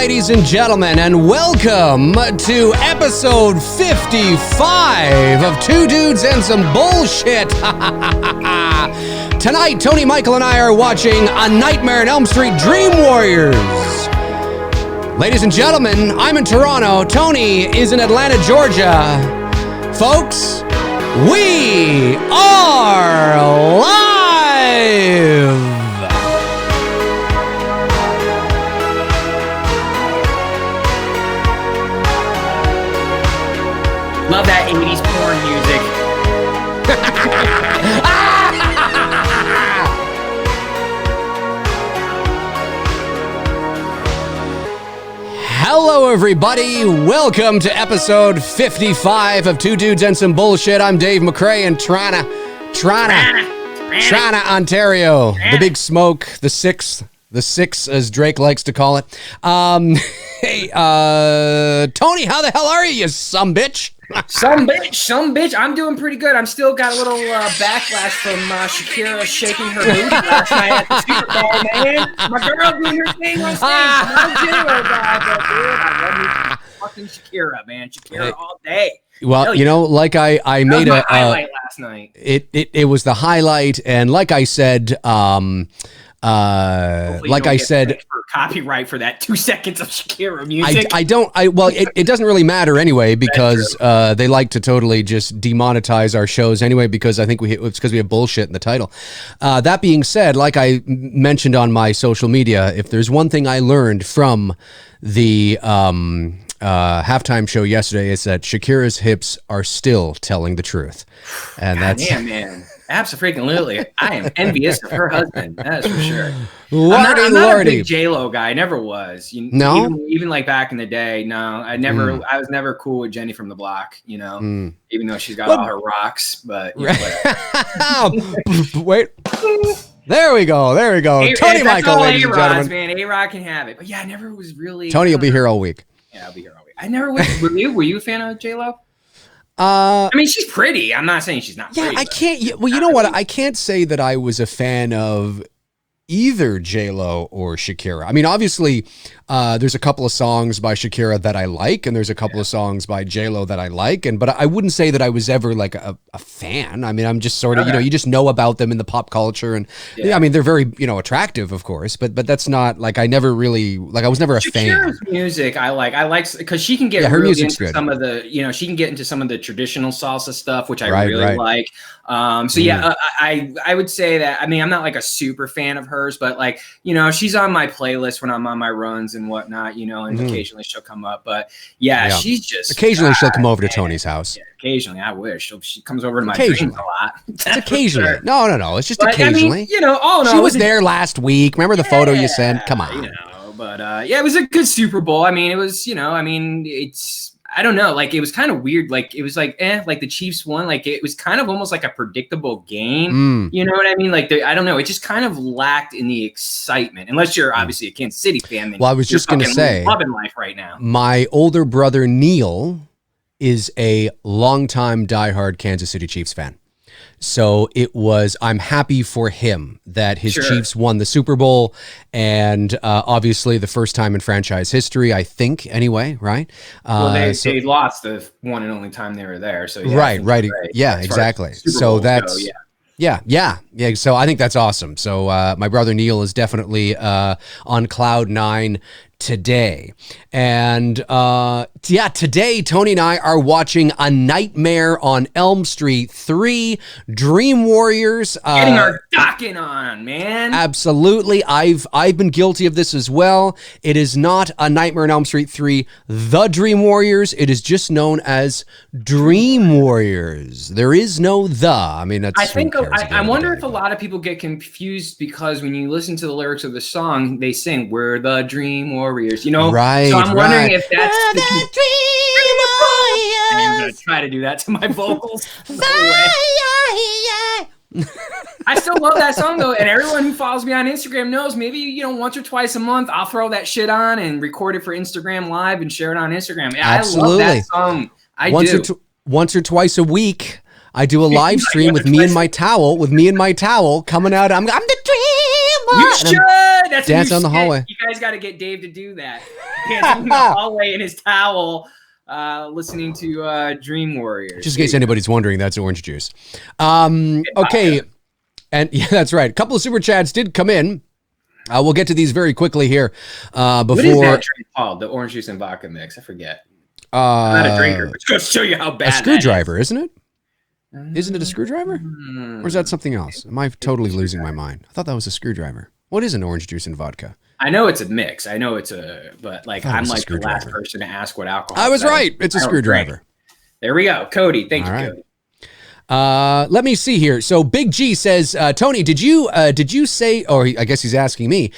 ladies and gentlemen, and welcome to episode 55 of Two Dudes and Some Bullshit. Tonight, Tony, Michael, and I are watching A Nightmare on Elm Street Dream Warriors. Ladies and gentlemen, I'm in Toronto. Tony is in Atlanta, Georgia. Folks, we are live! Love that 80s porn music. Hello, everybody. Welcome to episode 55 of Two Dudes and Some Bullshit. I'm Dave McRae in Toronto, Ontario. The Big Smoke, the Six, as Drake likes to call it. Hey, Tony, how the hell are you sumbitch? Some bitch. I'm doing pretty good. I'm still got a little backlash from Shakira shaking her booty last night at the Super Bowl, man. My girl doing her thing on stage. I love you fucking Shakira, man. Shakira all day. Well, you know, like I made a highlight last night. It was the highlight, and like I said, like I said, for copyright for that 2 seconds of Shakira music. It doesn't really matter anyway, because they like to totally just demonetize our shows anyway, because I think it's because we have bullshit in the title. That being said, like I mentioned on my social media, if there's one thing I learned from the halftime show yesterday, is that Shakira's hips are still telling the truth, and that's man. Absolutely. I am envious of her husband. That's for sure. I'm not a big J-Lo guy. I never was. No? Even like back in the day, no. I was never cool with Jenny from the Block, you know, even though she's got all her rocks, but you know, wait. There we go. Tony Michael, ladies and gentlemen. Man, A-Rod can have it. But yeah, I never was really... Tony will be here all week. Yeah, I'll be here all week. I never was... Were you a fan of J-Lo? I mean, she's pretty. I'm not saying she's not pretty. Yeah, I can't. Well, you know what? I can't say that I was a fan of either J-Lo or Shakira. I mean, obviously, there's a couple of songs by Shakira that I like, and there's a couple of songs by J-Lo that I like, but I wouldn't say that I was ever like a fan. I mean, I'm just sort of, you just know about them in the pop culture, and I mean, they're very, attractive, of course, but that's not like, I never really, like, I was never a fan. Shakira's music, I like because she can get her really music's into good. some of the, she can get into some of the traditional salsa stuff, which I really like. I would say that, I mean, I'm not like a super fan of hers, but like, she's on my playlist when I'm on my runs and whatnot, and occasionally she'll come up, but she's just occasionally she'll come over to Tony's house. Yeah, occasionally. I wish she comes over to my dreams a lot. It's occasionally. Sure. No. It's just occasionally. I mean, she was there last week. Remember the photo you sent? Come on. But it was a good Super Bowl. I mean, it was, it's, I don't know, like, it was kind of weird. Like, it was like, like the Chiefs won. Like, it was kind of almost like a predictable game. You know what I mean? Like, I don't know. It just kind of lacked in the excitement. Unless you're obviously a Kansas City fan. Then well, I was just going to say, loving life right now. My older brother, Neil, is a longtime diehard Kansas City Chiefs fan. So I'm happy for him that his Chiefs won the Super Bowl, and obviously the first time in franchise history, I think, anyway, right? Well, they lost the one and only time they were there. So right. Yeah, exactly. So that's... Yeah. So I think that's awesome. So my brother Neil is definitely on cloud nine today. And today Tony and I are watching A Nightmare on Elm Street 3 Dream Warriors. Getting our docking on, man. Absolutely. I've been guilty of this as well. It is not A Nightmare on Elm Street 3 The Dream Warriors. It is just known as Dream Warriors. There is no the. I mean, that's... I wonder if a lot of people get confused because when you listen to the lyrics of the song, they sing, "We're the Dream Warriors," Right. So I'm wondering if that's the Dream Warriors. I'm going to try to do that to my vocals. I still love that song though, and everyone who follows me on Instagram knows maybe once or twice a month I'll throw that shit on and record it for Instagram Live and share it on Instagram. Yeah, absolutely. I love that song. Once or twice a week, I do a live stream with me and my towel coming out. I'm the Dream You should. That's dance down the hallway. You guys got to get Dave to do that. Dancing in the hallway in his towel, listening to Dream Warriors. Just in case anybody's wondering, that's orange juice. Okay. And yeah, that's right. A couple of super chats did come in. We'll get to these very quickly here. Before what is that drink called? The orange juice and vodka mix. I forget. I'm not a drinker, but it's going to show you how bad. A screwdriver, isn't it? Isn't it a screwdriver? Or is that something else? Am I totally losing my mind? I thought that was a screwdriver. What is an orange juice and vodka? I know it's a mix. I know it's but like I'm like the last person to ask what alcohol. I was right. It's a screwdriver. There we go. Cody. Thank you, Cody. Let me see here. So Big G says, Tony, did you say, or I guess he's asking me,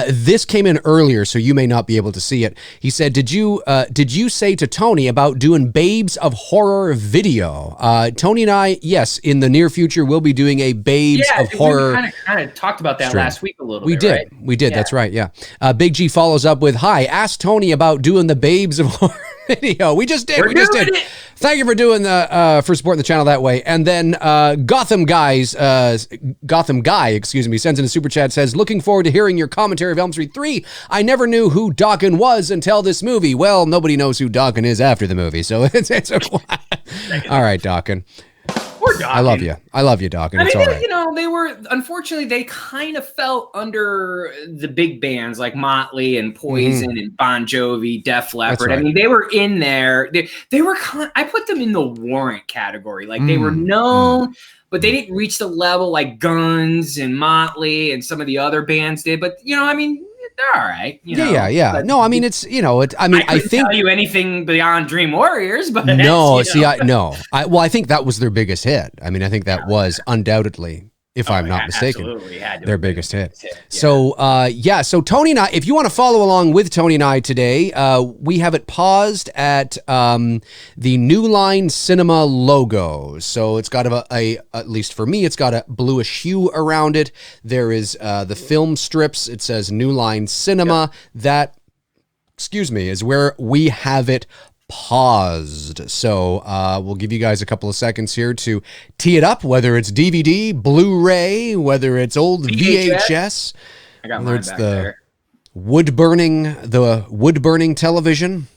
this came in earlier, so you may not be able to see it. He said, did you say to Tony about doing Babes of Horror video? Tony and I, yes, in the near future, we'll be doing a Babes of Horror. We kind of talked about that last week a little bit. Right? We did. Yeah. That's right. Yeah. Big G follows up with, hi, ask Tony about doing the Babes of Horror video. We just did. Thank you for doing for supporting the channel that way. And then Gotham Guy, sends in a super chat, says, looking forward to hearing your commentary of Elm Street 3. I never knew who Dokken was until this movie. Well, nobody knows who Dokken is after the movie, so it's all right, Dokken. Poor Dokken. I love you, Dokken. I mean, all right. They were, unfortunately, they kind of fell under the big bands like Motley and Poison and Bon Jovi, Def Leppard. Right. I mean, they were in there. They were, I put them in the Warrant category. Like, they were known, but they didn't reach the level like Guns and Motley and some of the other bands did. But, I mean, they're all right. Yeah. But, no, I mean, it's, I think tell you anything beyond Dream Warriors, but no, I think that was their biggest hit. I mean, I think that was undoubtedly, if I'm not mistaken, their biggest hit. Yeah. So, so Tony and I, if you want to follow along with Tony and I today, we have it paused at the New Line Cinema logo. So it's got at least for me, it's got a bluish hue around it. There is the film strips. It says New Line Cinema. Yep. That, is where we have it paused. So we'll give you guys a couple of seconds here to tee it up, whether it's DVD, Blu-ray, whether it's old VHS, I got whether it's back there. wood burning television.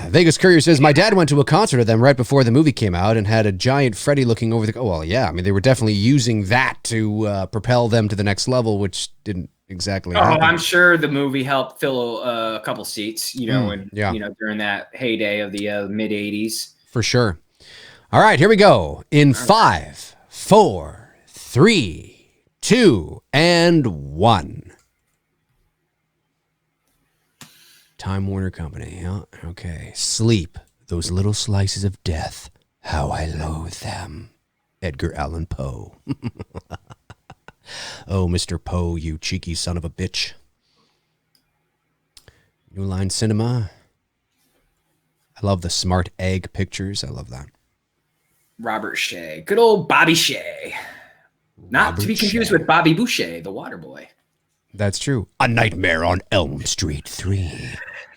Vegas Courier says, my dad went to a concert of them right before the movie came out and had a giant Freddy looking over the... Oh, well, yeah. I mean, they were definitely using that to propel them to the next level, which didn't exactly happen. I'm sure the movie helped fill a couple seats, during that heyday of the mid 80s. For sure. All right, here we go. In 5, 4, 3, 2, and 1. Time Warner Company. Yeah, okay. Sleep, those little slices of death. How I loathe them. Edgar Allan Poe. Oh, Mr. Poe, you cheeky son of a bitch. New Line Cinema. I love the smart egg pictures. I love that. Robert Shea. Good old Bobby Shea. Not to be confused with Bobby Boucher, the water boy. That's true. A Nightmare on Elm Street 3.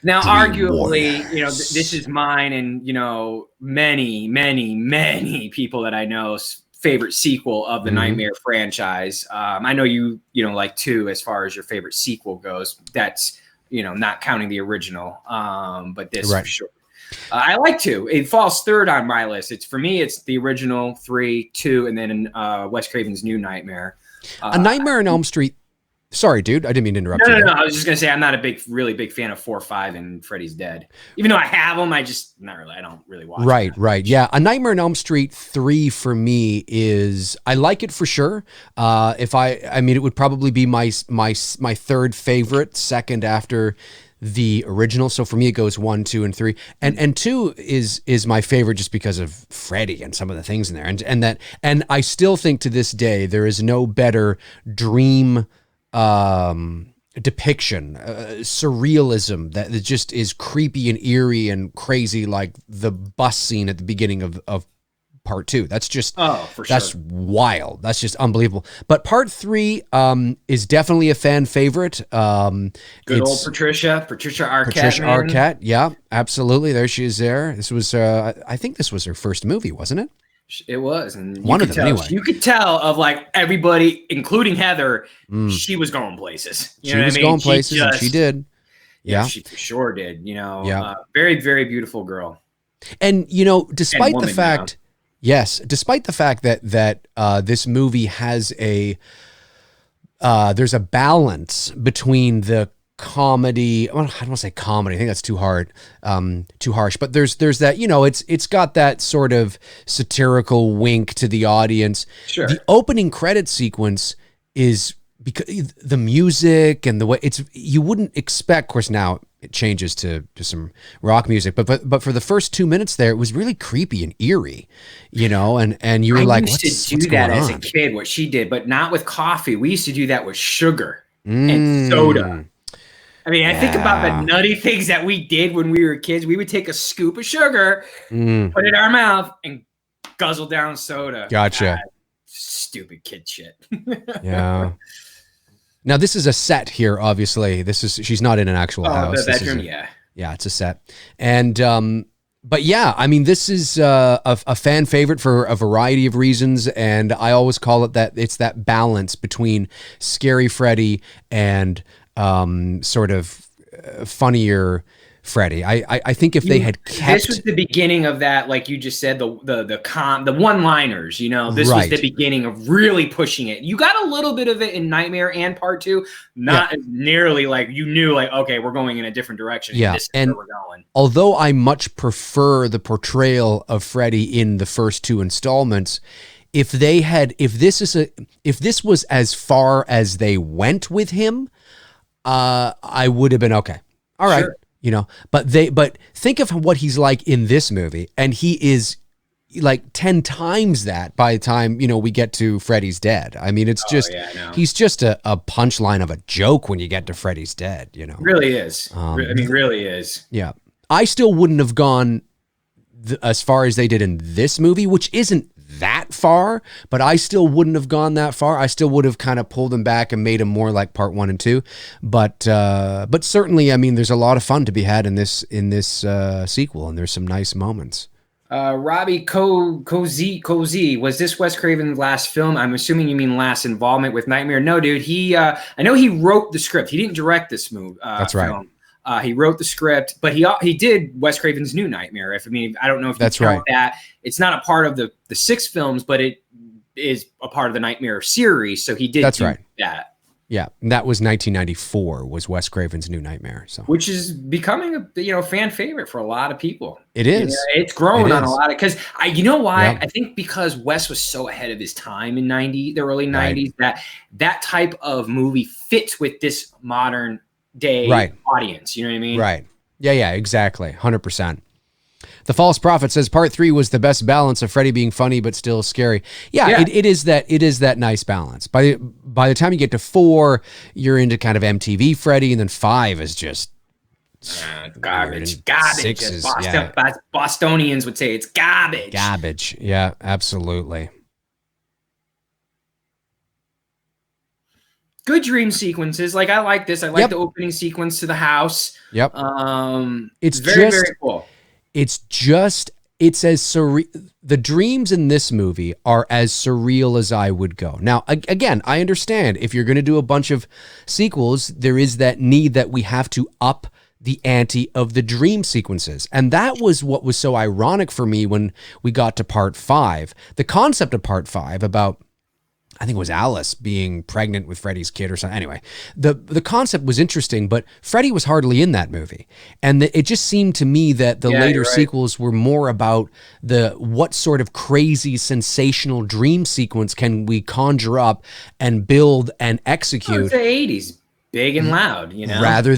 Now, arguably, this is mine and, many, many, many people that I know's favorite sequel of the Nightmare franchise. I know you like 2 as far as your favorite sequel goes. That's, not counting the original, but this for sure. I like 2. It falls third on my list. For me, it's the original 3, 2, and then Wes Craven's New Nightmare. A Nightmare on Elm Street. Sorry, dude. I didn't mean to interrupt you. No. I was just going to say I'm not a really big fan of 4, 5, and Freddy's Dead. Even though I have them, I don't really watch them. Right. Yeah. A Nightmare on Elm Street 3 for me is, I like it for sure. It would probably be my third favorite, second after the original. So for me, it goes 1, 2, and 3. And 2 is my favorite just because of Freddy and some of the things in there. And I still think to this day, there is no better dream depiction, surrealism that just is creepy and eerie and crazy, like the bus scene at the beginning of part 2. That's just that's wild. That's just unbelievable. But part 3 is definitely a fan favorite. Good old Patricia Arquette. Yeah, absolutely. There she is. There. This was I think this was her first movie, wasn't it? It was, and one of them anyway. You could tell of like everybody, including Heather, she was going places. She was going places, and she did. Yeah, she for sure did. You know, yeah. Very, very beautiful girl. And you know, despite the fact, despite the fact that this movie has there's a balance between the comedy. Well, I don't want to say comedy. I think that's too harsh. But there's that, you know, it's got that sort of satirical wink to the audience. Sure. The opening credit sequence is because the music and the way you wouldn't expect. Of course, now it changes to some rock music, but for the first 2 minutes there, it was really creepy and eerie, you know, and you were like, what's going on? I used to do that as a kid, what she did, but not with coffee. We used to do that with sugar and soda. I mean, I think about the nutty things that we did when we were kids. We would take a scoop of sugar, put it in our mouth, and guzzle down soda. Gotcha. God, stupid kid shit. Yeah. Now this is a set here. Obviously, she's not in an actual house. The bedroom, yeah, it's a set. And but yeah, I mean, this is a fan favorite for a variety of reasons, and I always call it that. It's that balance between scary Freddy and sort of funnier Freddy. I think if they had kept, this was the beginning of that, like you just said, the one-liners, you know, this was the beginning of really pushing it. You got a little bit of it in Nightmare and Part 2, not nearly like you knew, like, okay, we're going in a different direction. Yeah, this is and where we're going. Although I much prefer the portrayal of Freddy in the first 2 installments, if this was as far as they went with him, I would have been okay. All right. Sure. You know, but think of what he's like in this movie, and he is like 10 times that by the time, you know, we get to Freddy's dead. I mean, it's he's just a punchline of a joke when you get to Freddy's dead, you know. Really is. I mean, really is. Yeah. I still wouldn't have gone as far as they did in this movie, which isn't that far, but I still wouldn't have gone that far. I still would have kind of pulled him back and made him more like Part 1 and 2. But certainly, I mean, there's a lot of fun to be had in this sequel, and there's some nice moments. Robbie Cozy, was this Wes Craven's last film? I'm assuming you mean last involvement with Nightmare. No, dude. I know he wrote the script. He didn't direct this movie. That's right. Film. He wrote the script, but he did Wes Craven's New Nightmare. I don't know if you count that. It's not a part of the 6 films, but it is a part of the Nightmare series. So he did that. Yeah, and that was 1994. Was Wes Craven's New Nightmare? So, which is becoming a fan favorite for a lot of people. It is. It's growing on a lot of because you know why? Yeah. I think because Wes was so ahead of his time in the early 90s that type of movie fits with this modern day audience, you know what I mean? Right. Yeah, exactly. 100%. The False Prophet says Part 3 was the best balance of Freddy being funny but still scary. Yeah. It is that nice balance. By the time you get to 4, you're into kind of MTV Freddy, and then 5 is just garbage. Bostonians would say it's garbage. Garbage. Yeah, absolutely. Good dream sequences. Like, I like this. I like the opening sequence to the house. Yep. It's very cool. It's as surreal. The dreams in this movie are as surreal as I would go. Now, again, I understand if you're going to do a bunch of sequels, there is that need that we have to up the ante of the dream sequences. And that was what was so ironic for me when we got to Part 5. The concept of Part 5 about, I think it was Alice being pregnant with Freddy's kid or something. Anyway, the concept was interesting, but Freddy was hardly in that movie. And it just seemed to me that the later sequels were more about what sort of crazy, sensational dream sequence can we conjure up and build and execute. It's the 80s. Big and loud, you know? Rather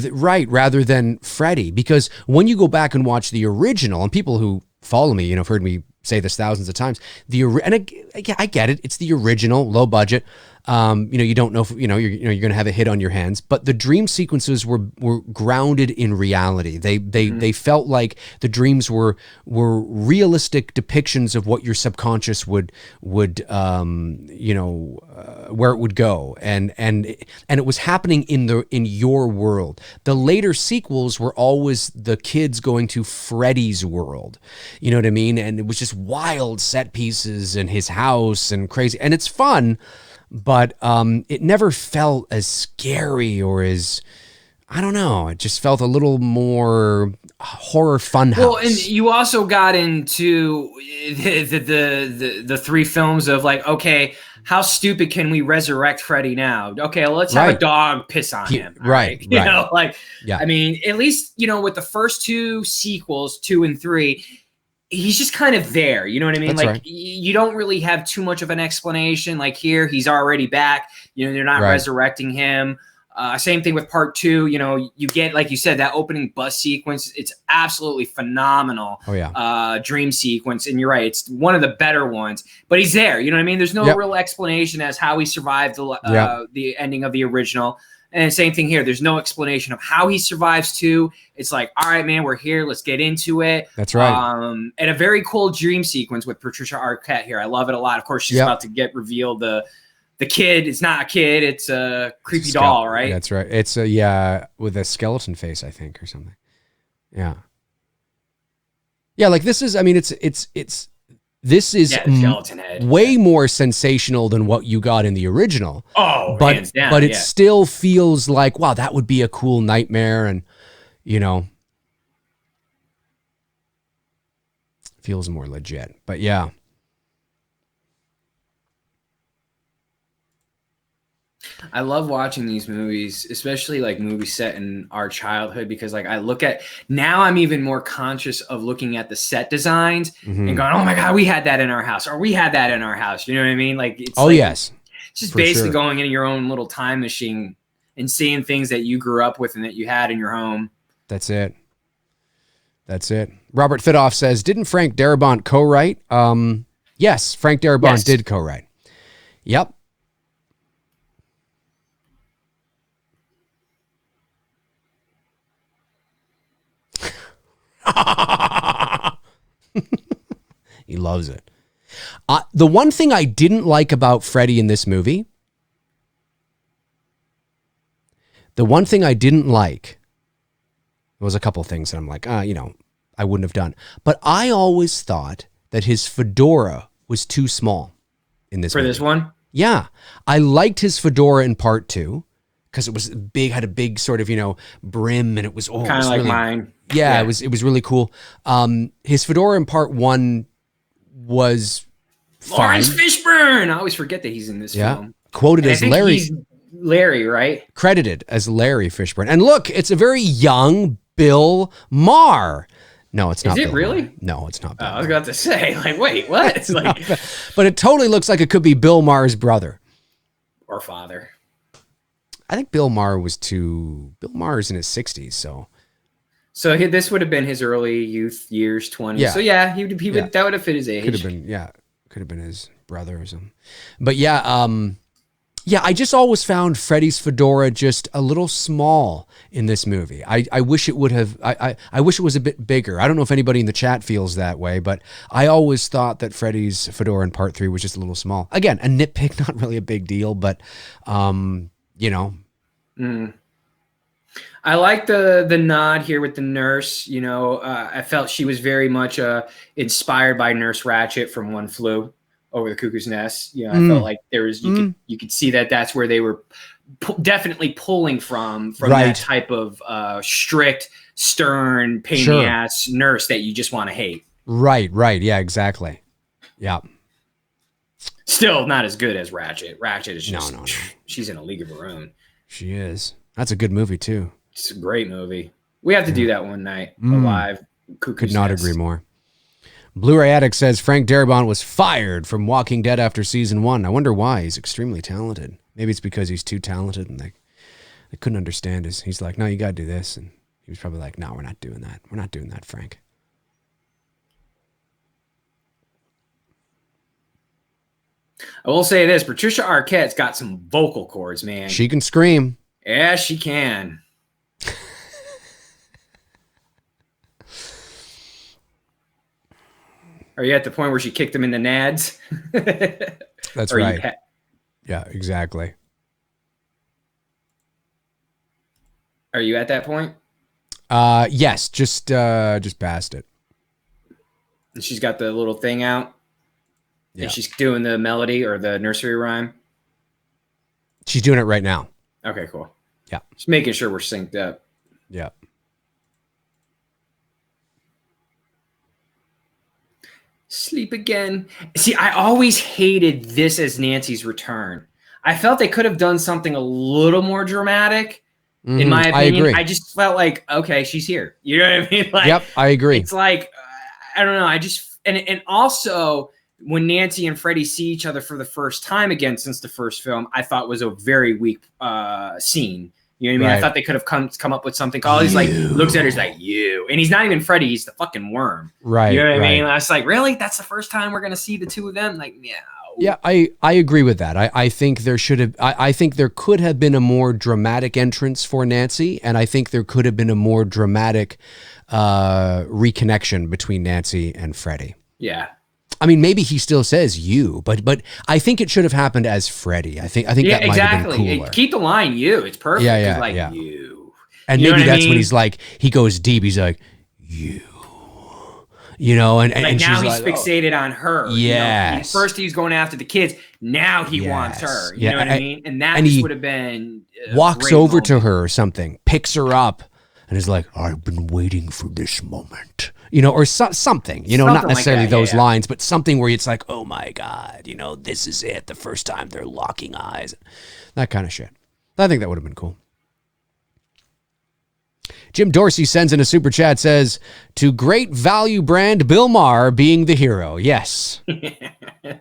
than Freddy. Because when you go back and watch the original, and people who follow me, have heard me say this thousands of times. I get it. It's the original, low budget. You don't know if, you're going to have a hit on your hands, but the dream sequences were grounded in reality. They felt like the dreams were realistic depictions of what your subconscious would where it would go. And it was happening in your world. The later sequels were always the kids going to Freddy's world. You know what I mean? And it was just wild set pieces and his house and crazy. And it's fun, but it never felt as scary or as, I don't know. It just felt a little more horror funhouse. Well, and you also got into the three films of like, okay, how stupid can we resurrect Freddy now? Okay, well, let's have a dog piss on him. Right. You know, like, I mean, at least, with the first two sequels, 2 and 3, he's just kind of there. You know what I mean? That's you don't really have too much of an explanation. Like here, he's already back. They're not resurrecting him. Same thing with part 2. You get, like you said, that opening bus sequence. It's absolutely phenomenal. Oh yeah. Dream sequence, and you're right. It's one of the better ones. But he's there. You know what I mean? There's no real explanation as how he survived the ending of the original. And same thing here. There's no explanation of how he survives 2. It's like, all right, man, we're here. Let's get into it. That's right. And a very cool dream sequence with Patricia Arquette here. I love it a lot. Of course, she's about to get revealed. The kid is not a kid. It's a creepy doll, right? That's right. It's with a skeleton face, I think, or something. Yeah. Yeah, like this is, I mean, this is skeleton head. Way more sensational than what you got in the original. Oh, but, hands down, but it still feels like, wow, that would be a cool nightmare. And, feels more legit. But yeah. I love watching these movies, especially like movies set in our childhood, because like I look at now, I'm even more conscious of looking at the set designs and going, oh my God, we had that in our house, or we had that in our house. You know what I mean? Like, it's yes. It's just basically going into your own little time machine and seeing things that you grew up with and that you had in your home. That's it. Robert Fidoff says, didn't Frank Darabont co-write? Yes, Frank Darabont did co-write. Yep. He loves it. The one thing I didn't like about Freddy in this movie, was a couple things that I'm like, I wouldn't have done. But I always thought that his fedora was too small in this movie. This one? Yeah. I liked his fedora in part 2 because it was big, had a big sort of, brim, and it was kind of like really, mine. Yeah, it was really cool. His fedora in part 1 was Lawrence fine. Fishburne. I always forget that he's in this film. Quoted as Larry. He's Larry, right? Credited as Larry Fishburne. And look, it's a very young Bill Maher. No, it's not. Is it Bill really? Maher. No, it's not Bill I was about to say, like, wait, what? It's like, but it totally looks like it could be Bill Maher's brother. Or father. I think Bill Maher's in his 60s, so. So this would have been his early youth years, 20s. Yeah. So yeah, he would that would have fit his age. Could have been his brother or something. But yeah, I just always found Freddy's fedora just a little small in this movie. I wish it would have, I wish it was a bit bigger. I don't know if anybody in the chat feels that way, but I always thought that Freddy's fedora in part 3 was just a little small. Again, a nitpick, not really a big deal, but, I like the nod here with the nurse. I felt she was very much inspired by Nurse Ratchet from One Flew Over the Cuckoo's Nest. I felt like there was you could see that's where they were definitely pulling from that type of strict, stern, pain in the ass nurse that you just want to hate. Right. Yeah, exactly. Yeah. Still not as good as Ratchet. Ratchet is just no. She's in a league of her own. She is. That's a good movie too. It's a great movie. We have to do that one night live. Could not agree more. Blu-ray Addict says Frank Darabont was fired from Walking Dead after season 1. I wonder why. He's extremely talented. Maybe it's because he's too talented and they couldn't understand his. He's like, no, you got to do this. And he was probably like, no, we're not doing that. We're not doing that, Frank. I will say this: Patricia Arquette's got some vocal cords, man. She can scream. Yeah, she can. Are you at the point where she kicked him in the nads? That's right. Yeah, exactly. Are you at that point? Yes, just past it. And she's got the little thing out. Yeah. And she's doing the melody or the nursery rhyme. She's doing it right now. Okay, cool. Yeah. Just making sure we're synced up. Yeah. Sleep again. See, I always hated this as Nancy's return. I felt they could have done something a little more dramatic. In my opinion, I agree. I just felt like, okay, she's here. You know what I mean? Like, yep, I agree. It's like, I don't know. I just, and also when Nancy and Freddie see each other for the first time again since the first film, I thought was a very weak scene. You know what I mean? Right. I thought they could have come up with something called, he's like, looks at her, he's like, you. And he's not even Freddie, he's the fucking worm. Right. You know what I mean? I was like, really? That's the first time we're going to see the two of them? Like, yeah. Yeah, I agree with that. I think there should have. I think there could have been a more dramatic entrance for Nancy, and I think there could have been a more dramatic reconnection between Nancy and Freddie. Yeah. I mean, maybe he still says you, but I think it should have happened as Freddie. I think that might have been cooler. Keep the line you. It's perfect. Yeah, like yeah. you. And you maybe that's when he's like, he goes deep. He's like, you. You know, and like now she's he's like, fixated on her. Yes. You know? First he's going after the kids. Now he wants her. You know what I mean? And that would have been walks over to her or something, picks her up, and is like, I've been waiting for this moment. You know, or something, you know, not necessarily like those lines, but something where it's like, oh my God, you know, this is it. The first time they're locking eyes. That kind of shit. I think that would have been cool. Jim Dorsey sends in a super chat, says, to great value brand Bill Maher being the hero. Yes.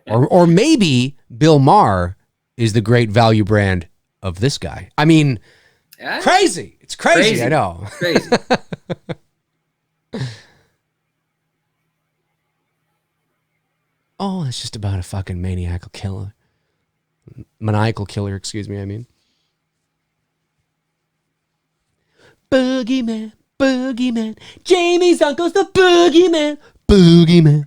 or maybe Bill Maher is the great value brand of this guy. I mean, crazy. It's crazy. I know. Crazy. Oh, it's just about a fucking maniacal killer. Excuse me, I mean. Boogeyman, boogeyman. Jamie's uncle's the boogeyman, boogeyman.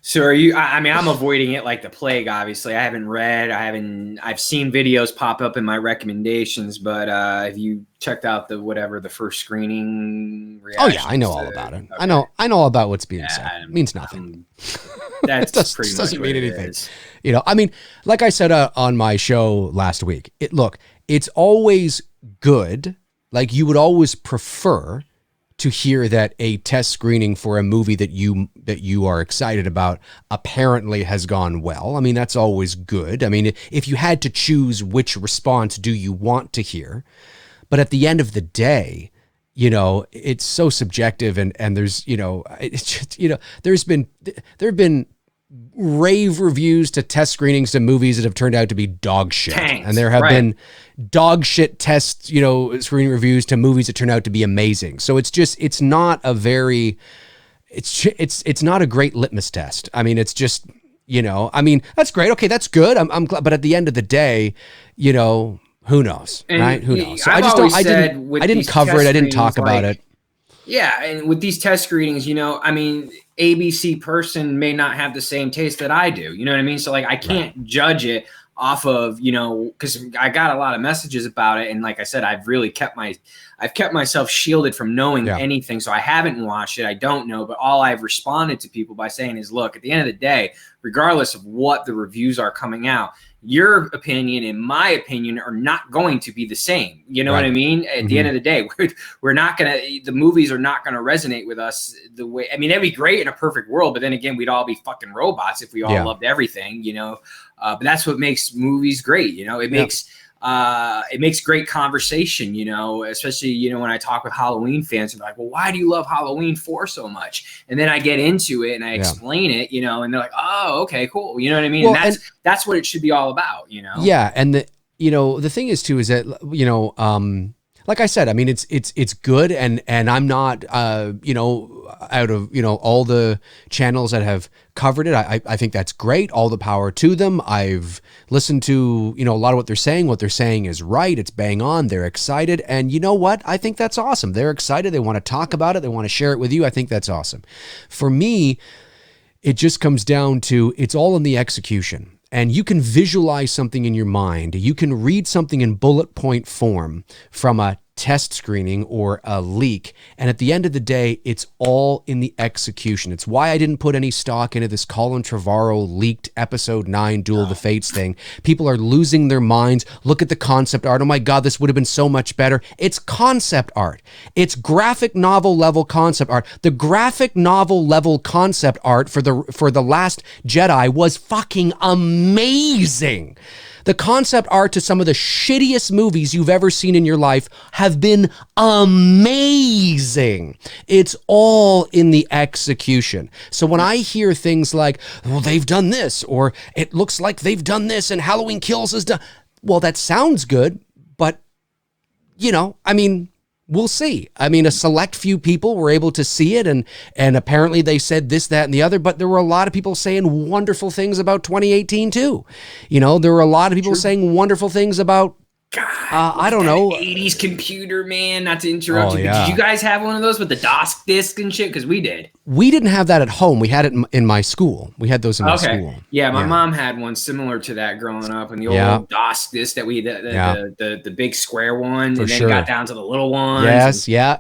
So are you, I mean, I'm avoiding it like the plague, obviously. I haven't read, I've seen videos pop up in my recommendations, but have you checked out the first screening reaction? Oh yeah, I know all about it. Okay. I know all about what's being said. It means nothing. That's pretty much doesn't mean anything. Is. You know, I mean, like I said on my show last week, it's always good. Like you would always prefer to hear that a test screening for a movie that you are excited about apparently has gone well. I mean, that's always good. I mean, if you had to choose which response do you want to hear, but at the end of the day, you know, it's so subjective and there's, you know, it's just, you know, there have been rave reviews to test screenings to movies that have turned out to be dog shit. Tanks, and there have been dog shit test, you know, screening reviews to movies that turn out to be amazing. So it's not a great litmus test. I mean, it's just, you know, I mean, that's great. Okay, that's good. I'm glad, but at the end of the day, you know, who knows, right? Who knows? So I didn't cover it. I didn't talk about it. Yeah, and with these test screenings, you know, I mean, ABC person may not have the same taste that I do. You know what I mean? So like, I can't judge it off of, you know, because I got a lot of messages about it, and like I said, I've kept myself shielded from knowing anything. So I haven't watched it. I don't know, but all I've responded to people by saying is, look, at the end of the day, regardless of what the reviews are coming out, your opinion and my opinion are not going to be the same. You know what I mean? At the end of the day, we're not going to, the movies are not going to resonate with us the way, I mean, that'd be great in a perfect world, but then again, we'd all be fucking robots if we all loved everything, you know? But that's what makes movies great. You know, it makes great conversation, you know, especially, you know, when I talk with Halloween fans, they're like, well, why do you love Halloween 4 so much? And then I get into it and I explain it, you know, and they're like, oh, okay, cool. You know what I mean? Well, and that's what it should be all about, you know? Yeah. And the thing is too, is that, you know, like I said, I mean, it's good. And I'm not, you know, out of, all the channels that have covered it. I think that's great. All the power to them. I've listened to, a lot of what they're saying. What they're saying is right. It's bang on. They're excited. And you know what? I think that's awesome. They're excited. They want to talk about it. They want to share it with you. I think that's awesome. For me, it just comes down to, it's all in the execution. And you can visualize something in your mind. You can read something in bullet point form from a test screening or a leak. And at the end of the day, it's all in the execution. It's why I didn't put any stock into this Colin Trevorrow leaked episode 9 Duel of the Fates thing. People are losing their minds. Look at the concept art. Oh my God, this would have been so much better. It's concept art. It's graphic novel level concept art. The graphic novel level concept art for the Last Jedi was fucking amazing. The concept art to some of the shittiest movies you've ever seen in your life have been amazing. It's all in the execution. So when I hear things like, well, they've done this, or it looks like they've done this, and Halloween Kills is done. Well, that sounds good, but, we'll see. A select few people were able to see it, and apparently they said this, that, and the other, but there were a lot of people saying wonderful things about 2018 too. There were a lot of people saying wonderful things about, God, I don't know. 80s computer, man, not to interrupt you, yeah. but did you guys have one of those with the DOS disc and shit? Because we did. We didn't have that at home. We had it in my school. We had those in my school. Yeah, my mom had one similar to that growing up, and the old DOS disc that the big square one, and then got down to the little ones. Yes, yeah.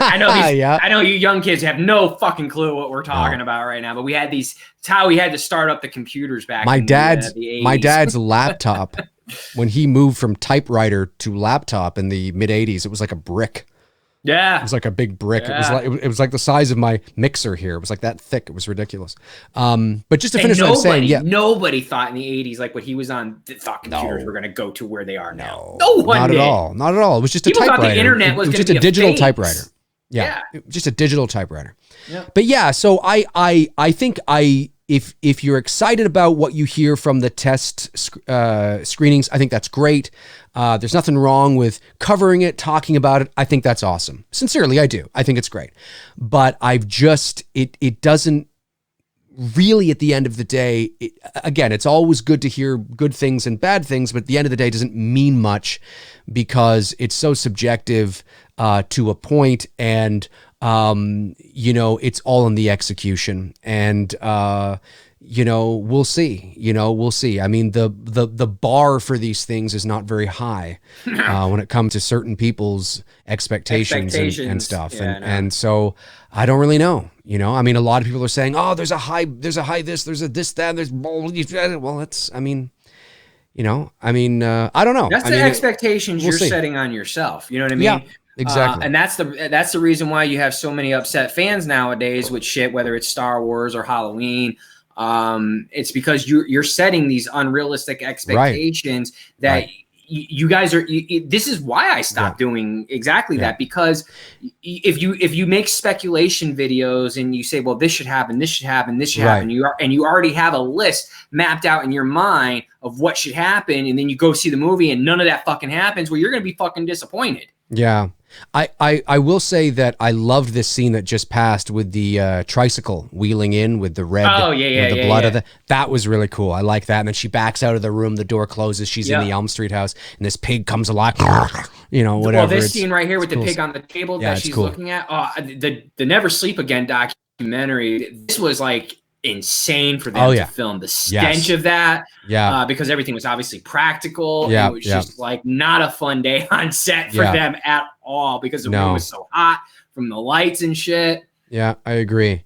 I know I know you young kids have no fucking clue what we're talking about right now, but we had these. It's how we had to start up the computers back. My in dad's the 80s. My dad's laptop. When he moved from typewriter to laptop in the mid 80s, it was like a brick. Yeah. It was like a big brick. Yeah. It was like the size of my mixer here. It was like that thick. It was ridiculous. But just to finish what I'm saying, nobody thought in the 80s, like what he was on, thought computers were going to go to where they are now. No one not did. at all. Not at all. It was just People a typewriter. Thought the internet was just a digital typewriter. Yeah. Just a digital typewriter. Yeah. But yeah, so I think if you're excited about what you hear from the test screenings, I think that's great. There's nothing wrong with covering it, talking about it. I think that's awesome. Sincerely, I do. I think it's great. But it doesn't really, at the end of the day, again, it's always good to hear good things and bad things, but at the end of the day, it doesn't mean much because it's so subjective to a point, and it's all in the execution, and we'll see. We'll see. The bar for these things is not very high when it comes to certain people's expectations. And stuff. Yeah, and so I don't really know. A lot of people are saying, oh, there's a high this, there's a this, that, there's well, that's, I don't know. That's the expectations you're setting on yourself. You know what I mean? Yeah. Exactly. And that's the reason why you have so many upset fans nowadays with shit, whether it's Star Wars or Halloween. It's because you're setting these unrealistic expectations that you guys are. This is why I stopped doing exactly that, because if you make speculation videos and you say, well, this should happen, this should happen, this should happen, and you already have a list mapped out in your mind of what should happen, and then you go see the movie and none of that fucking happens, well, you're gonna be fucking disappointed. Yeah. I will say that I loved this scene that just passed with the tricycle wheeling in with the red, the blood of that was really cool. I like that. And then she backs out of the room, the door closes, she's in the Elm Street house, and this pig comes alive, whatever. Well, this scene right here with the pig on the table that she's looking at, the Never Sleep Again documentary, this was like insane for them to film. The stench of that, because everything was obviously practical. And it was just like not a fun day on set for them at all, because the room was so hot from the lights and shit. Yeah, I agree.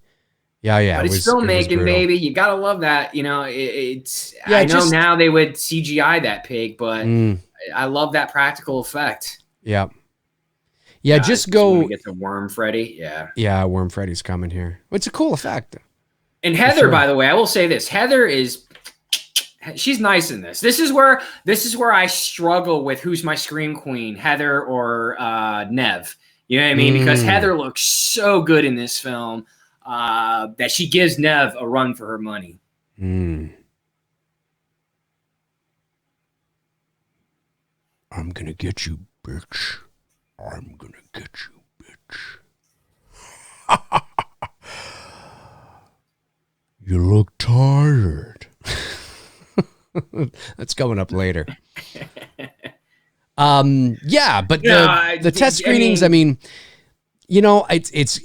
Yeah. But it's filmmaking, baby. You gotta love that. It's. I know now they would CGI that pig, but I love that practical effect. Yeah. Yeah, just go get the worm Freddy. Yeah, worm Freddy's coming here. It's a cool effect. And Heather, by the way, I will say this: Heather she's nice in this. This is where I struggle with who's my scream queen, Heather or Nev. You know what I mean? Because Heather looks so good in this film that she gives Nev a run for her money. I'm gonna get you, bitch. I'm gonna get you, bitch. You look tired. That's coming up later. Yeah, but the test screenings, I mean, you know, it's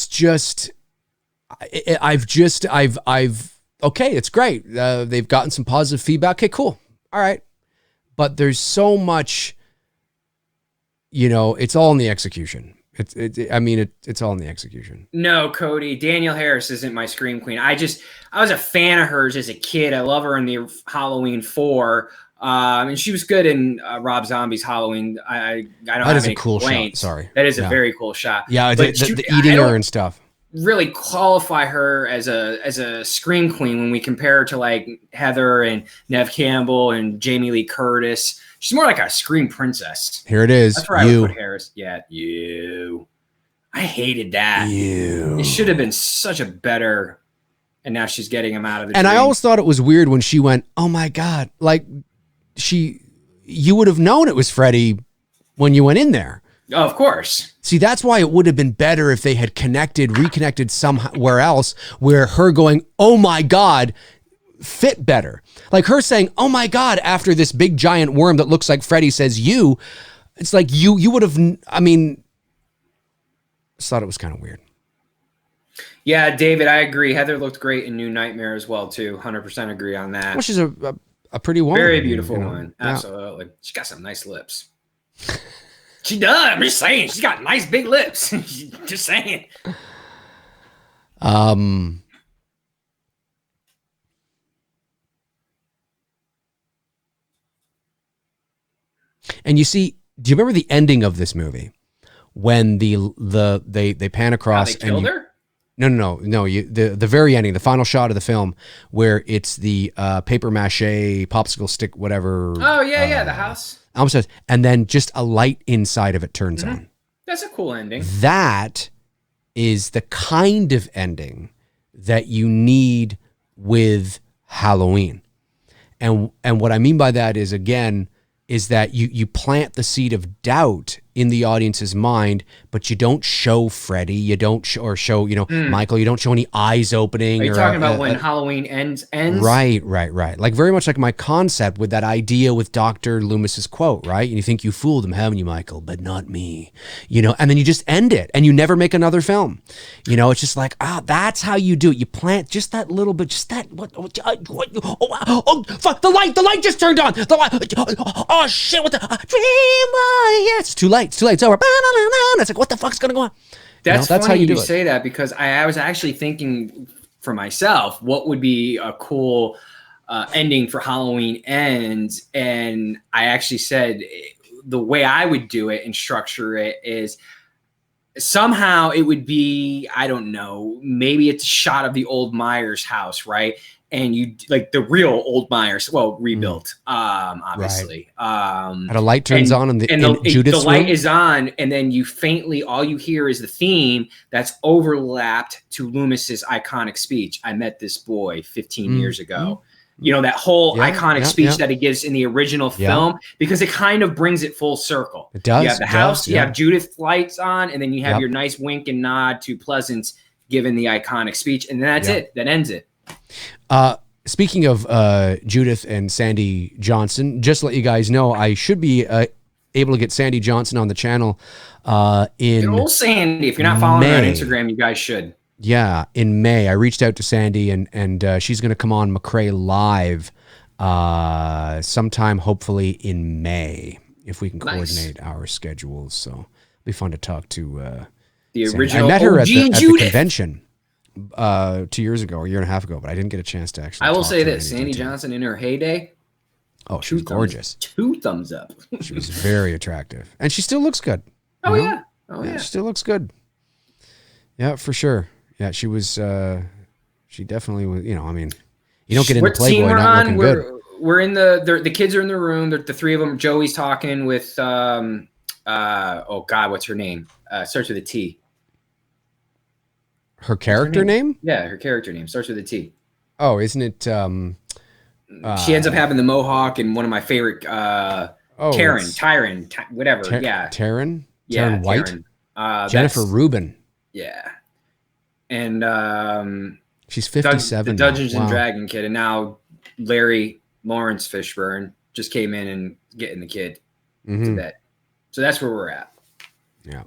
just, okay, it's great. They've gotten some positive feedback. Okay, cool. All right. But there's so much, you know, it's all in the execution. It's all in the execution. No, Cody, Danielle Harris isn't my scream queen. I was a fan of hers as a kid. I love her in the Halloween 4. And she was good in Rob Zombie's Halloween. I don't have any cool complaints. Shot. Sorry. That is a very cool shot. Yeah, the eating her and stuff. Really qualify her as a scream queen when we compare her to like Heather and Nev Campbell and Jamie Lee Curtis. She's more like a scream princess. Here it is. That's where I would put Harris. Yeah, you. I hated that. It should have been such a better. And now she's getting him out of the. And dream. I always thought it was weird when she went, "Oh my God!" Like you would have known it was Freddie when you went in there. Oh, of course. See, that's why it would have been better if they had reconnected somewhere else where her going, "Oh my God," fit better. Like her saying, "Oh my God," after this big giant worm that looks like Freddie says you. It's like you would have, I just thought it was kind of weird. Yeah, David, I agree. Heather looked great in New Nightmare as well, too. 100% agree on that. Well, she's a pretty woman. Very beautiful woman. Yeah. Absolutely. She's got some nice lips. She does. I'm just saying. She's got nice big lips. Just saying. And you see, do you remember the ending of this movie when they pan across? How they killed her? No. The very ending, the final shot of the film, where it's the paper mache popsicle stick, whatever. Oh yeah, the house. And then just a light inside of it turns on. That's a cool ending. That is the kind of ending that you need with Halloween. And what I mean by that is, again, is that you plant the seed of doubt in the audience's mind, but you don't show Freddie, you don't show Michael, you don't show any eyes opening. Are you talking about when Halloween ends? Right. Like very much like my concept with that idea with Dr. Loomis's quote, right? And you think you fooled him, haven't you, Michael? But not me, and then you just end it and you never make another film. It's just like, that's how you do it. You plant just that little bit, just that, fuck, the light just turned on. The light, oh shit, what the, dream, yeah, it's too late. It's over. It's like, what the fuck's gonna go on? That's funny how you say that, because I was actually thinking for myself, what would be a cool ending for Halloween Ends, and I actually said the way I would do it and structure it is somehow it would be, I don't know, maybe it's a shot of the old Myers house, right? And you like the real old Myers, rebuilt, obviously. Right. And a light turns on in Judith's the light room? is on, and then you faintly, all you hear is the theme that's overlapped to Loomis's iconic speech. I met this boy 15 years ago. That whole iconic speech that he gives in the original film, because it kind of brings it full circle. It does. You have the house, you have Judith lights on, and then you have your nice wink and nod to Pleasance giving the iconic speech, and then that's it. That ends it. Speaking of Judith and Sandy Johnson, just to let you guys know, I should be able to get Sandy Johnson on the channel in old Sandy. If you're not following her on Instagram, you guys should. Yeah, in May. I reached out to Sandy, and she's going to come on McRae Live sometime, hopefully in May, if we can coordinate our schedules. So it'll be fun to talk to the Sandy. original. I met her at the convention 2 years ago or a year and a half ago, but I didn't get a chance to actually. I will say this: Sandy Johnson in her heyday. Oh, she was gorgeous. 2 thumbs up. She was very attractive, and she still looks good. Oh yeah, she still looks good. Yeah, for sure. Yeah, she was. She definitely was. You don't get into Playboy not looking good. We're in the kids are in the room. The 3 of them. Joey's talking with oh God, what's her name? Starts with a T. Her character name? Yeah, her character name starts with a T. Oh, isn't it? She ends up having the mohawk and one of my favorite. Tyron, whatever. Taryn. Yeah, Taryn White. Taryn. Jennifer Rubin. Yeah, and She's 57. The Dungeons now. and Wow. Dragon kid, and now Larry Lawrence Fishburne just came in and getting the kid to bed. So that's where we're at. Yeah.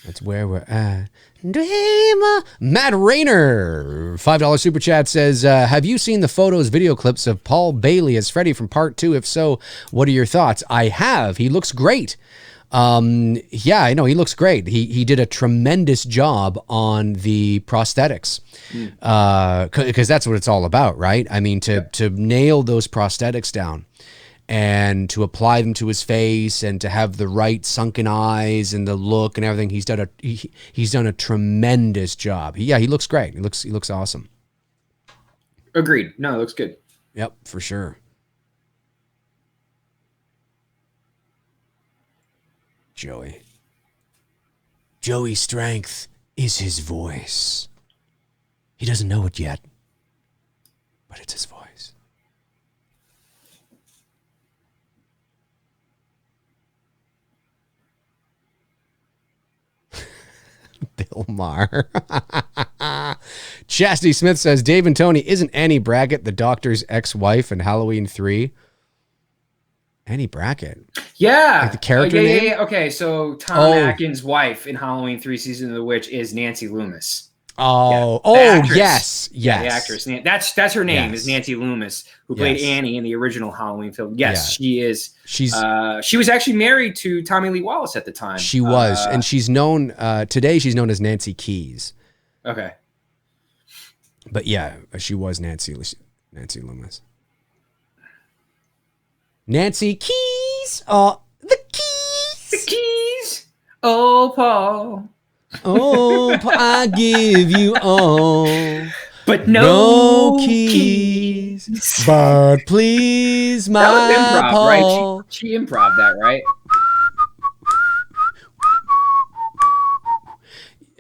That's where we're at. Dreamer. Matt Rayner, $5 super chat says, have you seen the photos, video clips of Paul Bailey as Freddy from part 2? If so, what are your thoughts? I have. He looks great. Yeah, I know he looks great. He did a tremendous job on the prosthetics. Cause that's what it's all about, right? I mean, to nail those prosthetics down and to apply them to his face and to have the right sunken eyes and the look and everything. He's done a tremendous job. He looks great. He looks awesome. Agreed. No, it looks good. Yep, for sure. Joey's strength is his voice. He doesn't know it yet, but it's his voice. Bill Maher. Chastity Smith says, Dave and Tony, isn't Annie Brackett the doctor's ex-wife in Halloween 3? Annie Brackett. Yeah. Like the character name? Yeah. Okay, so Tom Atkins' wife in Halloween 3 Season of the Witch is Nancy Loomis. Yes. Yeah, the actress. That's her name, is Nancy Loomis, who played Annie in the original Halloween film. Yes, she is. She was actually married to Tommy Lee Wallace at the time. She was, and she's known today. She's known as Nancy Keys. Okay. But yeah, she was Nancy Loomis. Nancy Keys. Oh, the keys. The keys. Oh, Paul. Oh, I give you all, but no keys. But please, my that was improv, Paul. Right? She improv that, right?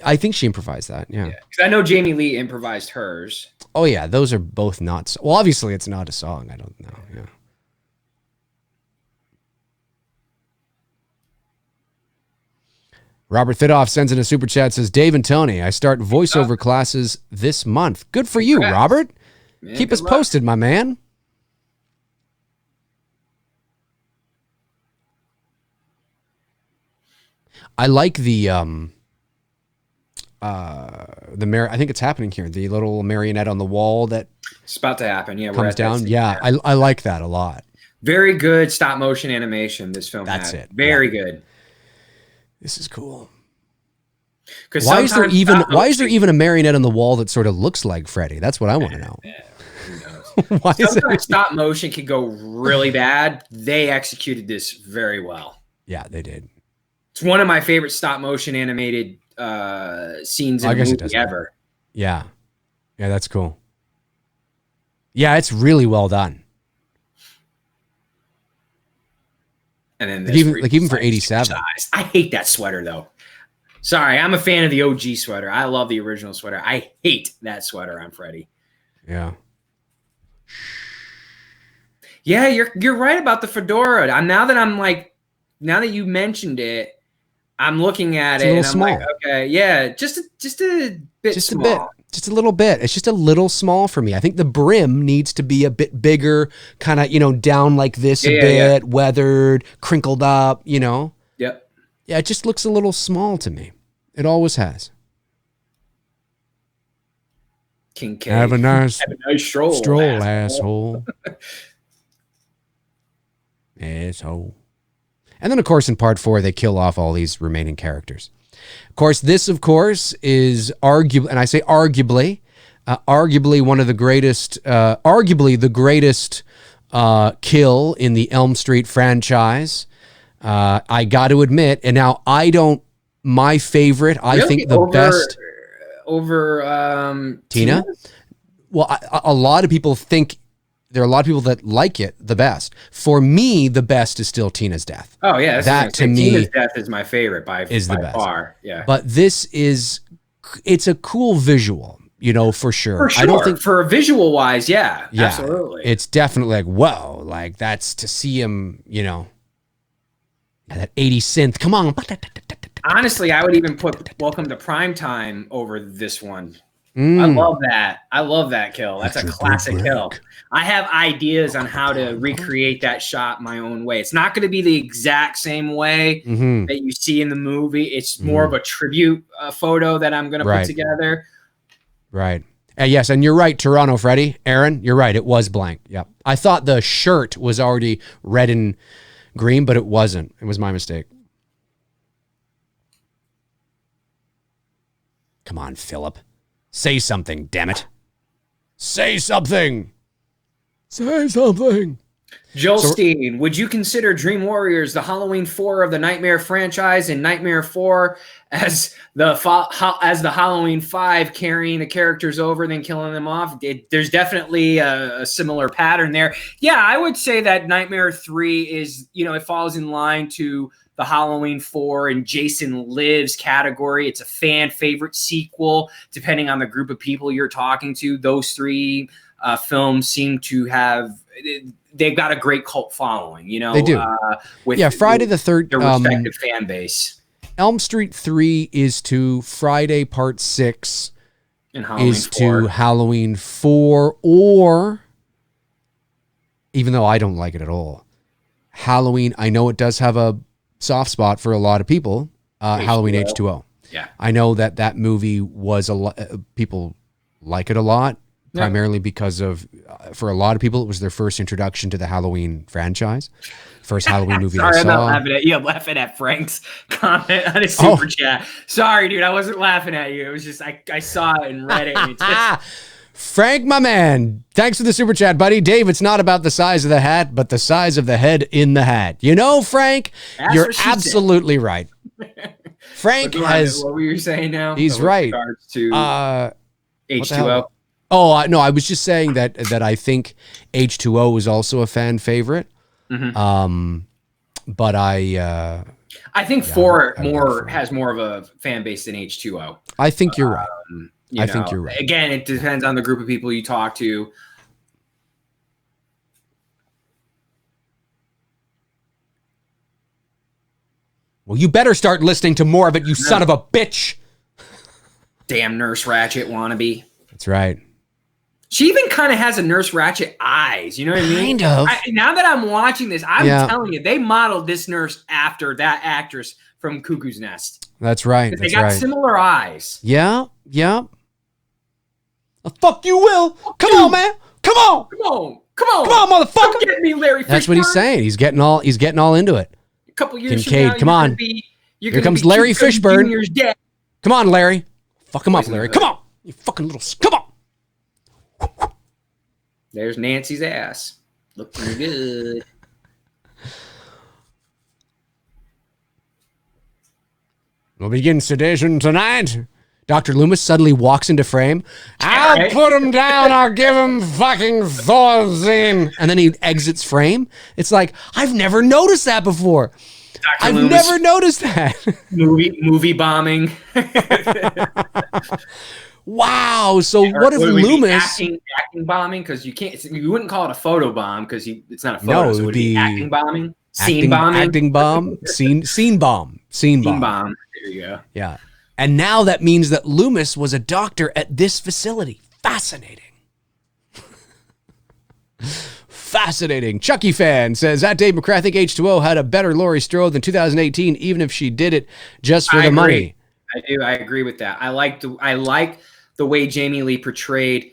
I think she improvised that. Yeah, because I know Jamie Lee improvised hers. Oh yeah, those are both not. Well, obviously, it's not a song. I don't know. Yeah. Robert Thidoff sends in a super chat, says, Dave and Tony, I start voiceover classes this month. Good for you, Robert. Man, keep us posted, my man. I like the I think it's happening here. The little marionette on the wall that it's about to happen. Yeah, comes down. Yeah, I like that a lot. Very good stop motion animation. This film. That's it. Very good. This is cool. Why is there even a marionette on the wall that sort of looks like Freddy? That's what I want to know. Why sometimes stop motion can go really bad. They executed this very well. Yeah, they did. It's one of my favorite stop motion animated scenes in a movie ever. Yeah. Yeah, that's cool. Yeah, it's really well done. And then even for 87. I hate that sweater though. Sorry, I'm a fan of the OG sweater. I love the original sweater. I hate that sweater on Freddy. Yeah. Yeah, you're right about the fedora. Now that you mentioned it, I'm looking at it and I'm like, okay, yeah, just a bit small. Just a little bit. It's just a little small for me. I think the brim needs to be a bit bigger, kind of, down like this a bit, weathered, crinkled up, Yep. Yeah, it just looks a little small to me. It always has. King K. Have a nice stroll, asshole. Asshole. And then, of course, in part 4, they kill off all these remaining characters. Of course, this, is arguably, and I say arguably one of the greatest, arguably the greatest kill in the Elm Street franchise. I got to admit, and now my favorite, I think the best. Over Tina? Well, a lot of people think, there are a lot of people that like it the best. For me, the best is still Tina's death. Oh yeah, that to me, Tina's death is my favorite by the best. Far. Yeah, but it's a cool visual, for sure. For sure. I don't think for visual wise, yeah, absolutely. It's definitely like, whoa, like that's to see him, that 80 synth. Come on. Honestly, I would even put Welcome to Primetime over this one. I love that. I love that kill. That's a classic kill. I have ideas on how to recreate that shot my own way. It's not going to be the exact same way that you see in the movie. It's more of a tribute photo that I'm going to put together. Right. Yes, and you're right, Toronto Freddie. Aaron, you're right. It was blank. Yep. I thought the shirt was already red and green, but it wasn't. It was my mistake. Come on, Philip. Say something, damn it. Say something. Say something. Joel Steen, would you consider Dream Warriors the Halloween 4 of the Nightmare franchise and Nightmare 4 as the Halloween 5 carrying the characters over then killing them off? There's definitely a similar pattern there. Yeah, I would say that Nightmare 3 is, it falls in line to the Halloween 4 and Jason Lives category. It's a fan favorite sequel, depending on the group of people you're talking to. Those three films seem to have... They've got a great cult following, They do. Friday the 13th. Their respective fan base. Elm Street 3 is to Friday Part 6 and Halloween is 4. To Halloween 4, or, even though I don't like it at all, Halloween, I know it does have a soft spot for a lot of people, Halloween H2O. Yeah. I know that movie was people like it a lot. Primarily because of, for a lot of people, it was their first introduction to the Halloween franchise. First Halloween movie I saw. I'm not laughing at you. I'm laughing at Frank's comment on his super chat. Sorry, dude. I wasn't laughing at you. It was just, I saw it and read it. And it's just... Frank, my man. Thanks for the super chat, buddy. Dave, it's not about the size of the hat, but the size of the head in the hat. Frank, you're absolutely right. Frank has... What were you saying now? He's right. To H2O. Oh, no, I was just saying that I think H2O is also a fan favorite. But I think 4 has more of a fan base than H2O. I think you're right. I think you're right. Again, it depends on the group of people you talk to. Well, you better start listening to more of it, you son of a bitch. Damn Nurse Ratchet wannabe. That's right. She even kind of has a Nurse Ratchet eyes. You know what I mean? Kind of. Now that I'm watching this, I'm telling you, they modeled this nurse after that actress from Cuckoo's Nest. That's right. They got similar eyes. Yeah. Fuck you, Will. Come on, man. Come on, motherfucker. Don't get me, Larry Fishburne. That's what he's saying. He's getting all into it. A couple years Kincaid, from now, come on. Here comes Larry Fishburne. Come on, Larry. Fuck him up, Larry. Come on. You fucking little... Come on. There's Nancy's ass. Looking good. We'll begin sedation tonight. Dr. Loomis suddenly walks into frame. I'll put him down. I'll give him fucking Thorazine. And then he exits frame. It's like, I've never noticed that before. I've never noticed that. Movie bombing. Wow. So what if Loomis acting bombing? Because you wouldn't call it a photo bomb because it's not a photo. No, so it would be acting bombing, scene bomb. Scene bomb. There you go. Yeah. And now that means that Loomis was a doctor at this facility. Fascinating. Fascinating. Chucky fan says, at Dave McRae, I think H2O had a better Laurie Strode than 2018, even if she did it just for the money. I do. I agree with that. I like the way Jamie Lee portrayed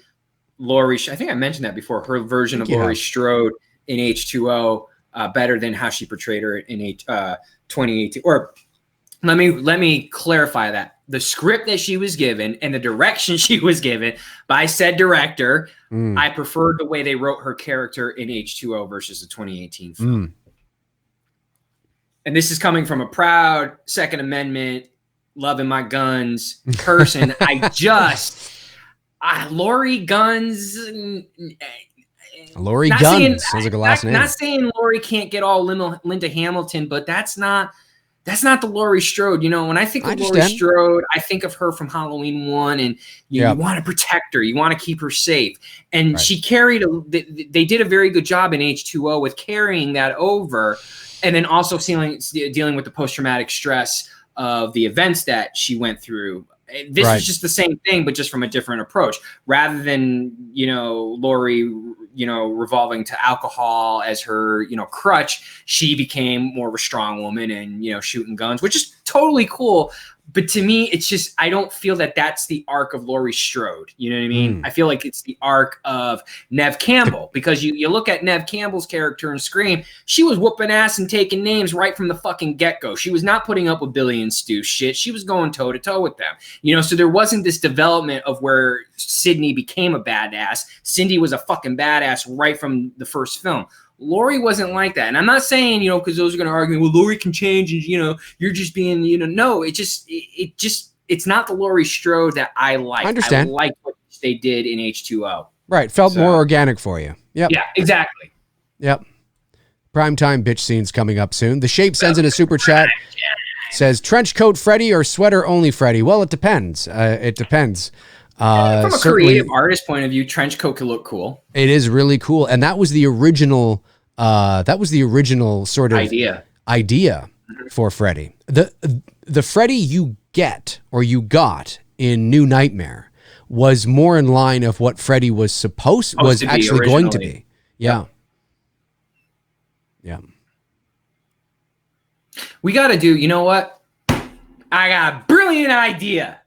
Laurie. I think I mentioned that before. Her version of Laurie Strode in H2O better than how she portrayed her in 2018. Or let me clarify that. The script that she was given and the direction she was given by said director, I preferred the way they wrote her character in H2O versus the 2018 film. And this is coming from a proud Second Amendment, loving my guns person. Laurie Guns. Laurie Guns sounds like a last name. Not saying Laurie can't get all Linda Hamilton, but that's not the Laurie Strode. When I think of Laurie Strode, I think of her from Halloween 1, and you want to protect her, you want to keep her safe, and she carried. They did a very good job in H2O with carrying that over, and then also dealing with the post-traumatic stress of the events that she went through This Right. is just the same thing, but just from a different approach. Rather than, Laurie, revolving to alcohol as her, crutch, she became more of a strong woman and, shooting guns, which is totally cool. But to me, it's just, I don't feel that that's the arc of Laurie Strode. You know what I mean? I feel like it's the arc of Neve Campbell, because you look at Neve Campbell's character in Scream, she was whooping ass and taking names right from the fucking get-go. She was not putting up with Billy and Stu shit. She was going toe-to-toe with them. So there wasn't this development of where Sydney became a badass. Cindy was a fucking badass right from the first film. Laurie wasn't like that. And I'm not saying, because those are going to argue, well, Laurie can change and, you're just being, no, it's not the Laurie Strode that I like. I understand. I like what they did in H2O. Right. Felt more organic for you. Yep. Yeah, exactly. Yep. Primetime bitch scenes coming up soon. The Shape sends in a super chat. Says, trench coat Freddy or sweater only Freddy? Well, it depends. It depends. From a creative artist point of view, trench coat could look cool. It is really cool. And that was the original sort of idea for Freddy. The Freddy you get or you got in New Nightmare was more in line of what Freddy was actually going to be. Yeah. Yeah. We got to do, you know what? I got a brilliant idea.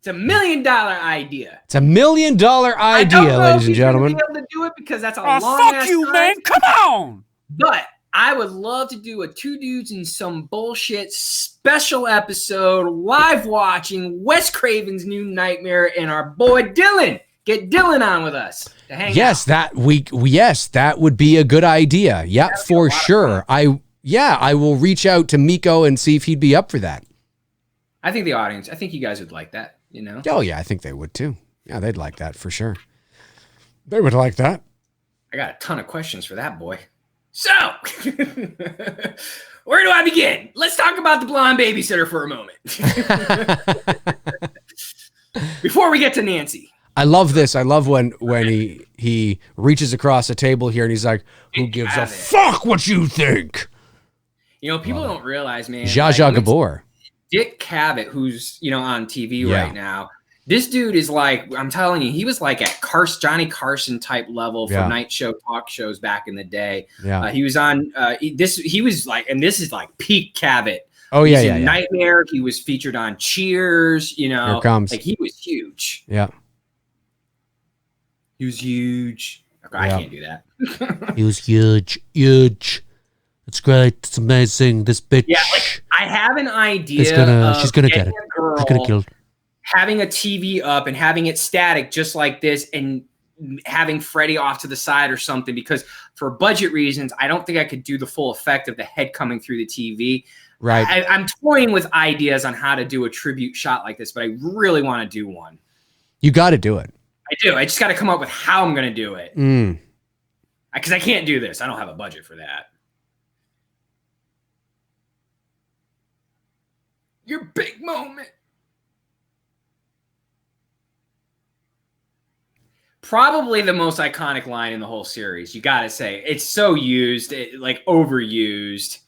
It's $1 million idea. It's $1 million idea, ladies and gentlemen. Be able to do it because that's a long ass time. Man! Come on! But I would love to do a Two Dudes and Some Bullshit special episode, live watching Wes Craven's New Nightmare, and our boy Dylan. Get Dylan on with us to hang out. That would be a good idea. Yeah, for sure. I will reach out to Miko and see if he'd be up for that. I think you guys would like that. Oh yeah, I think they would too. Yeah, they'd like that for sure. They would like that. I got a ton of questions for that boy. So, where do I begin? Let's talk about the blonde babysitter for a moment. Before we get to Nancy. I love this. I love when he reaches across the table here and he's like, who gives a fuck what you think? People don't realize, man. Zsa Zsa Gabor. Dick Cavett, who's, on TV right now, this dude is like, I'm telling you, he was like at Johnny Carson type level for night show talk shows back in the day. Yeah. He was on he was like, and this is like peak Cavett. Oh yeah, yeah. Nightmare. He was featured on Cheers, Here comes. Like he was huge. Yeah. He was huge. Okay, I can't do that. He was huge. It's great. It's amazing. This bitch. Yeah, like I have an idea. She's gonna get it. She's gonna kill it. Having a TV up and having it static just like this, and having Freddy off to the side or something, because for budget reasons, I don't think I could do the full effect of the head coming through the TV. Right. I'm toying with ideas on how to do a tribute shot like this, but I really want to do one. You got to do it. I do. I just got to come up with how I'm going to do it. Because I can't do this. I don't have a budget for that. Your big moment. Probably the most iconic line in the whole series. You got to say. It's so used, like overused.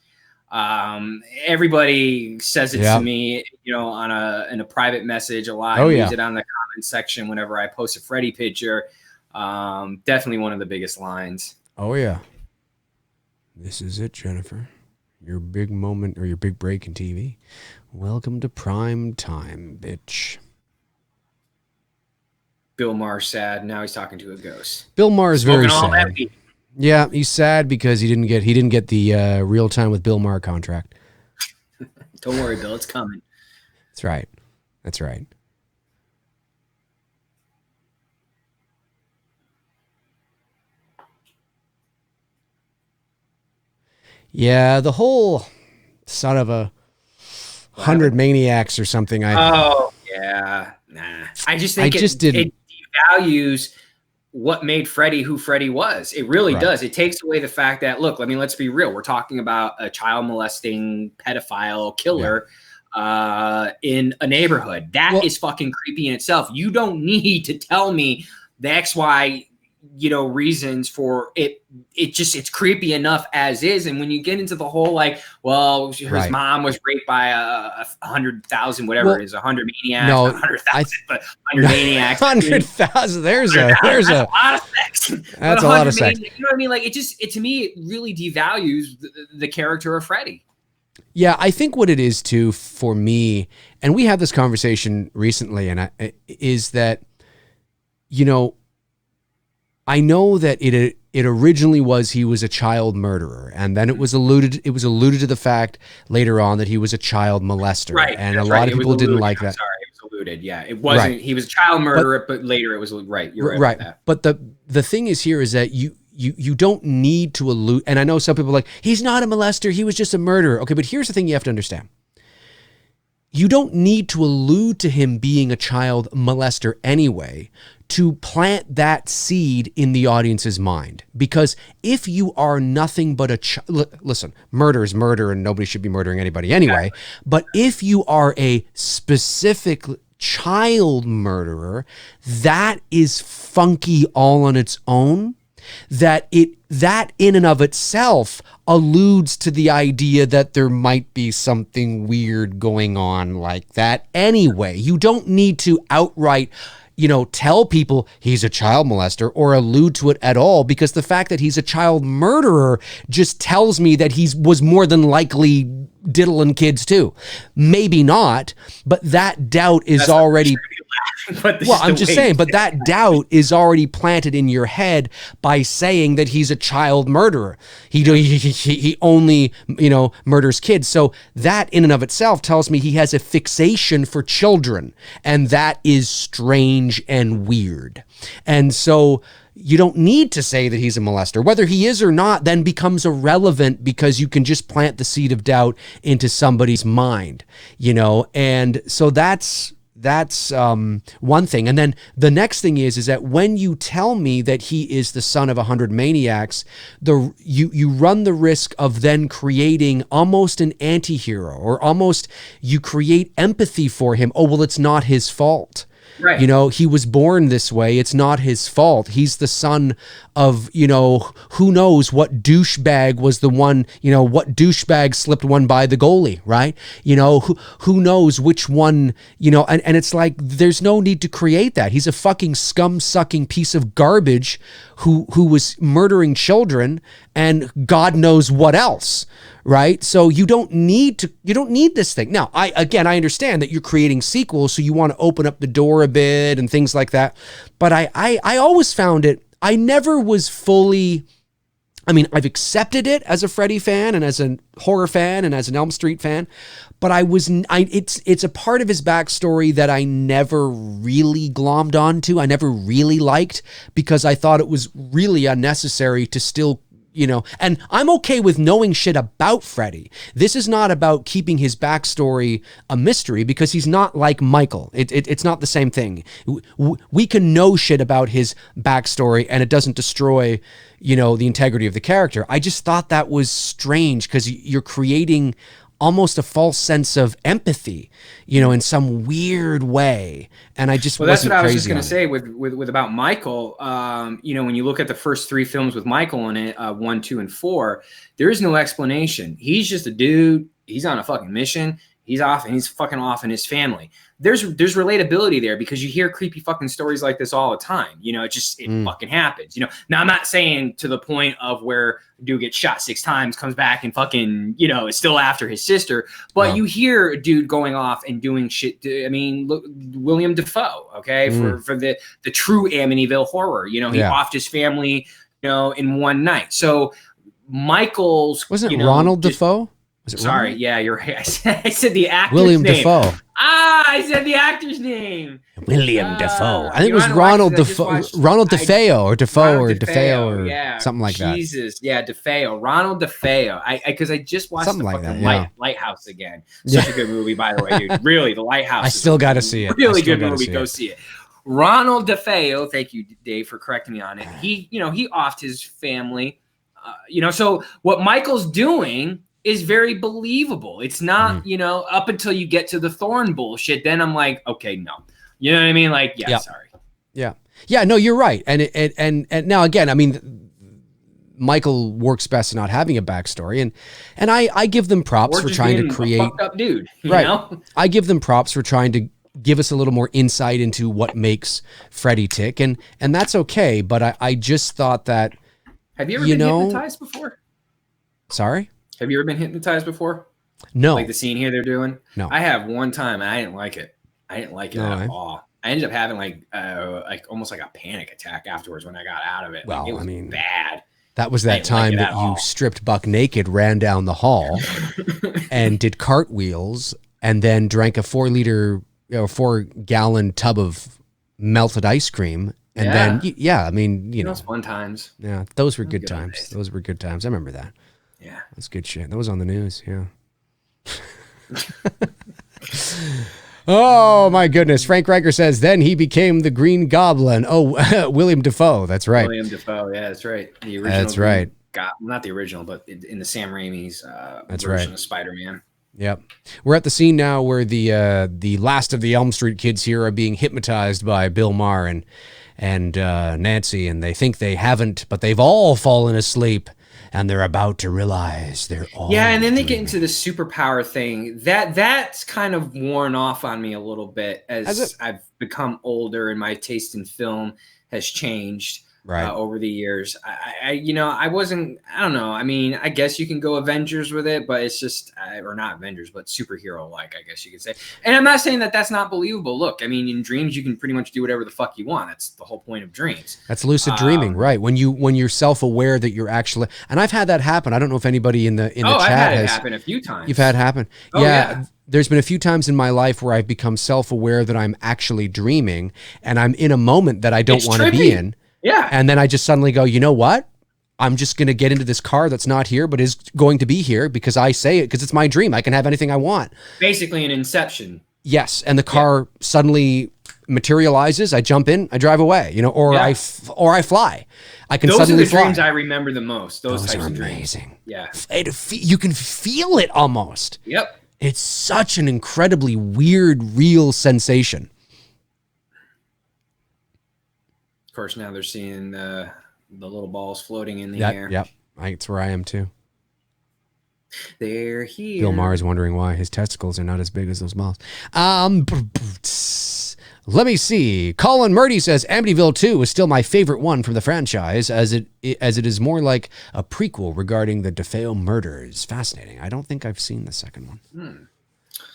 Everybody says it to me, in a private message a lot. I use it on the comment section whenever I post a Freddy picture. Definitely one of the biggest lines. Oh yeah. This is it, Jennifer. Your big moment or your big break in TV. Welcome to prime time, bitch. Bill Maher's sad. Now he's talking to a ghost. Bill Maher is very sad. Yeah, he's sad because he didn't get the Real Time with Bill Maher contract. Don't worry, Bill, it's coming. That's right. That's right. Yeah, the whole son of a 100 maniacs or something. Yeah. Nah. I just think it devalues what made Freddy who Freddy was. It really does. It takes away the fact that, look, let's be real. We're talking about a child molesting pedophile killer in a neighborhood. That is fucking creepy in itself. You don't need to tell me the XY, reasons for it. It's creepy enough as is. And when you get into the whole like, well, his mom was raped by 100,000, whatever it is, 100 maniacs, no, 100,000, but 100 maniacs. 100,000. There's a lot of sex. That's a lot of sex. You know what I mean? Like it to me, it really devalues the character of Freddy. Yeah, I think what it is too for me, and we had this conversation recently, and is that, I know that it originally was he was a child murderer, and then it was alluded to the fact later on that he was a child molester, right? And a lot of people didn't like that. Sorry, it was alluded. Yeah, it wasn't. Right. He was a child murderer, but later it was right. You're right. About that. But the thing is here is that you don't need to allude, and I know some people are like, he's not a molester, he was just a murderer. Okay, but here's the thing you have to understand. You don't need to allude to him being a child molester anyway to plant that seed in the audience's mind. Because if you are nothing but listen, murder is murder and nobody should be murdering anybody anyway. Exactly. But if you are a specific child murderer, that is funky all on its own. That in and of itself alludes to the idea that there might be something weird going on like that anyway. You don't need to outright, tell people he's a child molester or allude to it at all, because the fact that he's a child murderer just tells me that he was more than likely diddling kids too. Maybe not, but that doubt is already... Well, I'm just saying, but that doubt is already planted in your head by saying that he's a child murderer. He only, murders kids. So that in and of itself tells me he has a fixation for children, and that is strange and weird. And so you don't need to say that he's a molester. Whether he is or not then becomes irrelevant, because you can just plant the seed of doubt into somebody's mind, and so that's one thing. And then the next thing is that when you tell me that he is the son of 100 maniacs, you run the risk of then creating almost an anti-hero, or almost you create empathy for him. Oh, well, it's not his fault. Right. He was born this way. It's not his fault. He's the son of, who knows what douchebag was the one, what douchebag slipped one by the goalie, right? Who knows which one, and it's like, there's no need to create that. He's a fucking scum-sucking piece of garbage who was murdering children and God knows what else, right? So you don't need this thing. Now, I understand that you're creating sequels, so you want to open up the door a bit and things like that. But I always found it, I never was fully, I've accepted it as a Freddy fan and as a horror fan and as an Elm Street fan, but it's a part of his backstory that I never really glommed onto. I never really liked, because I thought it was really unnecessary to still, and I'm okay with knowing shit about Freddy. This is not about keeping his backstory a mystery, because he's not like Michael. It's not the same thing. We can know shit about his backstory and it doesn't destroy, the integrity of the character. I just thought that was strange, because you're creating almost a false sense of empathy, in some weird way. And I just that's what I was just going to say with about Michael. When you look at the first three films with Michael in it, 1, 2, and 4, there is no explanation. He's just a dude. He's on a fucking mission. He's off, and he's fucking off in his family. There's relatability there, because you hear creepy fucking stories like this all the time. It fucking happens. Now I'm not saying to the point of where a dude gets shot 6 times, comes back and fucking, is still after his sister. But you hear a dude going off and doing shit. Look, William Dafoe, okay, for the true Amityville horror. He offed his family, in one night. So Michael's wasn't Ronald Dafoe? Sorry, Ronald? Yeah, you're right. I said the actor's William name. Dafoe. I said the actor's name. William Dafoe. I think it was Ronald Dafoe. Ronald DeFeo or something like that. Jesus, yeah, DeFeo. Ronald DeFeo. Because I just watched something the like fucking that, Lighthouse again. Such a good movie, by the way, dude. Really, The Lighthouse. I still got to see it. Really good movie. Go see it. Ronald DeFeo. Thank you, Dave, for correcting me on it. He offed his family. So what Michael's doing is very believable. It's not, up until you get to the Thorn bullshit, then I'm like, okay, no. You know what I mean? Like, yeah. Sorry. Yeah. Yeah, no, you're right. And now again, I mean, Michael works best at not having a backstory, and I give them props for trying to create a fucked up dude, right. know? I give them props for trying to give us a little more insight into what makes Freddie tick, and that's okay. But I just thought that. Have you ever been hypnotized before? Sorry? Have you ever been hypnotized before? No. Like the scene here they're doing? No. I have one time and I didn't like it. I didn't like it at all. I ended up having like almost like a panic attack afterwards when I got out of it. Well, like, it was bad. That was that time that you stripped buck naked, ran down the hall and did cartwheels and then drank a 4-gallon tub of melted ice cream. And then, I mean, you know. Those fun times. Yeah, those were good times. Those were good times. I remember that. Yeah. That's good shit. That was on the news. Yeah. Oh, my goodness. Frank Riker says, then he became the Green Goblin. Oh, William Dafoe. That's right. William Dafoe. Yeah, that's right. The original. That's right. Not the original, but in the Sam Raimi's that's version right. of Spider-Man. Yep. We're at the scene now where the last of the Elm Street kids here are being hypnotized by Bill Maher and Nancy, and they think they haven't, but they've all fallen asleep, and they're about to realize they're all. Yeah, and then they get into the superpower thing. That's kind of worn off on me a little bit as I've become older and my taste in film has changed. Right. Over the years. I don't know. I mean, I guess you can go Avengers with it, but it's just, or not Avengers, but superhero-like, I guess you could say. And I'm not saying that that's not believable. Look, I mean, in dreams, you can pretty much do whatever the fuck you want. That's the whole point of dreams. That's lucid dreaming, right? When you're self-aware that you're actually, and I've had that happen. I don't know if anybody in the chat I've had has. It happen a few times. You've had it happen. Oh, yeah. There's been a few times in my life where I've become self-aware that I'm actually dreaming, and I'm in a moment that I don't want to be in. Yeah. And then I just suddenly go, you know what? I'm just going to get into this car that's not here, but is going to be here because I say it, because it's my dream. I can have anything I want. Basically an Inception. Yes. And the car suddenly materializes. I jump in, I drive away, or I fly. I can suddenly fly. Those are the dreams I remember the most. Those types are of dreams. Amazing. Yeah. You can feel it almost. Yep. It's such an incredibly weird, real sensation. Of course, now they're seeing the little balls floating in the air. Yep, that's where I am too. They're here. Bill Maher is wondering why his testicles are not as big as those balls. Let me see. Colin Murdy says Amityville 2 is still my favorite one from the franchise, as it is more like a prequel regarding the DeFeo murders. Fascinating. I don't think I've seen the second one.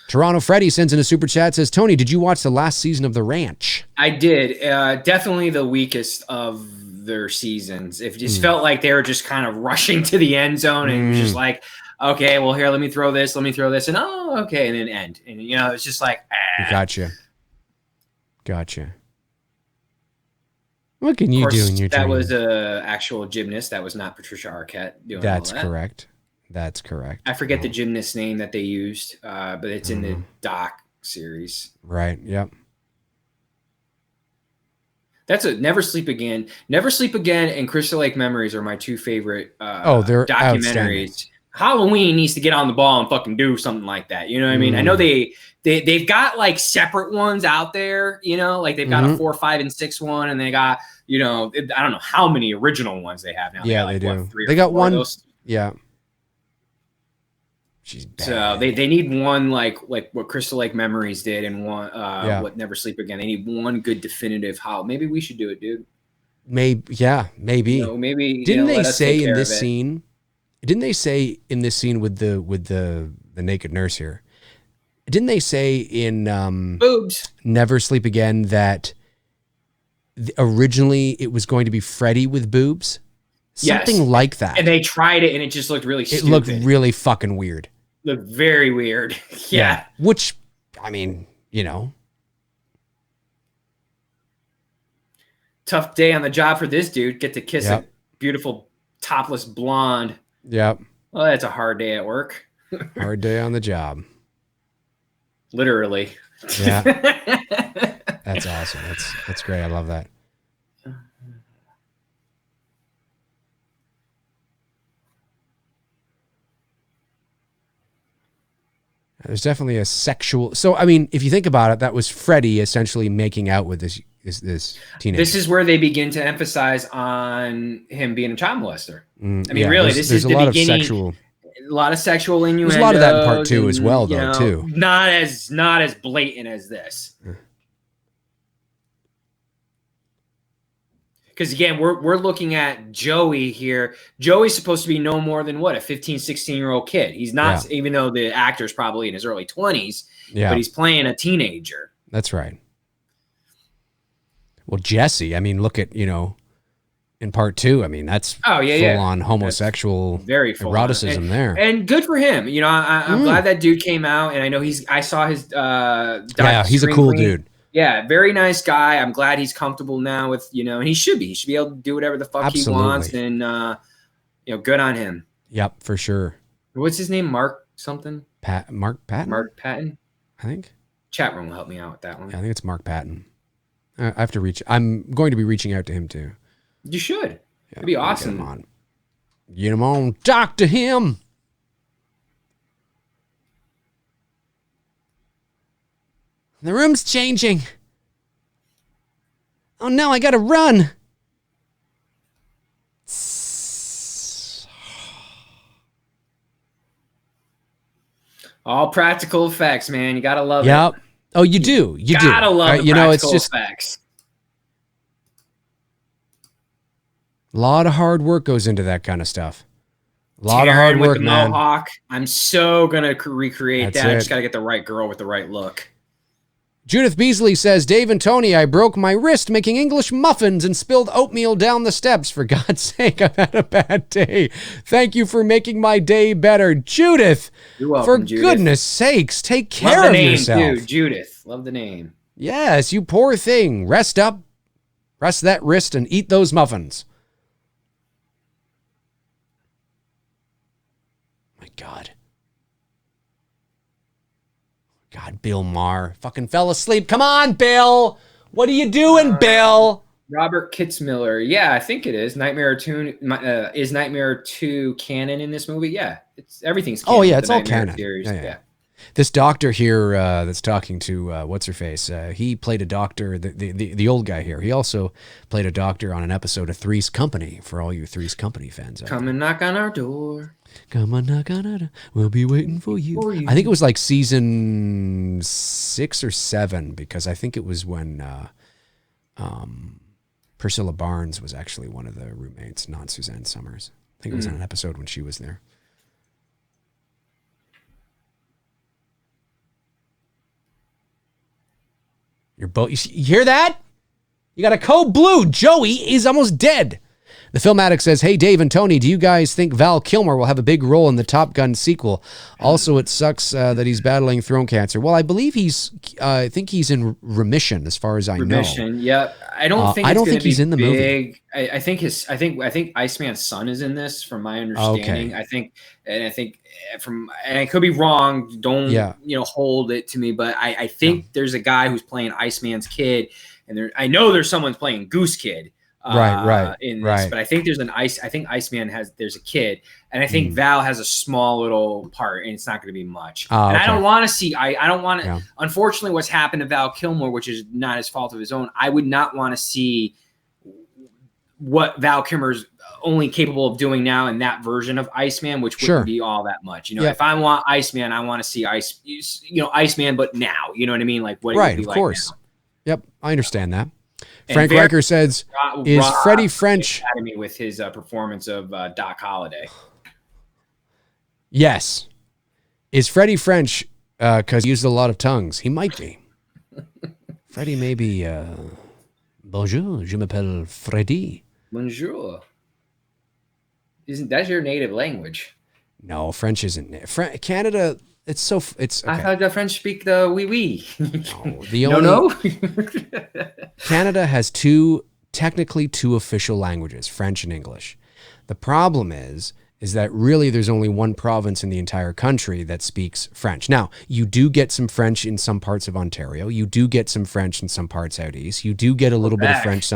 Toronto Freddie sends in a super chat, says, Tony, did you watch the last season of The Ranch? I did. Definitely the weakest of their seasons. It just felt like they were just kind of rushing to the end zone and it was just like, okay, well, here, let me throw this, and okay, and then end. And, it's just like, Gotcha. What can you do in your That dream? was an actual gymnast. That was not Patricia Arquette doing That's all that. correct. That's correct. I forget the gymnast's name that they used, but it's in the doc series. Right. Yep. That's a Never Sleep Again. Never Sleep Again and Crystal Lake Memories are my two favorite they're documentaries. Halloween needs to get on the ball and fucking do something like that. You know what I mean? I know they've got like separate ones out there, like they've got a 4, 5, and 6 one, and they got, I don't know how many original ones they have now. Yeah, they do. What, 3 or they got 4 one. of those? Yeah. She's bad. So they need one like what Crystal Lake Memories did, and one what Never Sleep Again. They need one good definitive how. Maybe we should do it, dude. Maybe. Maybe. Didn't they say in this scene? Didn't they say in this scene with the naked nurse here? Didn't they say in Boobs Never Sleep Again that originally it was going to be Freddie with boobs? Something like that. And they tried it, and it just looked really stupid. It looked really fucking weird. Looked very weird. Yeah. Which, I mean, tough day on the job for this dude. Get to kiss a beautiful topless blonde. Yep. Well, that's a hard day at work. Hard day on the job. Literally. Yeah. That's awesome. That's great. I love that. There's definitely a sexual. So, I mean, if you think about it, that was Freddie essentially making out with this this teenager. This is where they begin to emphasize on him being a child molester. I mean, yeah, really, this is the beginning. A lot of sexual innuendo. There's a lot of that in part 2 as well, though, too. Not as blatant as this. Because again, we're looking at Joey here. Joey's supposed to be no more than what, a 15, 16-year-old kid. He's not, even though the actor's probably in his early 20s, but he's playing a teenager. That's right. Well, Jesse, I mean, look at, in part 2, I mean, that's full-on homosexual eroticism there. And good for him. I'm glad that dude came out, and I know I saw his he's a cool dude. Yeah, very nice guy. I'm glad he's comfortable now with, and he should be. He should be able to do whatever the fuck he wants, and good on him. Yep, for sure. What's his name? Mark something? Mark Patton? Mark Patton? I think. Chat room will help me out with that one. Yeah, I think it's Mark Patton. I have to I'm going to be reaching out to him too. You should. Yeah, it'd be awesome. Get him on. Talk to him. The room's changing. Oh no, I gotta run. All practical effects, man. You gotta love it. Yep. Oh, you do. You do. Gotta love the practical it's just effects. A lot of hard work goes into that kind of stuff. A lot of hard work, with the man. Mohawk. I'm so gonna recreate That's that. it. I just gotta get the right girl with the right look. Judith Beasley says, Dave and Tony, I broke my wrist making English muffins and spilled oatmeal down the steps. For God's sake, I've had a bad day. Thank you for making my day better. Judith, you're welcome, for Judith. Goodness sakes, take care of yourself. Love the name, too, Judith. Love the name. Yes, you poor thing. Rest up, rest that wrist, and eat those muffins. My God. God, Bill Maher fucking fell asleep. Come on, Bill. What are you doing, Bill? Robert Kitzmiller. Yeah, I think it is. Nightmare 2 is Nightmare 2 canon in this movie? Yeah. Everything's canon. Oh, yeah, it's all canon. Yeah. This doctor here that's talking to what's-her-face, he played a doctor, the old guy here. He also played a doctor on an episode of Three's Company for all you Three's Company fans. Come and knock on our door. Come on, knock on our door. We'll be waiting for you. I think it was like season 6 or 7, because I think it was when Priscilla Barnes was actually one of the roommates, not Suzanne Summers. I think it was on an episode when she was there. Your boat. You hear that? You got a code blue. Joey is almost dead. The Film Addict says, hey, Dave and Tony, do you guys think Val Kilmer will have a big role in the Top Gun sequel? Also, it sucks that he's battling throat cancer. Well, I believe I think he's in remission as far as I know. Remission, yeah. I don't think he's in the movie. I think Iceman's son is in this, from my understanding. Okay. I think I could be wrong. Don't hold it to me, but I think there's a guy who's playing Iceman's kid, and I know there's someone playing Goose Kid. Right. In this, but I think Iceman there's a kid, and I think Val has a small little part, and it's not going to be much. And I don't want to see. I don't want to. Unfortunately, what's happened to Val Kilmer, which is not his fault of his own, I would not want to see what Val Kilmer's only capable of doing now in that version of Iceman, which wouldn't be all that much. If I want Iceman, I want to see Iceman, but now, you know what I mean? Like what? Right, of course. Now. Yep, I understand that. Frank Riker says, "Is Freddie French?" Academy with his performance of Doc Holliday. Yes, is Freddie French? Because he used a lot of tongues. He might be. Freddie may be. Bonjour, je m'appelle Freddie. Bonjour. Isn't that your native language? No, French isn't. Canada. It's okay. I thought the French speak the oui. No. Canada has technically two official languages, French and English. The problem is that really there's only one province in the entire country that speaks French. Now, you do get some French in some parts of Ontario. You do get some French in some parts out east. You do get a little bit of French,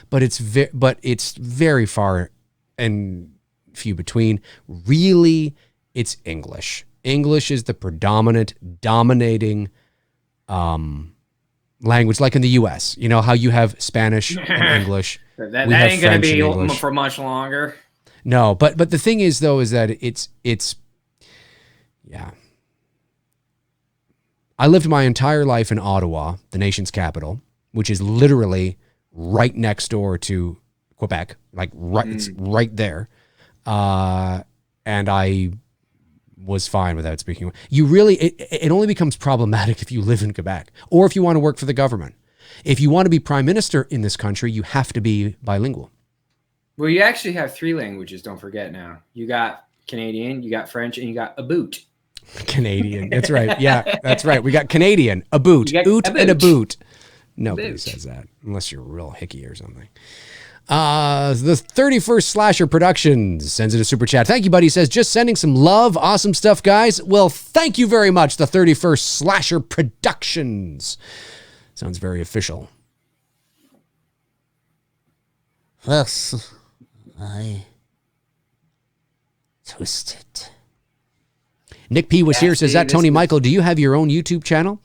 but it's very far and few between. Really, it's English. English is the predominant, dominating language, like in the U.S. You know how you have Spanish and English. That ain't going to be for much longer. No, but the thing is, though, is that it's yeah. I lived my entire life in Ottawa, the nation's capital, which is literally right next door to Quebec, like right, it's right there. And I was fine without speaking. You really, it only becomes problematic if you live in Quebec or if you want to work for the government. If you want to be prime minister in this country, you have to be bilingual. Well, you actually have 3 languages. Don't forget now. You got Canadian, you got French, and you got a boot. Canadian. That's right. Yeah, that's right. We got Canadian, a boot, oot, and a boot. Nobody says that unless you're real hickey or something. The 31st Slasher Productions sends it a super chat. Thank you, buddy. Says, just sending some love. Awesome stuff, guys. Well, thank you very much, the 31st Slasher Productions. Sounds very official. Yes, I twisted. Nick P was here. Says, that Tony Michael, do you have your own YouTube channel?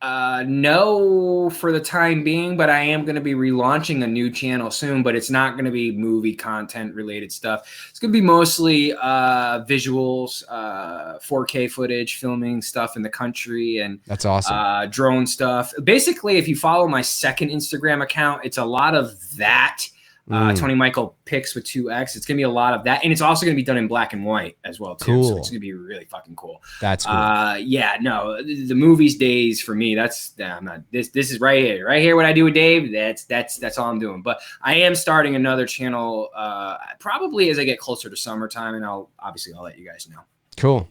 No, for the time being, but I am going to be relaunching a new channel soon, but it's not going to be movie content related stuff. It's going to be mostly visuals, 4K footage, filming stuff in the country, and that's awesome. Drone stuff. Basically, if you follow my second Instagram account, it's a lot of that. Tony Michael Pics with 2X. It's going to be a lot of that. And it's also going to be done in black and white as well, too. Cool. So it's going to be really fucking cool. That's cool. Yeah, no, the movies days for me, I'm not, this is right here, what I do with Dave. That's all I'm doing. But I am starting another channel, probably as I get closer to summertime, and I'll let you guys know. Cool.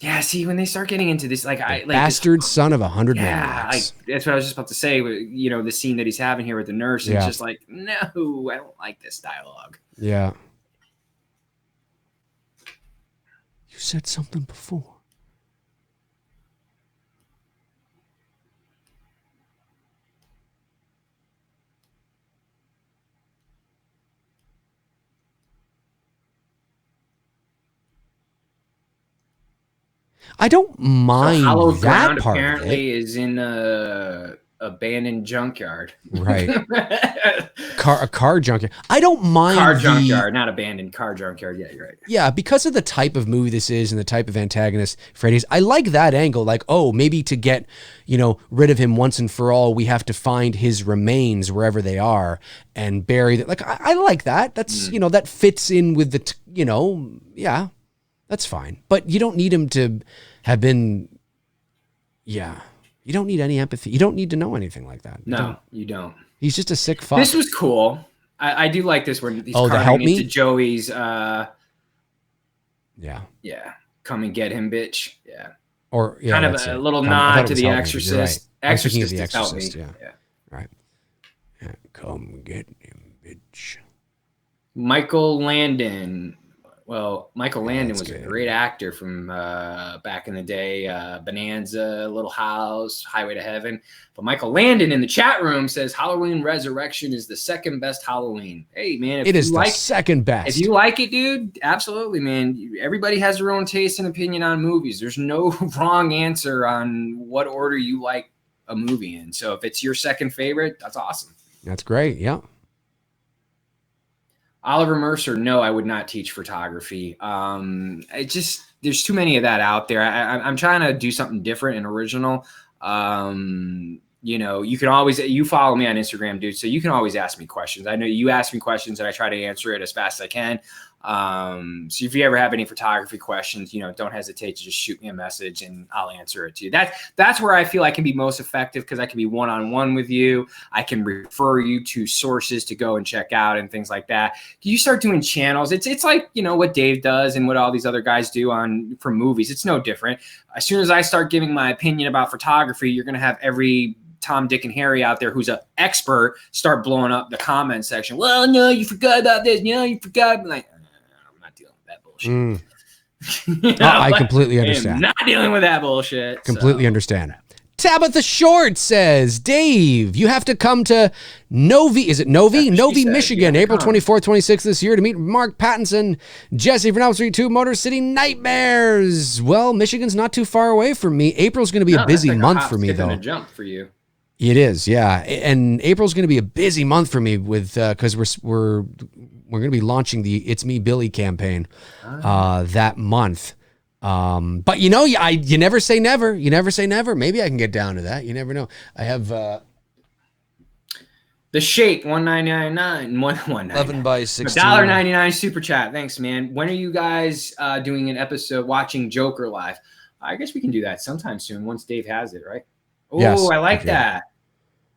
Yeah, see, when they start getting into this, bastard son of 100 maniacs. That's what I was just about to say. You know, the scene that he's having here with the nurse, and it's just like, no, I don't like this dialogue. Yeah. You said something before. I don't mind Hallowed that Ground part apparently is in a abandoned junkyard. Right. A car junkyard. I don't mind car junkyard, not abandoned car junkyard. Yeah, you're right. Yeah, because of the type of movie this is and the type of antagonist Freddy's, I like that angle. Like, oh, maybe to get, rid of him once and for all, we have to find his remains wherever they are and bury them. Like, I like that. That's, that fits in with the, yeah. That's fine. But you don't need him to have been, you don't need any empathy. You don't need to know anything like that. No, you don't. He's just a sick fuck. This was cool. I do like this where he's carving into Joey's, yeah. Come and get him, bitch. Yeah. Or, kind of a little nod to The Exorcist. Right. Exorcist The has helped Exorcist, me. Yeah. Right. Yeah. Come get him, bitch. Michael Landon. Well, Michael Landon was a great actor from back in the day. Bonanza, Little House, Highway to Heaven. But Michael Landon in the chat room says Halloween Resurrection is the second best Halloween. Hey, man. It is the second best. If you like it, dude, absolutely, man. Everybody has their own taste and opinion on movies. There's no wrong answer on what order you like a movie in. So if it's your second favorite, that's awesome. That's great. Yeah. Oliver Mercer, no, I would not teach photography. There's too many of that out there. I'm trying to do something different and original. You can always, you follow me on Instagram, dude. So you can always ask me questions. I know you ask me questions and I try to answer it as fast as I can. So if you ever have any photography questions, don't hesitate to just shoot me a message and I'll answer it to you. That's where I feel I can be most effective because I can be one-on-one with you. I can refer you to sources to go and check out and things like that. You start doing channels. It's like, what Dave does and what all these other guys do for movies. It's no different. As soon as I start giving my opinion about photography, you're going to have every Tom, Dick, and Harry out there who's an expert start blowing up the comment section. Well, no, you forgot about this. No, you forgot. I'm like, I'm not dealing with that bullshit. I completely understand. I'm not dealing with that bullshit. Completely understand. Tabitha Short says, Dave, you have to come to Novi. Is it Novi? Novi, Michigan, April 24th, 26th this year to meet Mark Pattinson, Jesse from Elm Street 2, Motor City Nightmares. Well, Michigan's not too far away from me. April's going to be a busy month for me, though. A jump for you. It is, yeah. And April's going to be a busy month for me with because we're going to be launching the It's Me Billy campaign that month. But you know, you never say never. You never say never. Maybe I can get down to that. You never know. I have the Shake 1999 11 by 16 $1.99 super chat. Thanks, man. When are you guys doing an episode watching Joker live? I guess we can do that sometime soon once Dave has it, right? Oh, yes, I like that.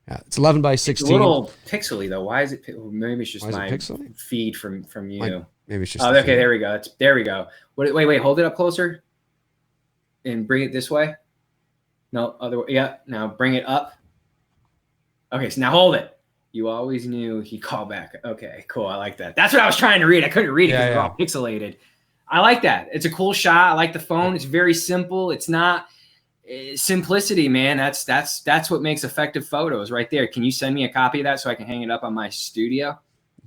Yeah, it's 11 by 16. It's a little pixely though. Why is it? Maybe it's just my feed from you. Maybe it's just. Oh, okay. There we go. There we go. Wait. Hold it up closer, and bring it this way. No, other way. Yeah. Now bring it up. Okay. So now hold it. You always knew he called back. Okay. Cool. I like that. That's what I was trying to read. I couldn't read it because it was all pixelated. I like that. It's a cool shot. I like the phone. It's very simple. It's not. Simplicity, man. That's what makes effective photos right there. Can you send me a copy of that so I can hang it up on my studio?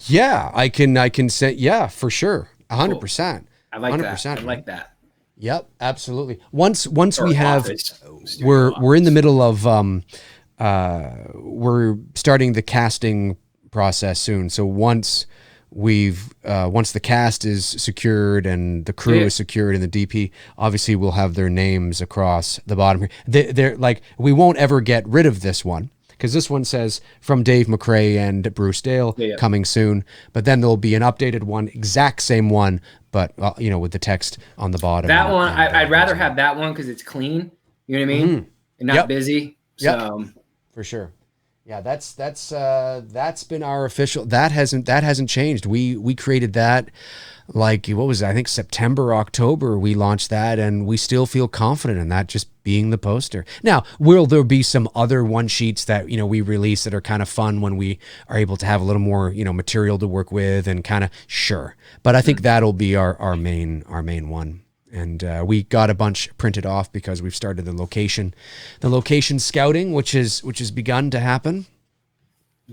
Yeah, I can send. Yeah, for sure. 100%. I like 100%, that. I like that. Yep, absolutely. Once we have, we're in the middle of we're starting the casting process soon. So once the cast is secured and the crew is secured and the DP, obviously we'll have their names across the bottom here. They're like, we won't ever get rid of this one because this one says from Dave McRae and Bruce Dale coming soon. But then there'll be an updated one, exact same one, but with the text on the bottom. That one, I'd rather have that one because it's clean. You know what I mean? Mm-hmm. And not busy. So for sure. Yeah, that's been our official. That hasn't changed. We created that like, what was it? I think September, October we launched that, and we still feel confident in that just being the poster. Now, will there be some other one sheets that we release that are kind of fun when we are able to have a little more material to work with and kind of sure. But I think that'll be our main one. And we got a bunch printed off because we've started the location scouting, which has begun to happen.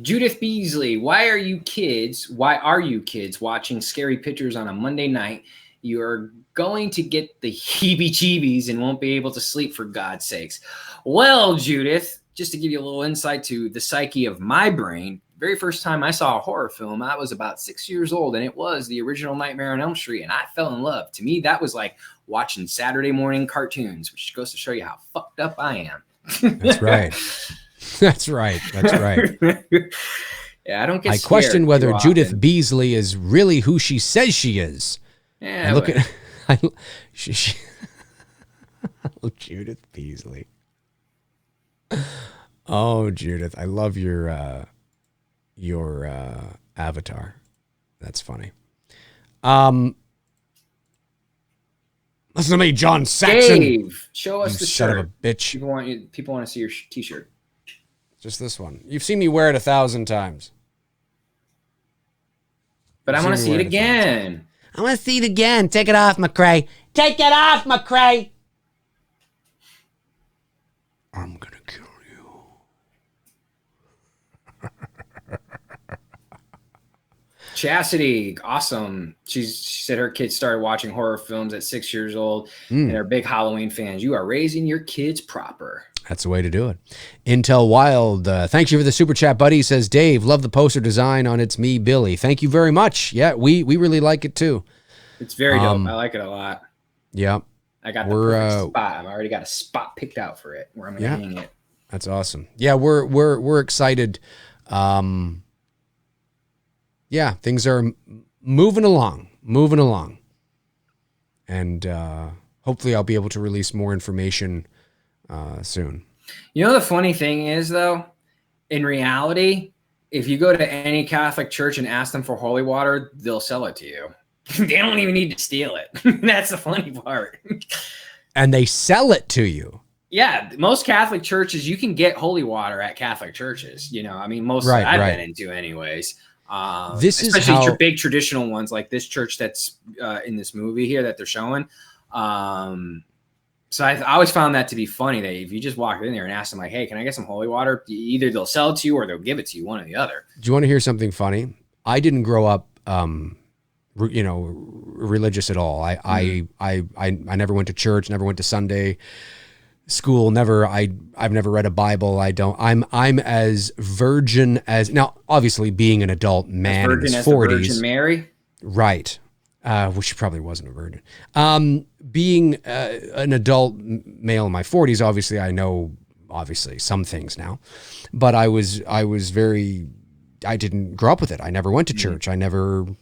Judith Beasley, why are you kids watching scary pictures on a Monday night? You're going to get the heebie-jeebies and won't be able to sleep, for God's sakes. Well, Judith, just to give you a little insight to the psyche of my brain, very first time I saw a horror film, I was about 6 years old, and it was the original Nightmare on Elm Street, and I fell in love. To me, that was like watching Saturday morning cartoons, which goes to show you how fucked up I am. That's right. That's right. Yeah, I don't get I question whether Judith Beasley is really who she says she is. Yeah, look at Judith Beasley. Oh, Judith, I love your avatar. That's funny. Listen to me, John Saxon. Dave, show us the son shirt. Of a bitch. People want to see your t-shirt. Just this one. You've seen me wear it 1,000 times. But I want to see it again. I want to see it again. Take it off, McRae. Take it off, McRae. I'm gonna kill you. Chastity, awesome. She said her kids started watching horror films at 6 years old, and they're big Halloween fans. You are raising your kids proper. That's the way to do it. Intel Wild, thank you for the super chat, buddy. He says, Dave, love the poster design on It's Me, Billy. Thank you very much. Yeah, we really like it too. It's very dope. I like it a lot. Yeah. I got the perfect spot. I've already got a spot picked out for it where I'm going to hang it. That's awesome. Yeah, we're excited. Yeah, things are moving along. And hopefully I'll be able to release more information soon. You know, the funny thing is, though, in reality, if you go to any Catholic church and ask them for holy water, they'll sell it to you. They don't even need to steal it. That's the funny part. And they sell it to you. Yeah, most Catholic churches, you can get holy water at Catholic churches. I mean, most I've been into anyways. This is especially how your big traditional ones like this church that's in this movie here that they're showing. So I always found that to be funny that if you just walk in there and ask them like, hey, can I get some holy water? Either they'll sell it to you or they'll give it to you, one or the other. Do you want to hear something funny? I didn't grow up, religious at all. I never went to church, never went to Sunday school, I've never read a Bible. I'm as virgin as, now obviously being an adult man in his 40s. Virgin Mary? Right. Well, she probably wasn't a virgin. Being an adult male in my 40s, obviously I know some things now, but I didn't grow up with it. I never went to church. Nothing.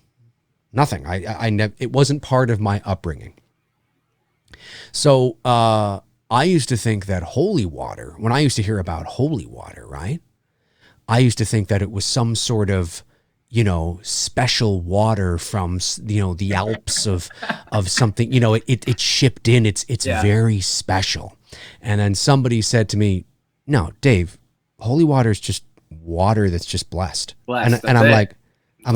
It wasn't part of my upbringing. So, I used to think that holy water, when I used to hear about holy water, right? I used to think that it was some sort of, special water from, the Alps of something, it shipped in. It's very special. And then somebody said to me, no, Dave, holy water is just water that's just blessed. And I'm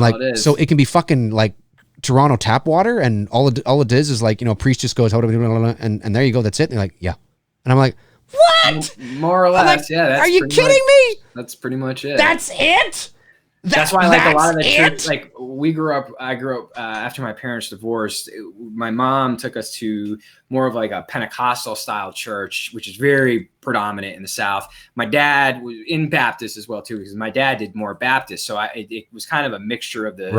like, so it can be fucking like Toronto tap water, and all it is like, a priest just goes, and there you go, that's it. And they're like, yeah. And I'm like, what? More or less, yeah. Are you kidding me? That's pretty much it. That's it? That's why, like, a lot of the church, like, I grew up after my parents divorced. My mom took us to more of like a Pentecostal style church, which is very predominant in the South. My dad was in Baptist as well too, because my dad did more Baptist. So it was kind of a mixture of the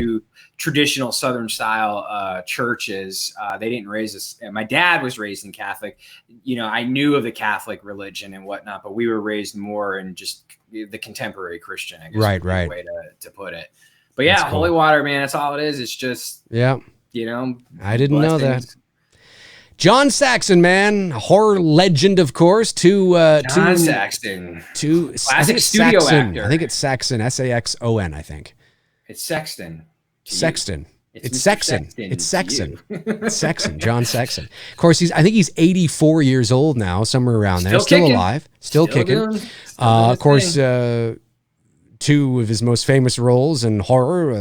two traditional Southern style churches. They didn't raise us. My dad was raised in Catholic. I knew of the Catholic religion and whatnot, but we were raised more in just the contemporary Christian, I guess. Right. Way to put it. But yeah, holy water, man, that's all it is. It's just, I didn't know that. John Saxon, man, horror legend, of course. John Saxon, classic studio Saxon. actor. I think it's Saxon, Saxon. I think it's Sexton. Sexton. It's Sexton. It's Sexton. It's Sexton. John Sexton. Of course, I think he's 84 years old now, somewhere around there. Still alive. Still kicking. Of course, two of his most famous roles in horror,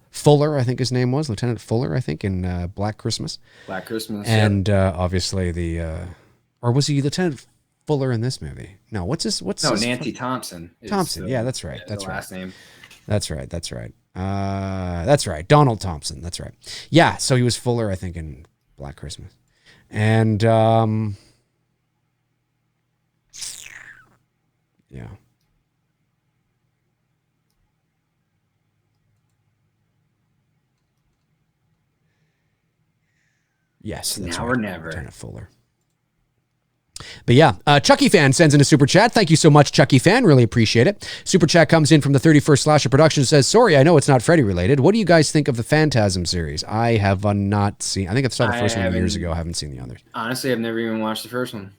Fuller, I think his name was, Lieutenant Fuller, I think, in Black Christmas. And obviously or was he Lieutenant Fuller in this movie? No, Nancy Thompson. Thompson, that's right. That's right. Last name. That's right. That's right. Donald Thompson. That's right. Yeah, so he was Fuller, I think, in Black Christmas. And yeah. Yes, that's now right. or never. Lieutenant Fuller. But yeah, Chucky Fan sends in a super chat. Thank you so much, Chucky Fan. Really appreciate it. Super chat comes in from the 31st Slasher Production. Says, sorry, I know it's not Freddy related. What do you guys think of the Phantasm series? I have not seen. I think I saw the first one years ago. I haven't seen the others. Honestly, I've never even watched the first one.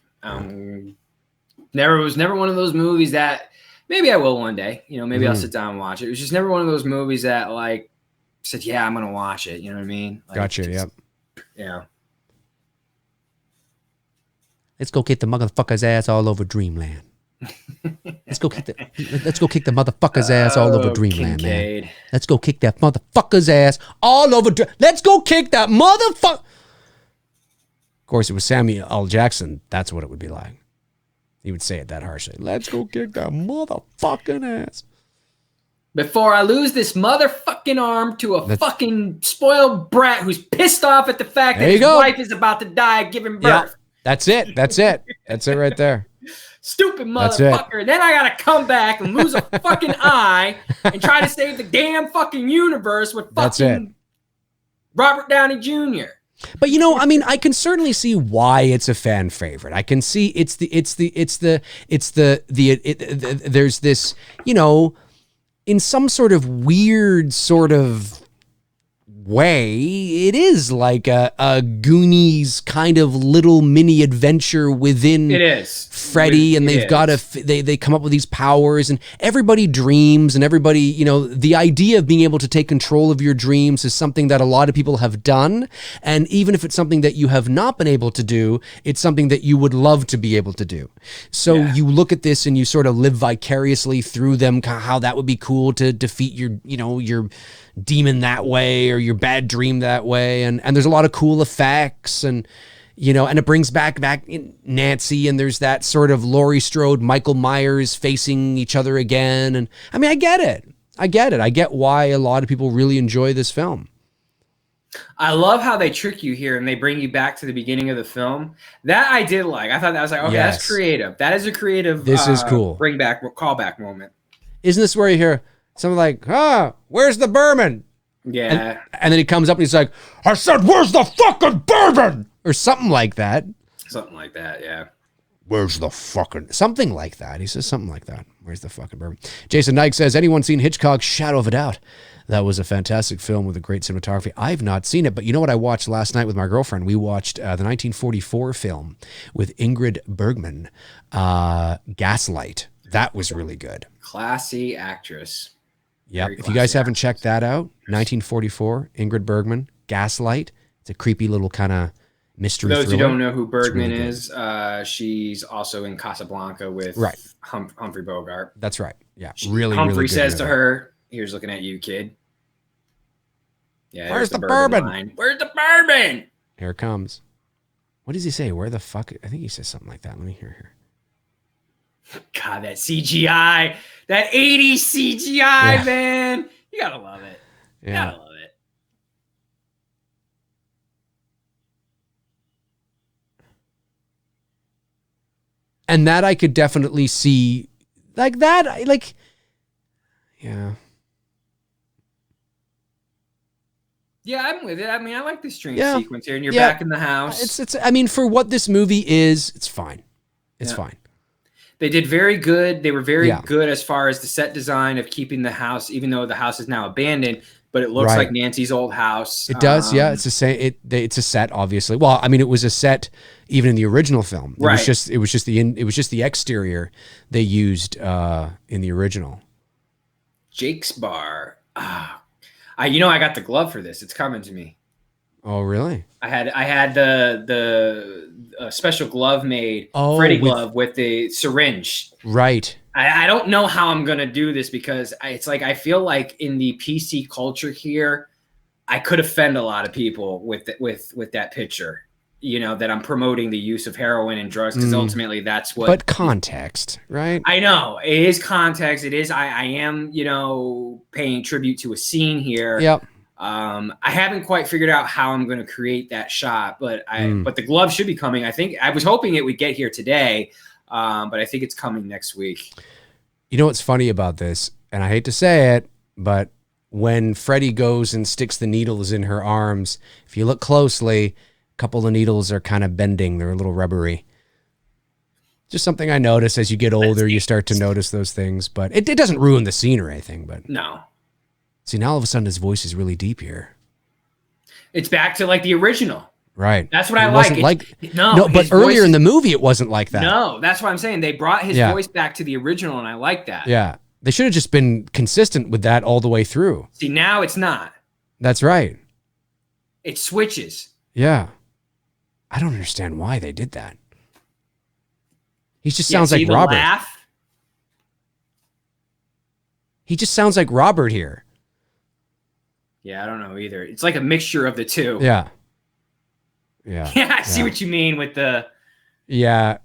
Was never one of those movies that maybe I will one day. Maybe I'll sit down and watch it. It was just never one of those movies that like said, yeah, I'm gonna watch it. You know what I mean? Like, gotcha. Yep. Yeah. Let's go kick the motherfucker's ass all over Dreamland. Let's go kick the motherfucker's ass all over Dreamland, Kincaid. man. Let's go kick that motherfucker's ass all over. Let's go kick that motherfucker. Of course, it was Samuel L. Jackson. That's what it would be like. He would say it that harshly. Let's go kick that motherfucking ass. Before I lose this motherfucking arm to a fucking spoiled brat who's pissed off at the fact that his wife is about to die giving birth. Yeah, that's it. That's it right there. Stupid motherfucker. Then I gotta come back and lose a fucking eye and try to save the damn fucking universe with fucking Robert Downey Jr. But I can certainly see why it's a fan favorite. I can see there's this, in some sort of weird sort of way, it is like a Goonies kind of little mini adventure within Freddy, and they've got they come up with these powers, and everybody dreams, and everybody, the idea of being able to take control of your dreams is something that a lot of people have done, and even if it's something that you have not been able to do, it's something that you would love to be able to do. So you look at this and you sort of live vicariously through them, how that would be cool to defeat your demon that way, or your your bad dream that way. And there's a lot of cool effects and, you know, and it brings back Nancy, and there's that sort of Laurie Strode, Michael Myers facing each other again. And I mean, I get it. I get why a lot of people really enjoy this film. I love how they trick you here and they bring you back to the beginning of the film. That I did like. I thought that was like, okay, that's creative. That is a creative. This is cool. Bring back, callback moment. Isn't this where you hear something like, where's the bourbon? Yeah. And then he comes up and he's like, I said, where's the fucking bourbon? Or something like that. Something like that, yeah. Where's the fucking... Something like that. He says something like that. Where's the fucking bourbon? Jason Knight says, anyone seen Hitchcock's Shadow of a Doubt? That was a fantastic film with a great cinematography. I've not seen it, but you know what I watched last night with my girlfriend? We watched the 1944 film with Ingrid Bergman, Gaslight. That was really good. Classy actress. Yep. If you guys haven't checked that out, 1944, Ingrid Bergman, Gaslight. It's a creepy little kind of mystery For those thriller. who don't know who Bergman really is, she's also in Casablanca with Humphrey Bogart. That's right. Yeah. Humphrey says to her, here's looking at you, kid. Yeah. Where's the bourbon? Line. Where's the bourbon? Here it comes. What does he say? Where the fuck? I think he says something like that. Let me hear here. God, that CGI, that 80s CGI, man. You gotta love it. Yeah. You gotta love it. And that I could definitely see like that. Like, yeah. Yeah, I'm with it. I mean, I like this dream sequence here, and you're back in the house. It's. I mean, for what this movie is, it's fine. It's fine. They did very good. They were very good as far as the set design of keeping the house, even though the house is now abandoned, but it looks like Nancy's old house. It does, yeah. It's the same. It's a set, obviously. Well, I mean, it was a set even in the original film. It was just the exterior they used in the original. Jake's Bar. I got the glove for this. It's coming to me. Oh, really? I had the special glove made, Freddy glove with the syringe. Right. I don't know how I'm gonna do this because it's like I feel like in the PC culture here, I could offend a lot of people with that picture. You know, that I'm promoting the use of heroin and drugs because ultimately that's what. But context, right? I know it is context. It is. I am, paying tribute to a scene here. Yep. I haven't quite figured out how I'm going to create that shot, but but the glove should be coming. I think I was hoping it would get here today, but I think it's coming next week. You know what's funny about this, and I hate to say it, but when Freddie goes and sticks the needles in her arms, if you look closely, a couple of needles are kind of bending. They're a little rubbery. Just something I notice as you get older, you start to notice those things, but it doesn't ruin the scene or anything. But no. See, now all of a sudden his voice is really deep here. It's back to like the original. Right. That's what I like. No, but earlier in the movie it wasn't like that. No, that's what I'm saying. They brought his voice back to the original, and I like that. Yeah. They should have just been consistent with that all the way through. See, now it's not. That's right. It switches. Yeah. I don't understand why they did that. He just sounds like Robert. Laugh? He just sounds like Robert here. Yeah, I don't know either. It's like a mixture of the two. Yeah. Yeah. Yeah, I see what you mean with the... Yeah.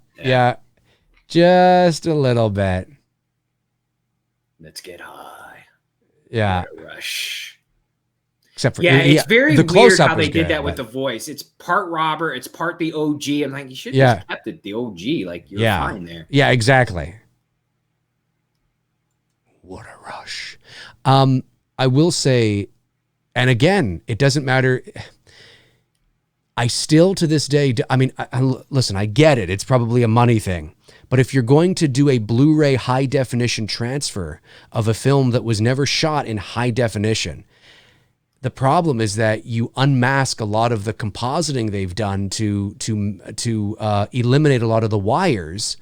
Just a little bit. Let's get high. Yeah. Rush. Except for it's very the weird how they did that with the voice. It's part Robert, it's part the OG. I'm like, you should have just kept it the OG. Like, you're fine there. Yeah, exactly. What a rush. I will say, and again, it doesn't matter. I still to this day, I mean, listen, I get it. It's probably a money thing. But if you're going to do a Blu-ray high definition transfer of a film that was never shot in high definition, the problem is that you unmask a lot of the compositing they've done to eliminate a lot of the wires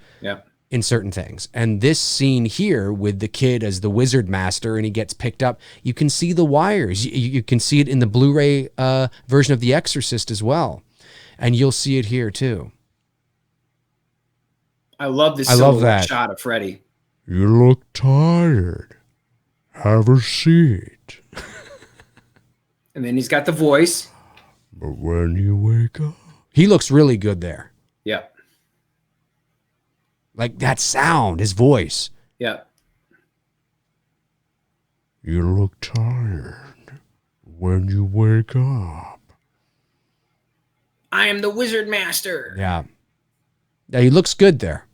in certain things. And this scene here with the kid as the wizard master and he gets picked up, you can see the wires. You can see it in the Blu-ray version of The Exorcist as well. And you'll see it here too. I love this silhouette shot of Freddy. You look tired. Have a seat. And then he's got the voice. But when you wake up, he looks really good there. Yeah. Like that sound, his voice. Yeah. You look tired when you wake up. I am the Wizard Master. Yeah. Yeah, he looks good there.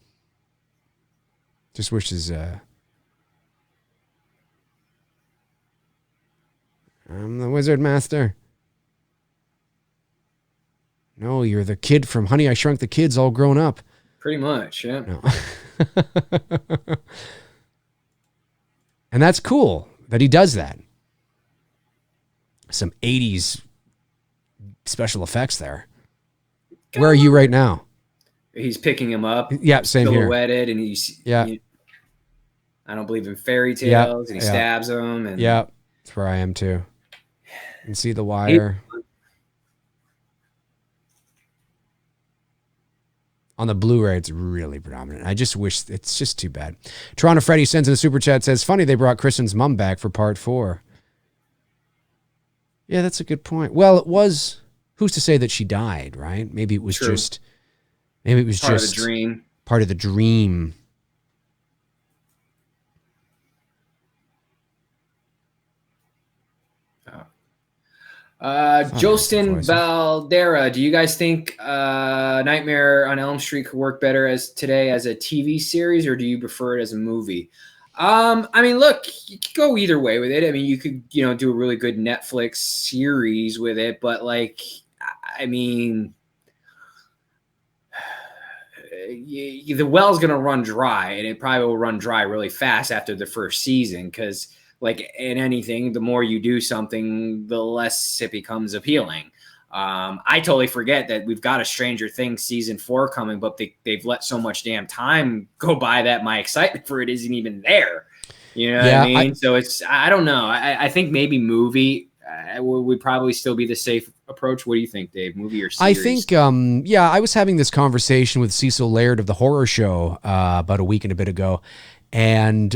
Just wishes I'm the Wizard Master. No, you're the kid from Honey, I Shrunk the Kids all grown up. Pretty much, yeah. No. And that's cool that he does that. Some 80s special effects there. Where are you right now? He's picking him up. Yeah, same here. Silhouetted, and he's I don't believe in fairy tales, and he stabs him. And yeah, that's where I am too. You can see the wire. On the Blu-ray, it's really predominant. I just wish, it's just too bad. Toronto Freddie sends in a super chat, says, funny they brought Kristen's mom back for part 4. Yeah, that's a good point. Well, it was, who's to say that she died, right? Maybe it was True. just, maybe it was part just of the dream. Part of the dream. Jostin Valdera, do you guys think Nightmare on Elm Street could work better as a TV series, or do you prefer it as a movie? I mean, look, you could go either way with it. I mean, you could, do a really good Netflix series with it, but like, I mean, the well's going to run dry, and it probably will run dry really fast after the first season, because like in anything, the more you do something, the less it becomes appealing. I totally forget that we've got a Stranger Things season 4 coming, but they've let so much damn time go by that my excitement for it isn't even there. You know what I mean? So I don't know. I think maybe movie would probably still be the safe approach. What do you think, Dave? Movie or series? I think, I was having this conversation with Cecil Laird of the Horror Show about a week and a bit ago. And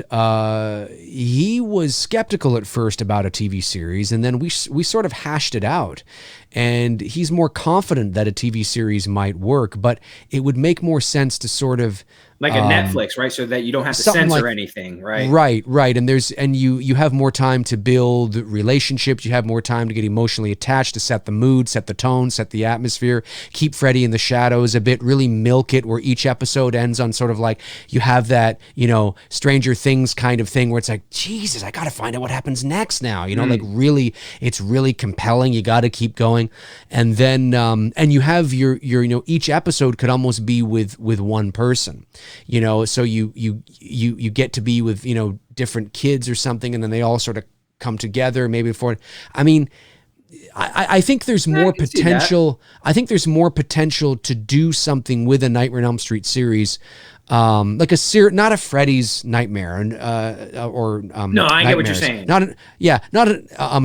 he was skeptical at first about a TV series, and then we sort of hashed it out. And he's more confident that a TV series might work, but it would make more sense to sort of like a Netflix, right? So that you don't have to censor anything, right? Right. And you have more time to build relationships. You have more time to get emotionally attached, to set the mood, set the tone, set the atmosphere, keep Freddie in the shadows a bit, really milk it, where each episode ends on sort of like, you have that, Stranger Things kind of thing where it's like, Jesus, I got to find out what happens next now. Like really, it's really compelling. You got to keep going. And then, and you have your, each episode could almost be with one person. So you get to be with, different kids or something, and then they all sort of come together maybe for, I mean, I think there's more potential. I think there's more potential to do something with a Nightmare on Elm Street series, like not a Freddy's Nightmare, or no, I get what you're saying. Not an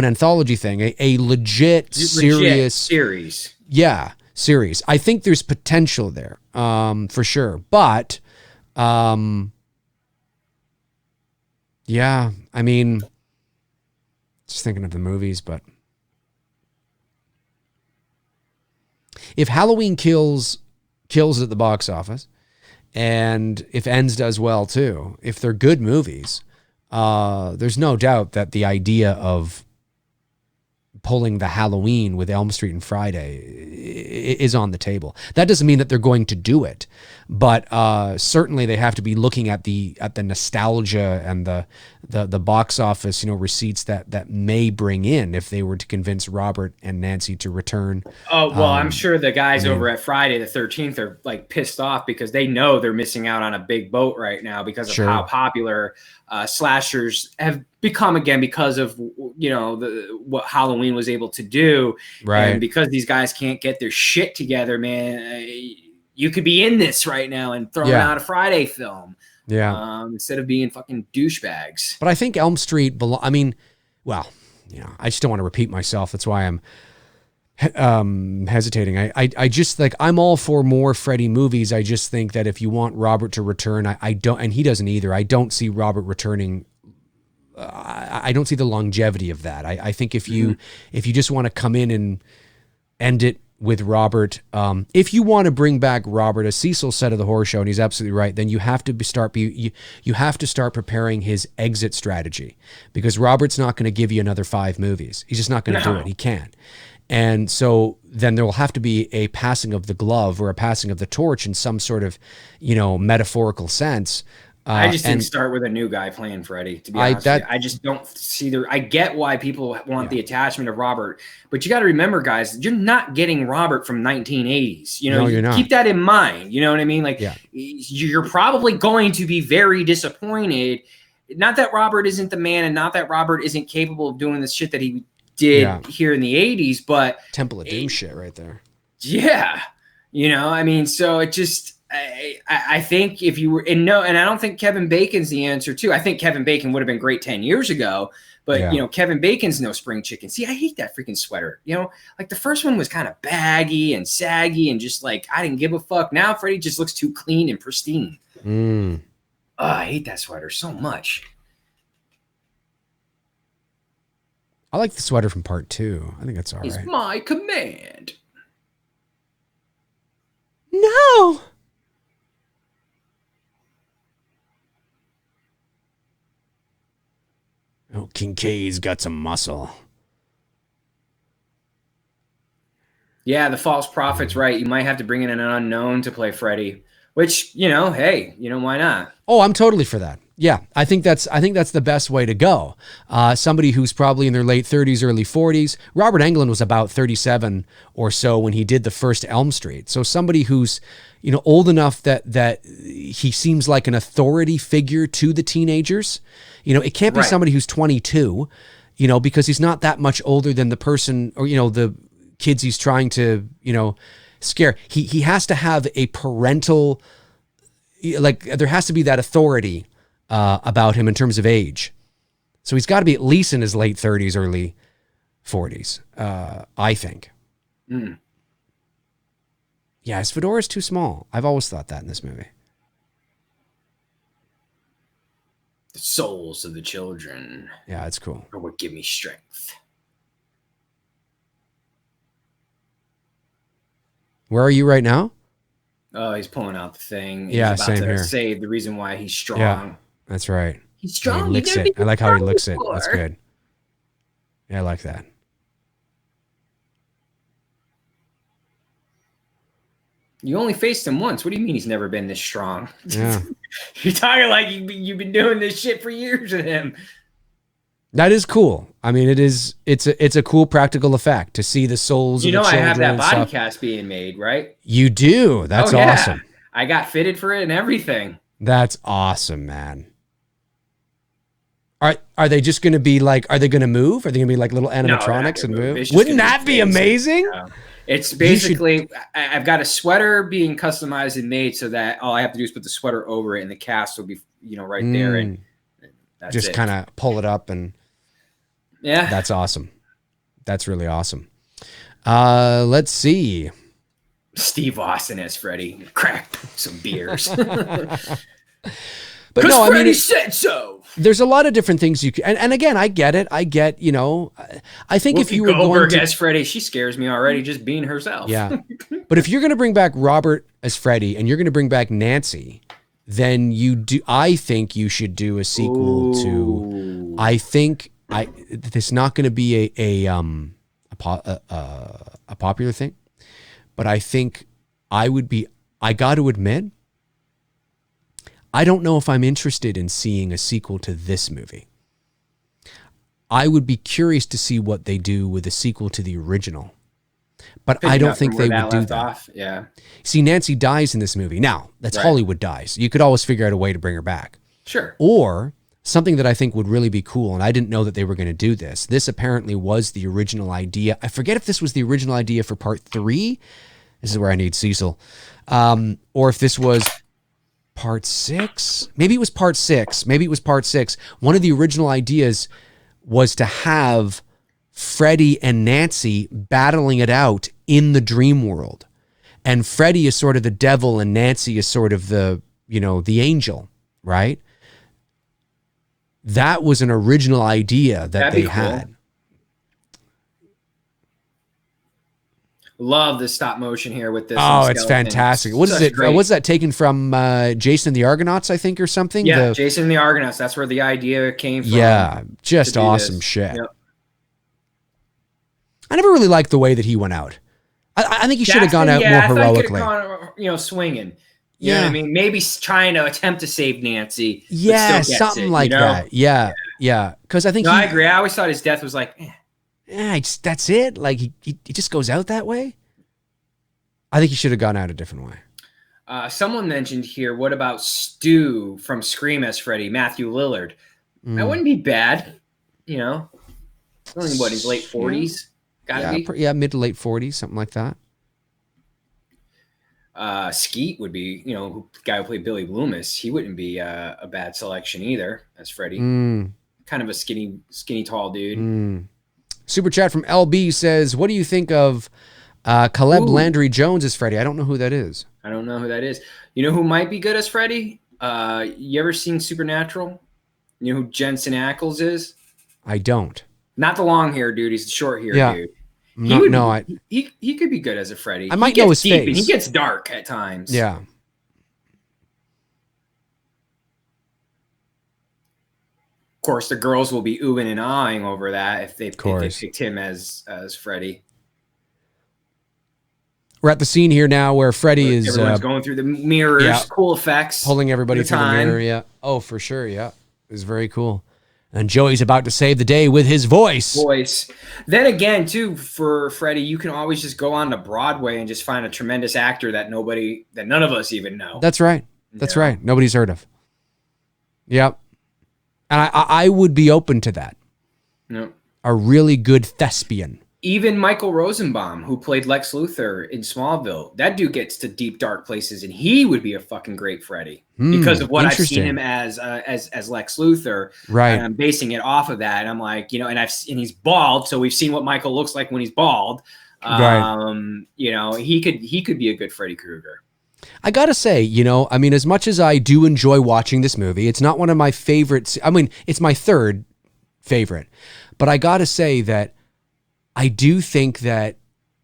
anthology thing, a legit serious series. Yeah, series. I think there's potential there, for sure. But, yeah, I mean, just thinking of the movies, but if Halloween kills at the box office, and if Ends does well too, if they're good movies, there's no doubt that the idea of pulling the Halloween with Elm Street and Friday is on the table. That doesn't mean that they're going to do it, but certainly they have to be looking at the nostalgia and the box office, receipts that may bring in if they were to convince Robert and Nancy to return. Oh, well, I'm sure the guys over at Friday the 13th are like pissed off because they know they're missing out on a big boat right now because of how popular slashers have become again because of what Halloween was able to do, right? And because these guys can't get their shit together, man, you could be in this right now and throwing out a Friday film, instead of being fucking douchebags. But I think Elm Street I just don't want to repeat myself. That's why I'm hesitating. I just like, I'm all for more Freddy movies. I just think that if you want Robert to return, I don't, and he doesn't either. I don't see Robert returning I don't see the longevity of that. I think if you just want to come in and end it with Robert, if you want to bring back Robert, as Cecil said of the horror show, and he's absolutely right, then you have to you have to start preparing his exit strategy, because Robert's not going to give you another 5 movies. He's just not going to do it. He can't. And so then there will have to be a passing of the glove or a passing of the torch in some sort of, metaphorical sense. I just didn't start with a new guy playing Freddy, to be honest with you. I just don't see I get why people want the attachment of Robert, but you got to remember, guys, you're not getting Robert from 1980s. No, you're not. Keep that in mind. You know what I mean? Like, you're probably going to be very disappointed. Not that Robert isn't the man, and not that Robert isn't capable of doing the shit that he did here in the 80s, but Temple of Doom shit right there. Yeah. I mean, so it just, I think if you were, and I don't think Kevin Bacon's the answer too. I think Kevin Bacon would have been great 10 years ago, but Kevin Bacon's no spring chicken. See, I hate that freaking sweater. Like the first one was kind of baggy and saggy and just like, I didn't give a fuck. Now Freddy just looks too clean and pristine. Oh, I hate that sweater so much. I like the sweater from part 2. I think that's all right. It's my command. No. Oh, Kincaid's got some muscle. Yeah, the false prophet's right. You might have to bring in an unknown to play Freddy, which, hey, why not? Oh, I'm totally for that. Yeah, I think that's the best way to go. Somebody who's probably in their late 30s, early 40s. Robert Englund was about 37 or so when he did the first Elm Street. So somebody who's, old enough that he seems like an authority figure to the teenagers. It can't be somebody who's 22, because he's not that much older than the person or, the kids he's trying to, scare. He has to have a parental, like there has to be that authority about him in terms of age. So he's got to be at least in his late 30s, early 40s, I think. Yeah, his fedora is too small. I've always thought that in this movie. The souls of the children. Yeah, it's cool. Are what give me strength. Where are you right now? Oh, he's pulling out the thing. Yeah, he's about same to here. Save the reason why he's strong. Yeah, that's right. He's strong. He licks it. I like how he licks it. That's good. Yeah, I like that. You only faced him once. What do you mean he's never been this strong? Yeah. You're talking like you've been doing this shit for years with him. That is cool. I mean, it's a cool practical effect to see the souls of the children. I have that body cast being made, right? You do. That's awesome. I got fitted for it and everything. That's awesome, man. Are they just going to be like, are they going to move? Are they going to be like little animatronics and move? Wouldn't that be amazing? It's basically, I've got a sweater being customized and made so that all I have to do is put the sweater over it and the cast will be, right there. And that's just kind of pull it up and yeah, that's awesome. That's really awesome. Let's see. Steve Austin as Freddy. Crack some beers. But no, Freddy I mean, said so. There's a lot of different things you can, and again, I get it. I get, I think Whoopi if you were Goldberg going to as Freddy, she scares me already just being herself. Yeah. But if you're going to bring back Robert as Freddy and you're going to bring back Nancy, then I think you should do a sequel to, I think it's not going to be a popular thing, but I think I got to admit, I don't know if I'm interested in seeing a sequel to this movie. I would be curious to see what they do with a sequel to the original. But I don't think they would do that. Yeah. See, Nancy dies in this movie. Now, that's Hollywood dies. You could always figure out a way to bring her back. Sure. Or something that I think would really be cool, and I didn't know that they were going to do this. This apparently was the original idea. I forget if this was the original idea for part 3. This is where I need Cecil. Or if this was part 6. Maybe it was part 6. One of the original ideas was to have Freddie and Nancy battling it out in the dream world. And Freddie is sort of the devil and Nancy is sort of the angel, right? that was an original idea that That'd they be cool. had. Love the stop motion here with this. Oh, it's fantastic. What is it? What's that taken from Jason and the Argonauts, I think, or something? Yeah, Jason and the Argonauts. That's where the idea came from. Yeah, just awesome shit. Yep. I never really liked the way that he went out. I think he should have gone out more heroically. Gone, swinging. You know what I mean? Maybe trying to attempt to save Nancy. Yeah, something like that. Yeah. Because I think I agree. I always thought his death was like, that's it. Like he just goes out that way. I think he should have gone out a different way. Someone mentioned here, what about Stu from Scream as Freddy, Matthew Lillard? That wouldn't be bad. You know, only what, his late 40s? Gotta be. Yeah, mid to late 40s, something like that. Skeet would be, the guy who played Billy Loomis. He wouldn't be a bad selection either as Freddy. Kind of a skinny, tall dude. Super chat from LB says, "What do you think of Caleb Landry Jones as Freddy?" I don't know who that is. I don't know who that is. You know who might be good as Freddy? You ever seen Supernatural? You know who Jensen Ackles is? I don't. Not the long hair dude. He's the short hair dude. He could be good as a Freddy. I might know his face. He gets dark at times. Yeah. Of course, the girls will be oohing and ahhing over that if they picked him as Freddy. We're at the scene here now where Freddy is going through the mirrors, cool effects, pulling everybody through the mirror. Yeah. Oh, for sure. Yeah, it was very cool. And Joey's about to save the day with his voice. Then again, too, for Freddy, you can always just go on to Broadway and just find a tremendous actor that none of us even know. That's right. That's right. Nobody's heard of. Yep. And I would be open to that. No. A really good thespian. Even Michael Rosenbaum, who played Lex Luthor in Smallville, that dude gets to deep, dark places, and he would be a fucking great Freddy because of what I've seen him as Lex Luthor. Right. And I'm basing it off of that. And I'm like, and he's bald, so we've seen what Michael looks like when he's bald. Right. He could be a good Freddy Krueger. I gotta say, as much as I do enjoy watching this movie, it's not one of my favorites. I mean, it's my third favorite, but I gotta say that I do think that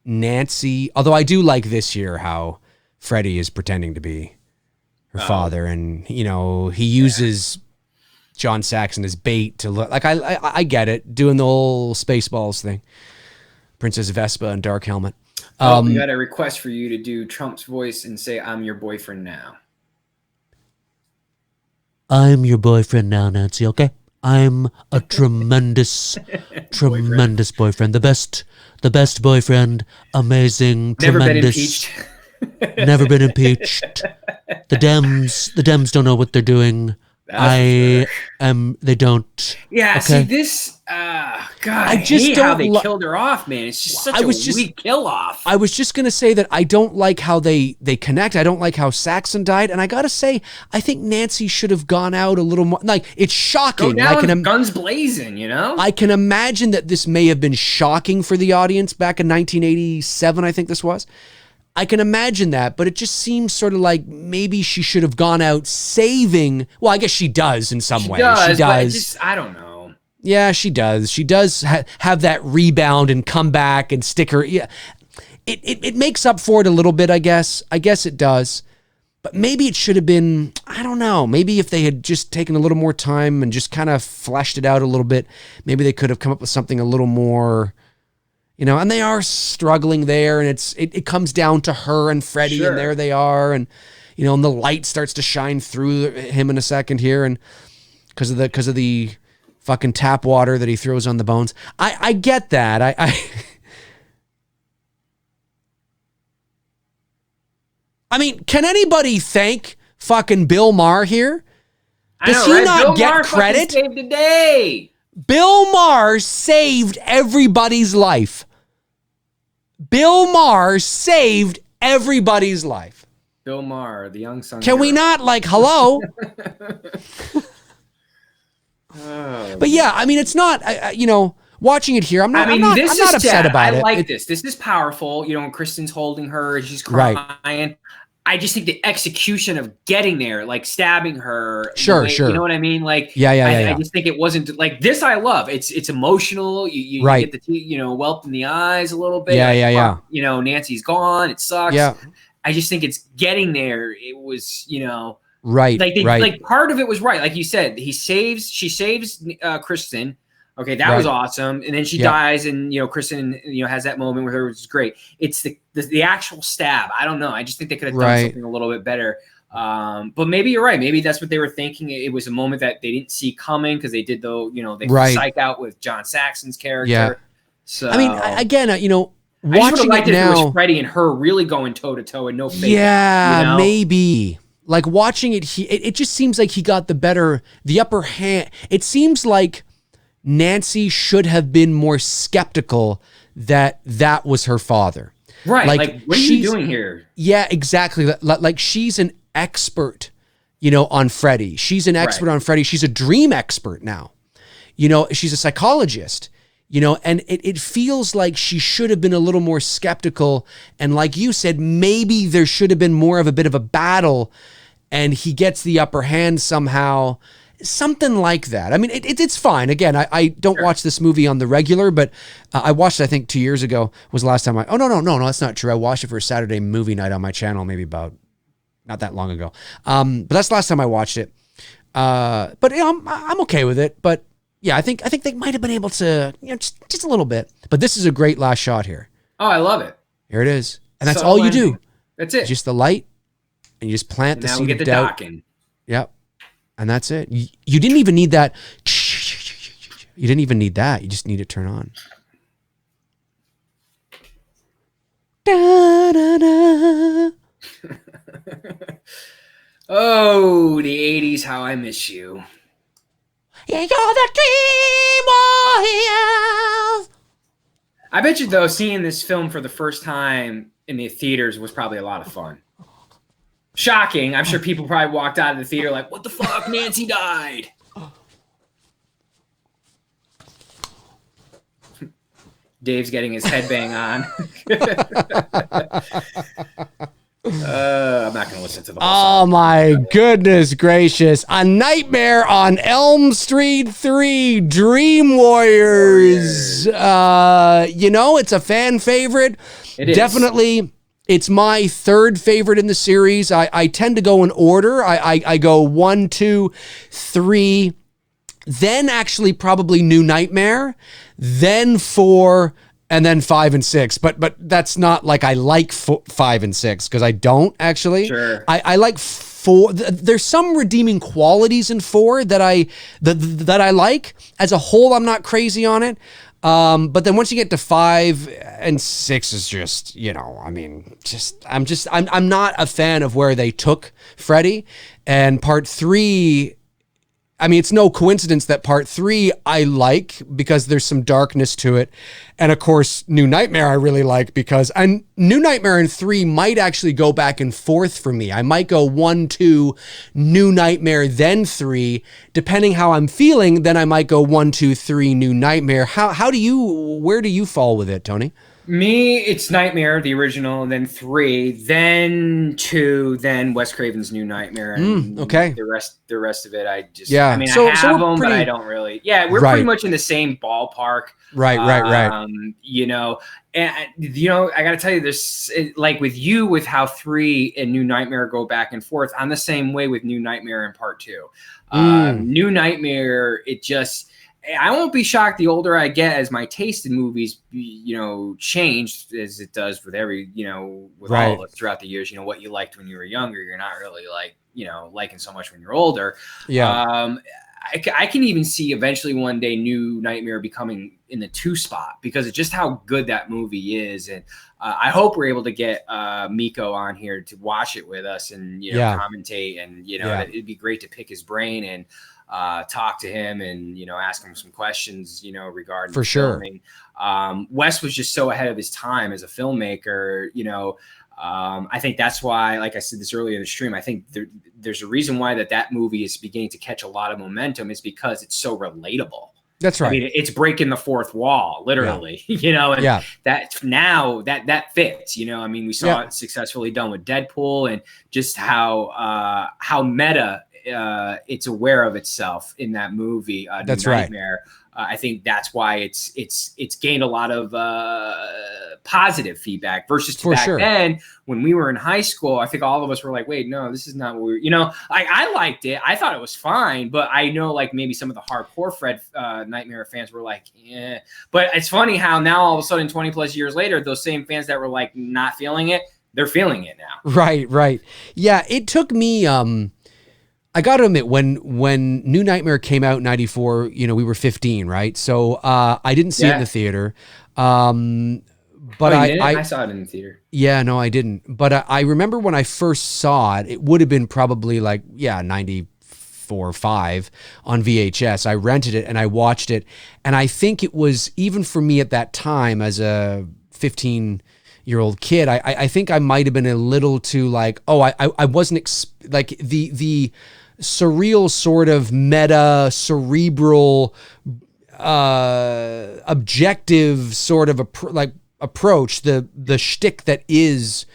Nancy, although I do like this year how Freddy is pretending to be her father, and he uses John Saxon as bait to look like I get it, doing the whole Spaceballs thing, Princess Vespa and Dark Helmet. We got a request for you to do Trump's voice and say, "I'm your boyfriend now." I'm your boyfriend now, Nancy. Okay. I'm a tremendous boyfriend. The best boyfriend. Amazing. Never tremendous. been impeached. Never been impeached. The Dems don't know what they're doing. They don't. Yeah, okay? see this. God, I just hate how they killed her off, man. It's just such a weak kill off. I was just gonna say that I don't like how they connect. I don't like how Saxon died, and I gotta say, I think Nancy should have gone out a little more. Like, it's shocking. Go down guns blazing, I can imagine that this may have been shocking for the audience back in 1987. I think this was. I can imagine that, but it just seems sort of like maybe she should have gone out saving. Well, I guess she does in some ways. She does. But I don't know. Yeah, she does. She does have that rebound and come back and stick her. Yeah, it makes up for it a little bit, I guess. I guess it does. But maybe it should have been, I don't know. Maybe if they had just taken a little more time and just kind of fleshed it out a little bit, maybe they could have come up with something a little more. And they are struggling there, and it comes down to her and Freddy, and there they are, and and the light starts to shine through him in a second here, and because of the fucking tap water that he throws on the bones. I get that. I mean, can anybody thank fucking Bill Maher here? Does he not get credit? Saved the day. Bill Maher saved everybody's life. Bill Maher saved everybody's life. Bill Maher, the young son. Can we not, hello? But yeah, I mean, it's not, watching it here, I'm not upset about it. I like this. This is powerful. Kristen's holding her, she's crying. Right. I just think the execution of getting there, like stabbing her, Sure, way, sure. you know what I mean? Like, Yeah. I just think it wasn't like this. I love it's emotional. You Right. get the whelp in the eyes a little bit. Yeah, like, yeah. You know, Nancy's gone. It sucks. Yeah. I just think it's getting there. It was, Right. like part of it was right. Like you said, she saves Kristen. Okay, that was awesome. And then she dies, and Kristen, has that moment with her, which is great. It's the actual stab. I don't know. I just think they could have done something a little bit better. But maybe you're right. Maybe that's what they were thinking. It was a moment that they didn't see coming because they did they psych out with John Saxon's character. Yeah. So I mean, again, watching it now, it was Freddie and her really going toe to toe and no fake. Yeah, maybe. Like watching it, it just seems like he got the upper hand. It seems like Nancy should have been more skeptical that was her father. Right. Like what are you doing here? Yeah, exactly. Like she's an expert, on Freddie. She's an expert on Freddie. She's a dream expert now. She's a psychologist, and it feels like she should have been a little more skeptical. And like you said, maybe there should have been more of a bit of a battle and he gets the upper hand somehow. Something like that. I mean, it's fine. Again, I don't watch this movie on the regular, but I watched it, I think 2 years ago was the last time no, that's not true. I watched it for a Saturday movie night on my channel, maybe about not that long ago. But that's the last time I watched it. But I'm okay with it. But yeah, I think they might have been able to, just a little bit. But this is a great last shot here. Oh, I love it. Here it is, and that's all you do. That's it. Just the light, and you just plant the seed of doubt. Now we get the docking. Yep. And that's it. You didn't even need that. You didn't even need that. You just need it to turn on. Da, da, da. Oh, the 80s, how I miss you. Yeah, you're the dream warrior. I bet you, though, seeing this film for the first time in the theaters was probably a lot of fun. Shocking. I'm sure people probably walked out of the theater like, what the fuck? Nancy died. Dave's getting his headbang on. I'm not going to listen to the whole song. Oh, my goodness gracious. A Nightmare on Elm Street 3, Dream Warriors. It's a fan favorite. It is. Definitely. It's my third favorite in the series. I tend to go in order. I go 1, 2, 3, then actually probably New Nightmare, then 4, and then 5 and 6. But that's not like I like 5 and 6 because I don't actually. Sure. I like 4. There's some redeeming qualities in 4 that I like. As a whole, I'm not crazy on it. But then once you get to 5 and 6 is just, I'm not a fan of where they took Freddie. And part 3, it's no coincidence that part 3 I like because there's some darkness to it. And of course, New Nightmare I really like because New Nightmare and 3 might actually go back and forth for me. I might go 1, 2, New Nightmare, then 3. Depending how I'm feeling, then I might go 1, 2, 3, New Nightmare. Where do you fall with it, Tony? Me, it's Nightmare, the original, and then 3, then 2, then Wes Craven's New Nightmare, and okay. The rest of it, I just, yeah. I have them, but I don't really. Yeah, we're pretty much in the same ballpark. Right. And I got to tell you, there's like with how 3 and New Nightmare go back and forth. I'm the same way with New Nightmare in part 2. New Nightmare, I won't be shocked the older I get as my taste in movies, changed as it does with every, with all of us throughout the years. What you liked when you were younger, you're not really liking so much when you're older. Yeah. I can even see eventually one day New Nightmare becoming in the 2 spot because of just how good that movie is. And I hope we're able to get Miko on here to watch it with us and, commentate. And, it'd be great to pick his brain and talk to him and, ask him some questions, regarding for sure. filming. Wes was just so ahead of his time as a filmmaker, I think that's why, like I said this earlier in the stream, I think there's a reason why that movie is beginning to catch a lot of momentum is because it's so relatable. That's right. I mean, it's breaking the fourth wall, literally, you know, and that now that fits, you know, I mean, we saw it successfully done with Deadpool, and just how meta it's aware of itself in that movie. That's New Nightmare. I think that's why it's gained a lot of positive feedback versus back then when we were in high school. I think all of us were like, wait, no, this is not what we're, you know, I liked it. I thought it was fine, but I know like maybe some of the hardcore Fred Nightmare fans were like, yeah. But it's funny how now all of a sudden 20 plus years later, those same fans that were like not feeling it, they're feeling it now. Right. Yeah. It took me, I got to admit, when New Nightmare came out in 94, you know, we were 15, right? So I didn't see it in the theater. But I saw it in the theater. Yeah, no, I didn't. But I remember when I first saw it, it would have been probably like, 94 or 5 on VHS. I rented it and I watched it. And I think it was, even for me at that time as a 15-year-old kid, I think I might have been a little too like, I wasn't like the surreal sort of meta cerebral objective sort of approach, the shtick that is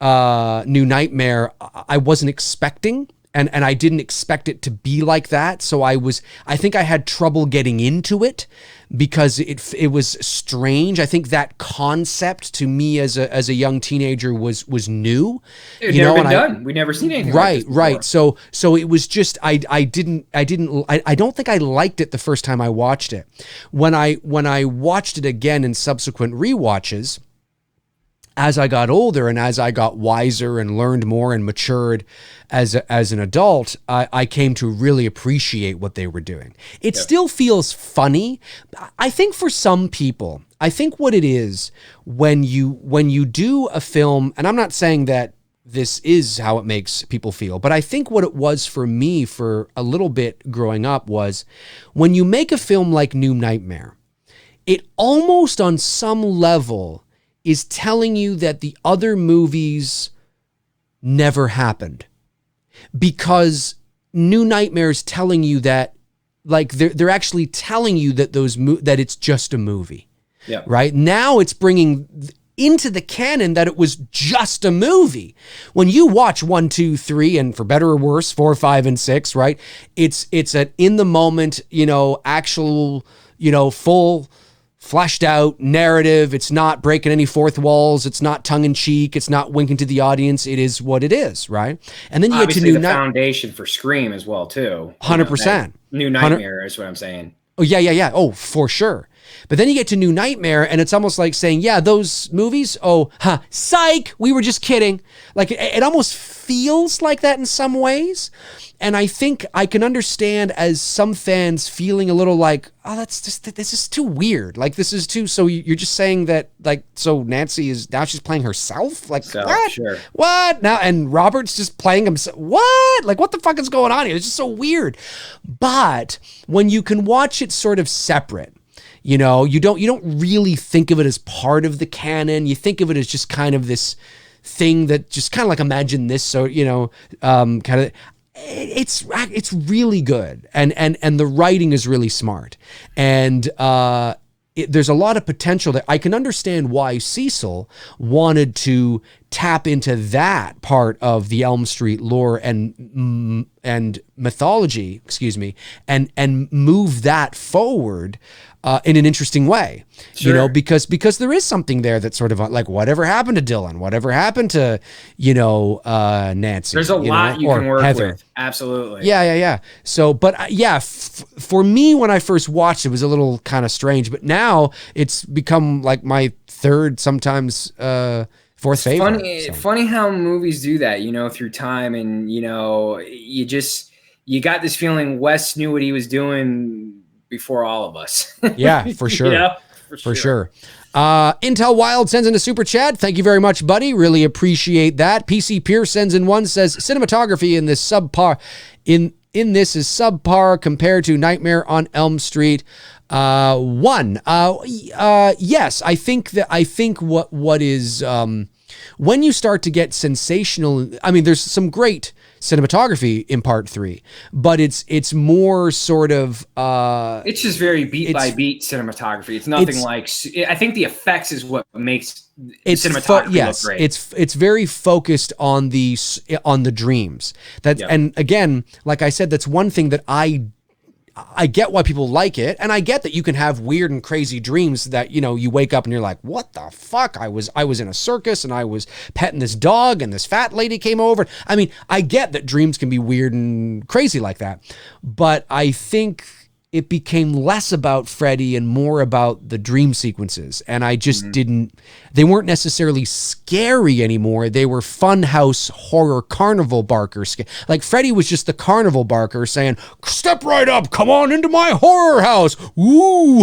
New Nightmare, I wasn't expecting. And I didn't expect it to be like that. So I think I had trouble getting into it because it was strange. I think that concept to me as a young teenager was new. It had never been done. We'd never seen anything like this before. Right. So it was just, I don't think I liked it the first time I watched it. When I watched it again in subsequent rewatches, as I got older and as I got wiser and learned more and matured as an adult, I came to really appreciate what they were doing. It still feels funny. I think for some people, I think what it is when you do a film, and I'm not saying that this is how it makes people feel, but I think what it was for me for a little bit growing up was when you make a film like New Nightmare, it almost on some level is telling you that the other movies never happened, because New Nightmare is telling you that, like, they're actually telling you that that it's just a movie. Yeah. Right now, it's bringing into the canon that it was just a movie. When you watch 1, 2, 3, and for better or worse, 4, 5, and 6, right? It's an in the moment, you know, actual, you know, full fleshed out narrative. It's not breaking any fourth walls. It's not tongue in cheek. It's not winking to the audience. It is what it is, right? And then you obviously get to the foundation for Scream as well too. 100%. New Nightmare is what I'm saying. Oh yeah. Oh, for sure. But then you get to New Nightmare, and it's almost like saying, yeah, those movies, psych, we were just kidding. Like, it almost feels like that in some ways. And I think I can understand as some fans feeling a little like, this is too weird. Like, this is too, so you're just saying that, like, so Nancy is, now she's playing herself? Like, what? Sure. What? Now, and Robert's just playing himself. What? Like, what the fuck is going on here? It's just so weird. But when you can watch it sort of separate, you know, you don't really think of it as part of the canon. You think of it as just kind of this thing that just kind of like, imagine this. So, you know, kind of, it's really good. And the writing is really smart. And, there's a lot of potential there. I can understand why Cecil wanted to tap into that part of the Elm Street lore and mythology, and move that forward in an interesting way. Sure. You know, because there is something there that's sort of like, whatever happened to Dylan? Whatever happened to, you know, Nancy? There's a lot you can work Heather. with. Absolutely. Yeah. So, but for me, when I first watched it was a little kind of strange, but now it's become like my third, sometimes fourth favorite. Funny how movies do that, you know, through time. And, you know, you got this feeling Wes knew what he was doing before all of us. Yeah, for sure. You know? For sure. Intel Wild sends in a super chat. Thank you very much, buddy. Really appreciate that. PC Pierce sends in one, says cinematography in this subpar in this is subpar compared to Nightmare on Elm Street 1. Yes, I think what is when you start to get sensational, I mean, there's some great cinematography in part 3, but it's more sort of it's just very beat by beat cinematography. It's nothing like, I think the effects is what makes cinematography look great. It's very focused on the dreams. And again, like I said, that's one thing that I get why people like it, and I get that you can have weird and crazy dreams that, you know, you wake up and you're like, what the fuck? I was in a circus and I was petting this dog and this fat lady came over. I mean, I get that dreams can be weird and crazy like that, but I think it became less about Freddie and more about the dream sequences. And I just they weren't necessarily scary anymore. They were funhouse horror carnival barker. Like Freddie was just the carnival barker saying, step right up, come on into my horror house. Woo!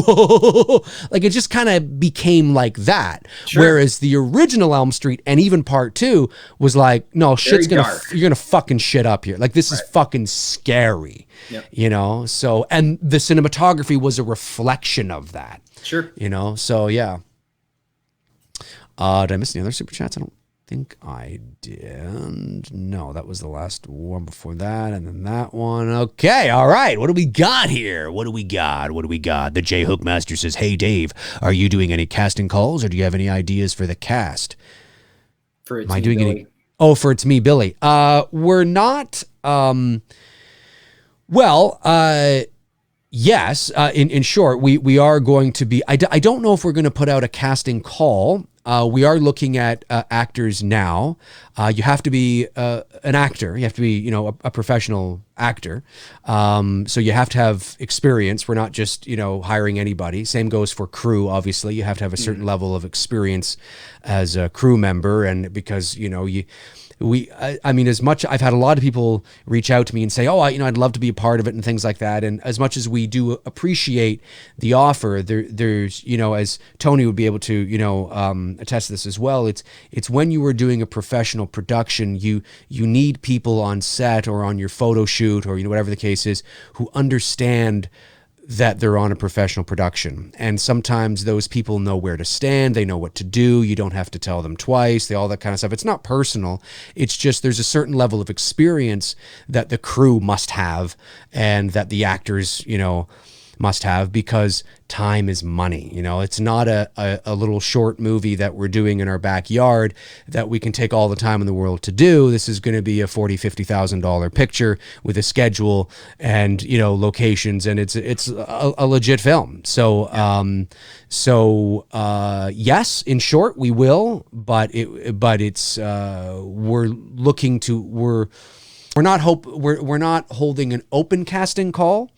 Like it just kind of became like that. Sure. Whereas the original Elm Street and even part 2 was like, no, you're gonna fucking shit up here. Like this is fucking scary. Yep. You know, so, and the cinematography was a reflection of that. Sure. You know, so yeah. Did I miss any other super chats? I don't think I did. No, that was the last one before that, and then that one. Okay, all right. What do we got here? What do we got? The J Hookmaster says, hey, Dave, are you doing any casting calls, or do you have any ideas for the cast? For It's Me, Billy. For It's Me, Billy. We're not... yes, in short, we are going to be, I don't know if we're going to put out a casting call. We are looking at actors now. You have to be an actor. You have to be, you know, a professional actor. So you have to have experience. We're not just, you know, hiring anybody. Same goes for crew, obviously. You have to have a certain level of experience as a crew member. And because, you know, I mean, as much, I've had a lot of people reach out to me and say, oh, I'd love to be a part of it and things like that. And as much as we do appreciate the offer, there's, you know, as Tony would be able to, you know, attest to this as well. It's when you are doing a professional production, you need people on set or on your photo shoot or, you know, whatever the case is, who understand that they're on a professional production. And sometimes those people know where to stand. They know what to do. You don't have to tell them twice, all that kind of stuff. It's not personal. It's just there's a certain level of experience that the crew must have and that the actors, you know, must have, because time is money. You know, it's not a little short movie that we're doing in our backyard that we can take all the time in the world to do. This is going to be a $40,000-$50,000 picture with a schedule and, you know, locations, and it's a legit film. So yes, in short, we will, but it's we're not holding an open casting call.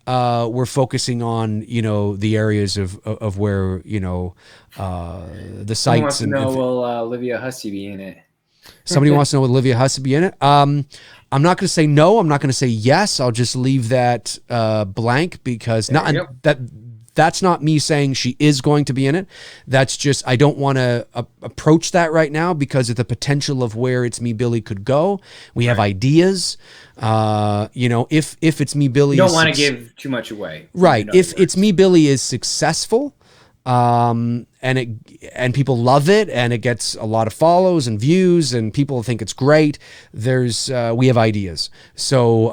We're focusing on, you know, the areas of where, you know, the sites. Wants to know, will Olivia Hussey be in it? Somebody wants to know, will Olivia Hussey be in it? I'm not going to say no. I'm not going to say yes. I'll just leave that blank, because that's not me saying she is going to be in it. That's just, I don't want to approach that right now because of the potential of where It's Me, Billy could go. We have ideas. You know, if It's Me, Billy, you don't want to give too much away. Right. If It's Me, Billy is successful, and people love it, and it gets a lot of follows and views, and people think it's great, we have ideas. So,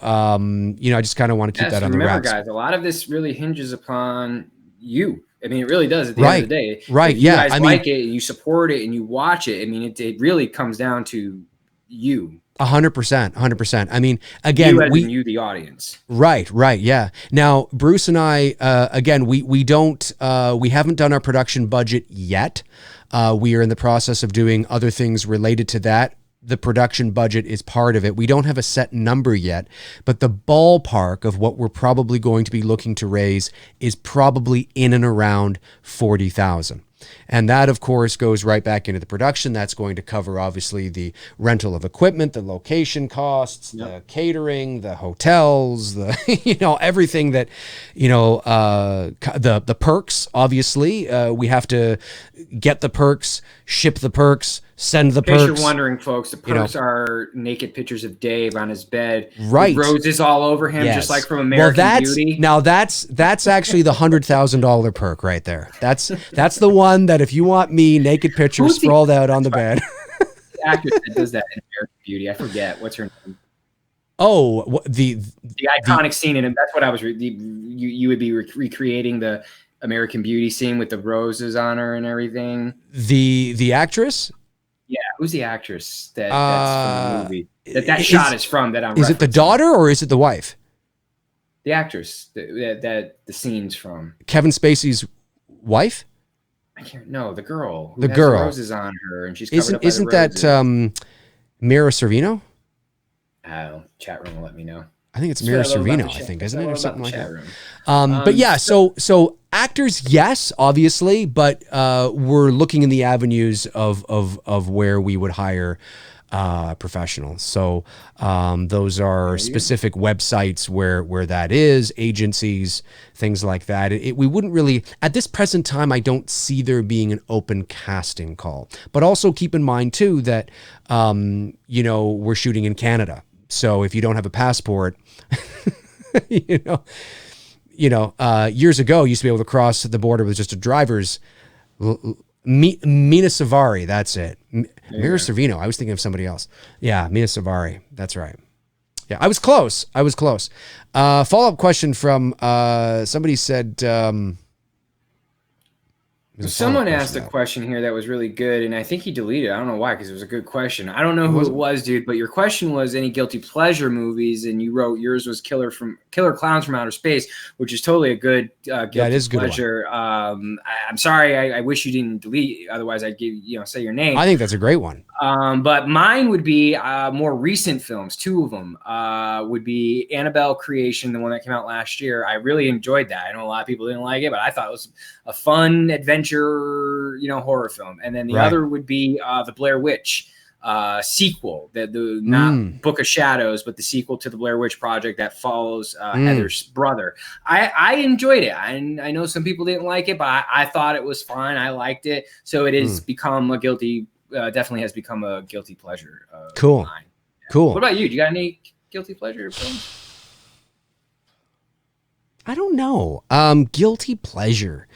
you know, I just kind of want to keep that on the wraps. Remember, guys, a lot of this really hinges upon you. I mean, it really does at the end of the day. Right. If you guys like it, and you support it, and you watch it, I mean, it really comes down to you. 100%. I mean, again, you, the audience. Right. Yeah. Now, Bruce and I, again, we haven't done our production budget yet. We are in the process of doing other things related to that. The production budget is part of it. We don't have a set number yet, but the ballpark of what we're probably going to be looking to raise is probably in and around $40,000. And that, of course, goes right back into the production. That's going to cover, obviously, the rental of equipment, the location costs, the catering, the hotels, you know, everything that, you know, the perks, obviously. We have to get the perks, ship the perks, send the perks. In case you're wondering, folks, the perks are naked pictures of Dave on his bed. Right. With roses all over him, just like from American Beauty. Now, that's actually the $100,000 perk right there. That's the one that if you want me, naked picture sprawled out on the bed. actress that does that in American Beauty? I forget what's her name. Oh, the iconic scene in it. That's what I was. You would be recreating the American Beauty scene with the roses on her and everything. The actress. Yeah, who's the actress that's from the movie? That shot is from that I'm. Is it the daughter or is it the wife? The actress that the scene's from. Kevin Spacey's wife. I can't. No, the girl. The girl. The roses on her, and she's covered up by isn't the roses. that Mira Sorvino? Chat room will let me know. I think it's Mira Sorvino. I think, isn't it, or something like that? Room. But yeah, so actors, yes, obviously, but we're looking in the avenues of where we would hire professionals. So those are specific websites where that is, agencies, things like that. We wouldn't really, at this present time, I don't see there being an open casting call. But also keep in mind too that we're shooting in Canada. So if you don't have a passport, years ago, you used to be able to cross the border with just a driver's. Mina Savari, that's it. Mira Sorvino. I was thinking of somebody else. Yeah, Mina Savari. That's right. Yeah, I was close. Follow-up question from somebody said. Someone asked a question here that was really good, and I think he deleted it. I don't know why, because it was a good question. I don't know who it was, dude, but your question was any guilty pleasure movies, and you wrote yours was Killer Clowns from Outer Space, which is totally a good guilty pleasure. I'm sorry, I wish you didn't delete, otherwise I'd say your name. I think that's a great one. But mine would be more recent films. Two of them would be Annabelle Creation, the one that came out last year. I really enjoyed that. I know a lot of people didn't like it, but I thought it was a fun adventure, horror film. And then the other would be the Blair Witch sequel, the not Book of Shadows, but the sequel to the Blair Witch Project that follows Heather's brother. I enjoyed it. I know some people didn't like it, but I thought it was fine. I liked it. So it has become a guilty. Definitely has become a guilty pleasure. Cool. Yeah. Cool. What about you? Do you got any guilty pleasure films? I don't know. Guilty pleasure.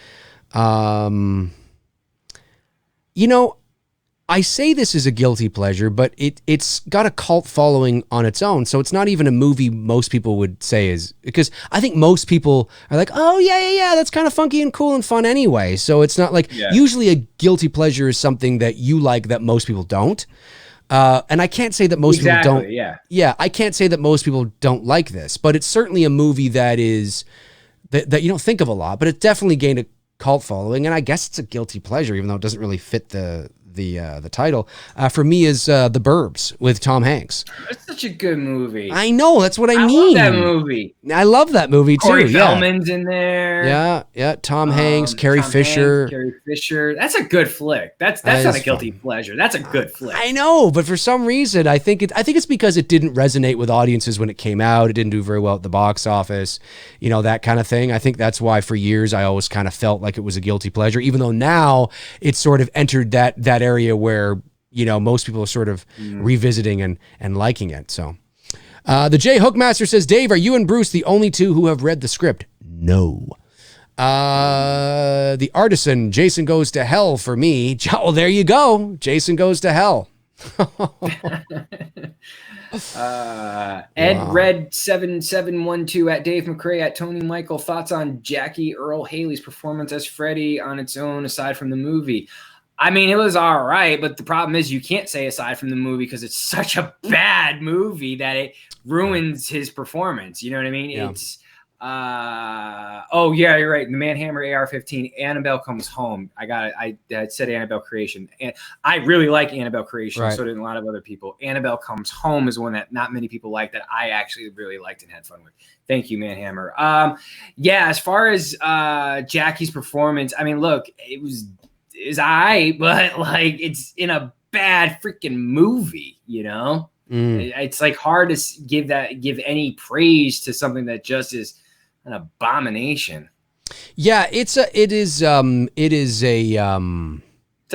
I say this is a guilty pleasure, but it's got a cult following on its own. So it's not even a movie most people would say is, because I think most people are like, oh yeah, that's kind of funky and cool and fun anyway. So it's not like, usually a guilty pleasure is something that you like that most people don't. And I can't say that most people don't. Yeah, I can't say that most people don't like this, but it's certainly a movie that is that you don't think of a lot, but it definitely gained a cult following, and I guess it's a guilty pleasure, even though it doesn't really fit the title. For me is The Burbs with Tom Hanks. It's such a good movie. I know, that's what I mean. I love that movie. I love that movie too. Corey Feldman's in there. Yeah. Tom Hanks, Carrie Fisher. That's a good flick. That's not a guilty pleasure. That's a good flick. I know, but for some reason, I think it's because it didn't resonate with audiences when it came out. It didn't do very well at the box office, that kind of thing. I think that's why for years I always kind of felt like it was a guilty pleasure, even though now it's sort of entered that area where most people are sort of revisiting and liking it. So the J Hookmaster says, Dave, are you and Bruce the only two who have read the script? No. The Artisan, Jason Goes to Hell for me. Well, there you go. Jason Goes to Hell. Ed Red 7712 at Dave McRae at Tony Michael. Thoughts on Jackie Earl Haley's performance as Freddy on its own aside from the movie? I mean, it was all right, but the problem is you can't say aside from the movie because it's such a bad movie that it ruins his performance. You know what I mean? Yeah. It's oh yeah, you're right. The Manhammer AR-15, Annabelle Comes Home. I said Annabelle Creation, and I really like Annabelle Creation. Right. So did a lot of other people. Annabelle Comes Home is one that not many people like that I actually really liked and had fun with. Thank you, Manhammer. Yeah, as far as Jackie's performance, I mean, look, is I, but like it's in a bad freaking movie, It's like hard to give any praise to something that just is an abomination. Yeah, it's an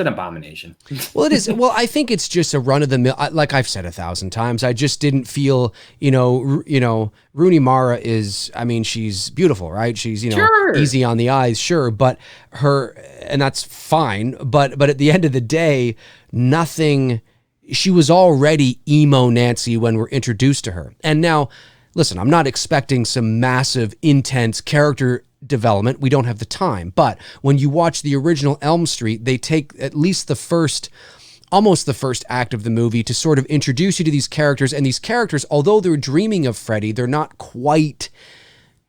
abomination. Well, it is. Well, I think it's just a run of the mill. Like I've said 1,000 times, I just didn't feel, Rooney Mara is, I mean, she's beautiful, right? She's, sure, easy on the eyes, sure, but and that's fine. But at the end of the day, nothing she was already emo Nancy when we're introduced to her. And now, listen, I'm not expecting some massive, intense character development. We don't have the time. But when you watch the original Elm Street, they take at least almost the first act of the movie to sort of introduce you to these characters. And these characters, although they're dreaming of Freddy, they're not quite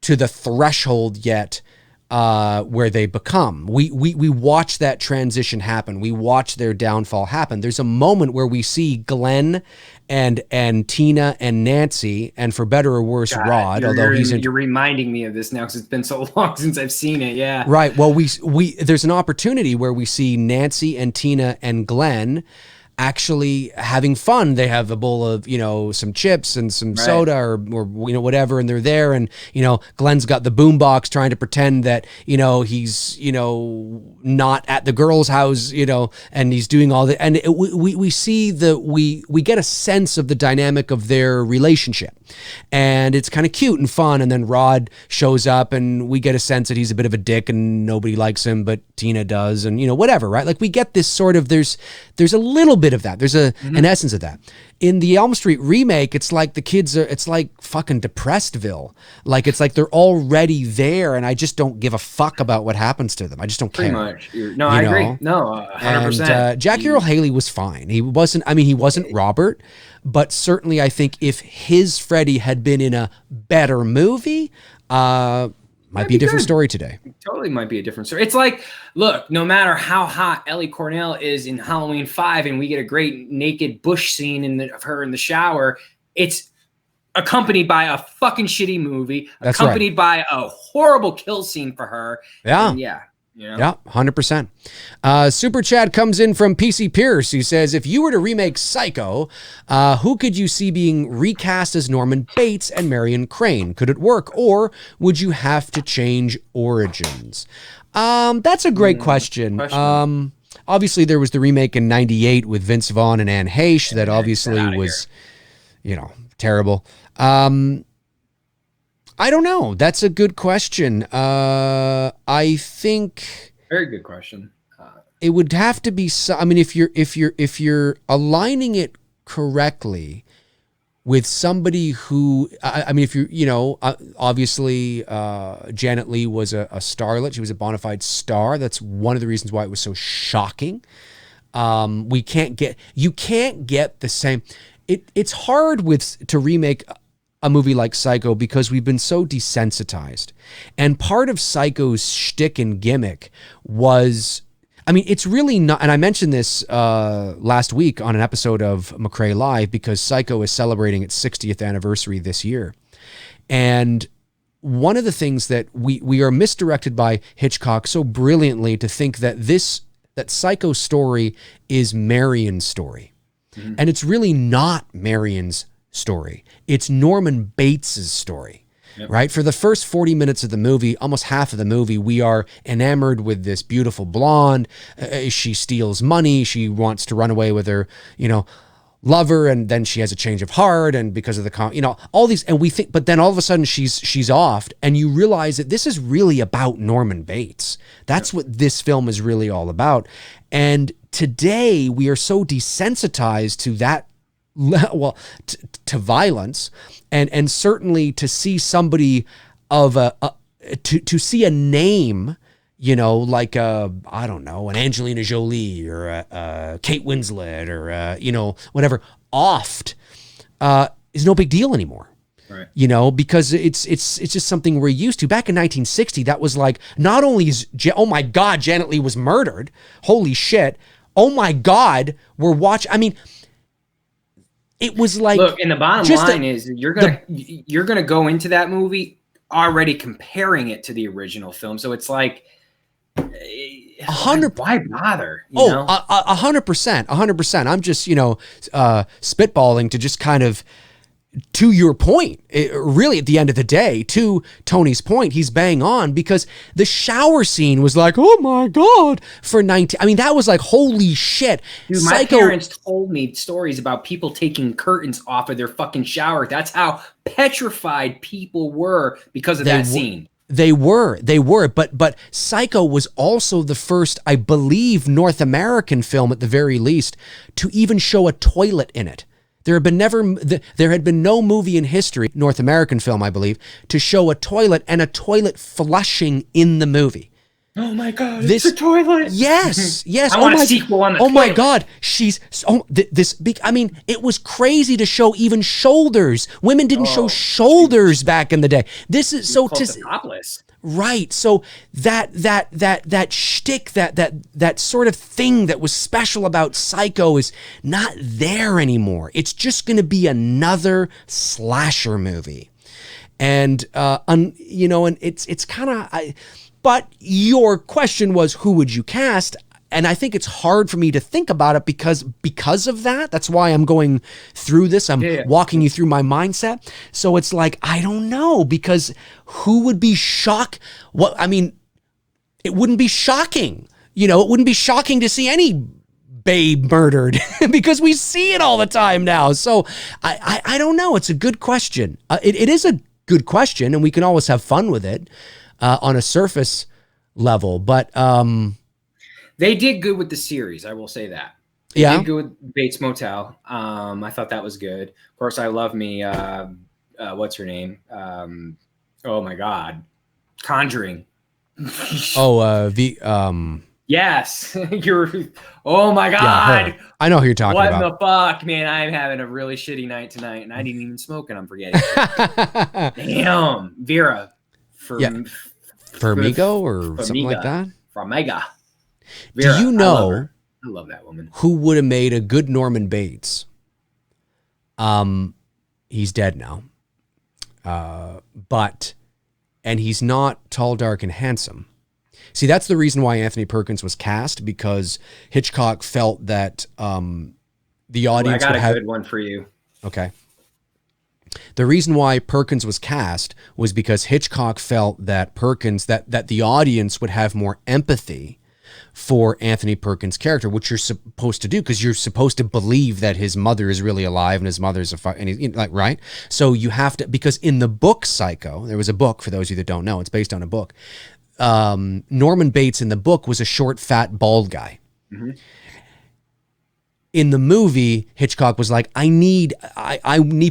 to the threshold yet where they become. We watch that transition happen. We watch their downfall happen. There's a moment where we see Glenn and Tina and Nancy, and for better or worse, God, Rod. You're reminding me of this now because it's been so long since I've seen it. Yeah. Right. Well, there's an opportunity where we see Nancy and Tina and Glenn actually having fun. They have a bowl of, some chips and some soda or whatever, and they're there, and Glenn's got the boombox trying to pretend that he's not at the girl's house, and he's doing all that, and we see we get a sense of the dynamic of their relationship, and it's kind of cute and fun. And then Rod shows up, and we get a sense that he's a bit of a dick and nobody likes him, but Tina does, and whatever, right? Like we get this sort of there's a little bit of that. There's an essence of that. In the Elm Street remake, it's like the kids it's like fucking Depressedville. Like it's like they're already there, and I just don't give a fuck about what happens to them. I just don't care. Pretty much. No, I agree. No, 100%. And Jackie Earle Haley was fine. He wasn't Robert, but certainly I think if his Freddy had been in a better movie, might be a different story today. Totally might be a different story. It's like, look, no matter how hot Ellie Cornell is in Halloween 5 and we get a great naked bush scene of her in the shower, it's accompanied by a fucking shitty movie, accompanied by a horrible kill scene for her. Yeah. And yeah. Yeah, 100%. Super chat comes in from PC Pierce. He says, if you were to remake Psycho, who could you see being recast as Norman Bates and Marion Crane? Could it work, or would you have to change origins? That's a great question. Obviously, there was the remake in '98 with Vince Vaughn and Anne Heche that obviously was, terrible. I don't know. That's a good question. I think very good question. It would have to be. I mean, if you're aligning it correctly with somebody who, I mean, if obviously Janet Leigh was a starlet. She was a bona fide star. That's one of the reasons why it was so shocking. You can't get the same. It's hard to remake a movie like Psycho because we've been so desensitized. And part of Psycho's shtick and gimmick was, I mean, it's really not, and I mentioned this last week on an episode of McRae Live because Psycho is celebrating its 60th anniversary this year. And one of the things that we are misdirected by Hitchcock so brilliantly to think that that Psycho's story is Marion's story. Mm-hmm. And it's really not Marion's story. It's Norman Bates's story, right? For the first 40 minutes of the movie, almost half of the movie, we are enamored with this beautiful blonde. She steals money. She wants to run away with her, lover, and then she has a change of heart, and because of the all these, and we think, but then all of a sudden she's off, and you realize that this is really about Norman Bates. That's what this film is really all about. And today we are so desensitized to that, well, to violence, and certainly to see somebody of to see a name, like I don't know, an Angelina Jolie or a Kate Winslet or whatever, oft is no big deal anymore. Right. Because it's just something we're used to. Back in 1960, that was like, not only is oh my God, Janet Leigh was murdered. Holy shit. Oh my God, we're watching. I mean, it was like, look, and the bottom line is you're gonna go into that movie already comparing it to the original film, so it's like 100. Why bother? 100%. I'm just spitballing to just kind of, to your point, really at the end of the day, to Tony's point, he's bang on, because the shower scene was like, oh my God, for 19. I mean, that was like, holy shit. Dude, my parents told me stories about people taking curtains off of their fucking shower. That's how petrified people were because of that scene. They were, but Psycho was also the first, I believe, North American film at the very least to even show a toilet in it. There had been no movie in history, North American film, I believe, to show a toilet and a toilet flushing in the movie. Oh my God! It's a toilet. Yes. I want a sequel on the toilet. My God! I mean, it was crazy to show even shoulders. Women didn't show shoulders back in the day. This is so topless. Right. So that shtick, that sort of thing that was special about Psycho is not there anymore. It's just going to be another slasher movie, and and it's kind of. But your question was, who would you cast? And I think it's hard for me to think about it because of that. That's why I'm going through this. I'm walking you through my mindset. So it's like, I don't know, because who would be shocked? It wouldn't be shocking. It wouldn't be shocking to see any babe murdered because we see it all the time now. So I don't know. It's a good question. It is a good question, and we can always have fun with it. On a surface level, but they did good with the series. I will say that. They did good with Bates Motel. I thought that was good. Of course, I love me. What's her name? Oh my God, Conjuring. Yes, you're. Oh my God, yeah, I know who you're talking about. What the fuck, man? I'm having a really shitty night tonight, and I didn't even smoke, and I'm forgetting. Damn, Vera. Farmiga or something like that. Farmiga. Do you know? I love that woman. Who would have made a good Norman Bates? He's dead now. And he's not tall, dark, and handsome. See, that's the reason why Anthony Perkins was cast, because Hitchcock felt that the audience would have. I got a good one for you. Okay. The reason why Perkins was cast was because Hitchcock felt that that the audience would have more empathy for Anthony Perkins' character, which you're supposed to do because you're supposed to believe that his mother is really alive and his mother's right. So you have to, because in the book Psycho, there was a book, for those of you that don't know, it's based on a book. Norman Bates in the book was a short, fat, bald guy. Mm-hmm. In the movie, Hitchcock was like, I need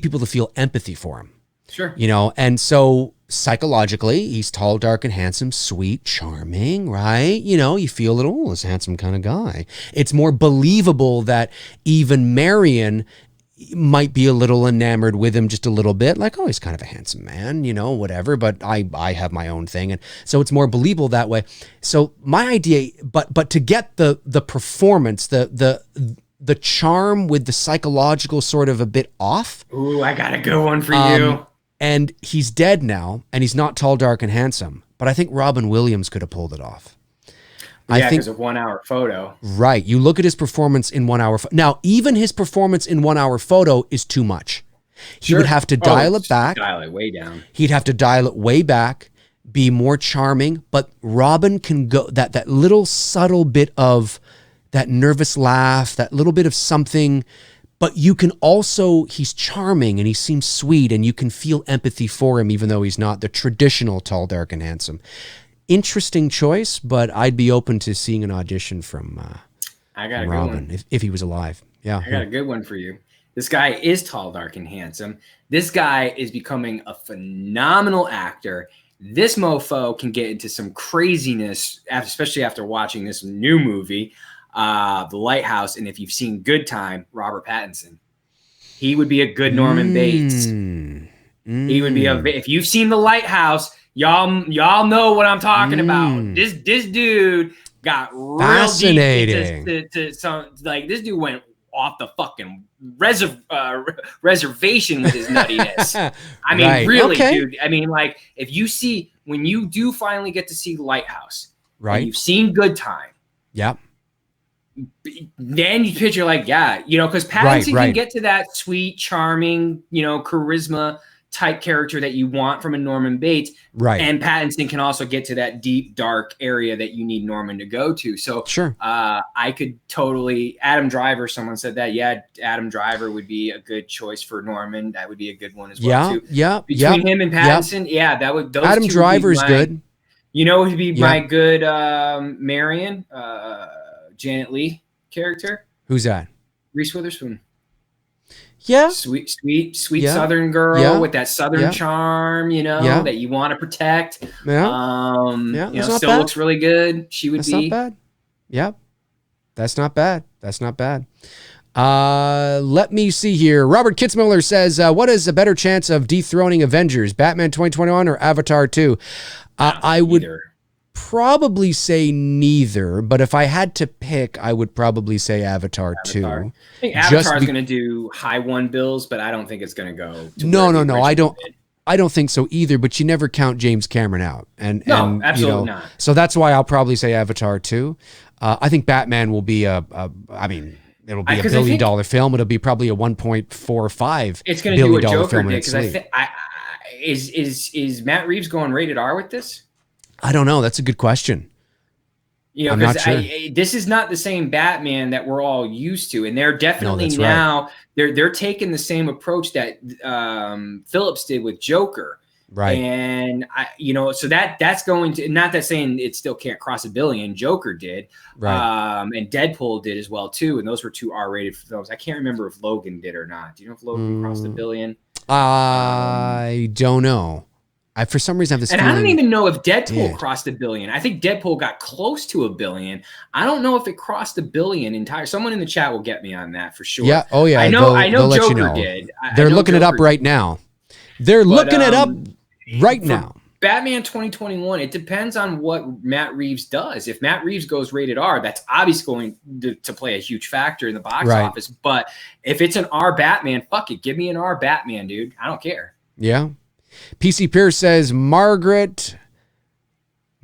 people to feel empathy for him. Sure. And so psychologically, he's tall, dark, and handsome, sweet, charming, right? You feel a little, this handsome kind of guy. It's more believable that even Marion might be a little enamored with him just a little bit, like, oh, he's kind of a handsome man, whatever, but I have my own thing. And so it's more believable that way. So my idea, but to get the performance, the charm with the psychological sort of a bit off. Ooh, I got a good one for you. And he's dead now, and he's not tall, dark, and handsome. But I think Robin Williams could have pulled it off. Yeah, because of 1 hour photo. Right. You look at his performance in 1 hour. Now, even his performance in 1 hour photo is too much. He would have to dial it back. Dial it way down. He'd have to dial it way back, be more charming. But Robin can go, that little subtle bit of that nervous laugh, that little bit of something, but you can also, he's charming and he seems sweet and you can feel empathy for him, even though he's not the traditional tall, dark, and handsome. Interesting choice, but I'd be open to seeing an audition from Robin if he was alive. Yeah. I got a good one for you. This guy is tall, dark, and handsome. This guy is becoming a phenomenal actor. This mofo can get into some craziness, especially after watching this new movie, The Lighthouse. And if you've seen Good Time, Robert Pattinson, he would be a good Norman Bates. He would be if you've seen The Lighthouse, y'all know what I'm talking about. This dude got real deep into some, like, this dude went off the fucking reservation with his nuttiness. I mean, really, dude. I mean, like, when you do finally get to see Lighthouse, right? And you've seen Good Time. Yep. Then you picture, like, because Pattinson can get to that sweet, charming, charisma type character that you want from a Norman Bates. Right. And Pattinson can also get to that deep, dark area that you need Norman to go to. So sure. I could totally, Adam Driver, someone said that. Yeah, Adam Driver would be a good choice for Norman. That would be a good one as well, too. Yeah. Between him and Pattinson, yeah, that would, those Adam two Driver's would be good. You know who'd be my good Marion, Janet Leigh character? Who's that? Reese Witherspoon. Yeah. Sweet Southern girl with that Southern charm, that you want to protect. Yeah. Still looks really good. She would That's be. not bad. Yep. That's not bad. Let me see here. Robert Kitzmiller says, what is a better chance of dethroning Avengers, Batman 2021 or Avatar 2? I would probably say neither, but if I had to pick, I would probably say Avatar 2. I think Avatar is going to do high one bills, but I don't think it's going to go. No. I don't think so either, but you never count James Cameron out. And absolutely not. So that's why I'll probably say Avatar 2. I think Batman will be it'll be a $1 billion film. It'll be probably a 1.45 It's going to do what Joker film did, because is Matt Reeves going rated R with this? I don't know. That's a good question. I'm not sure. This is not the same Batman that we're all used to, and they're definitely now they're taking the same approach that Phillips did with Joker. Right. And so that's going to, not that saying it still can't cross $1 billion. Joker did, right. And Deadpool did as well too. And those were 2 R-rated films. I can't remember if Logan did or not. Do you know if Logan crossed $1 billion? I don't know. I for some reason have this. And feeling, I don't even know if Deadpool crossed $1 billion. I think Deadpool got close to $1 billion. I don't know if it crossed $1 billion entire. Someone in the chat will get me on that for sure. Yeah. Oh yeah. I know Joker did. They're looking it up right now. They're looking it up right now. Batman 2021, it depends on what Matt Reeves does. If Matt Reeves goes rated R, that's obviously going to play a huge factor in the box office. But if it's an R Batman, fuck it. Give me an R Batman, dude. I don't care. Yeah. PC Pierce says Margaret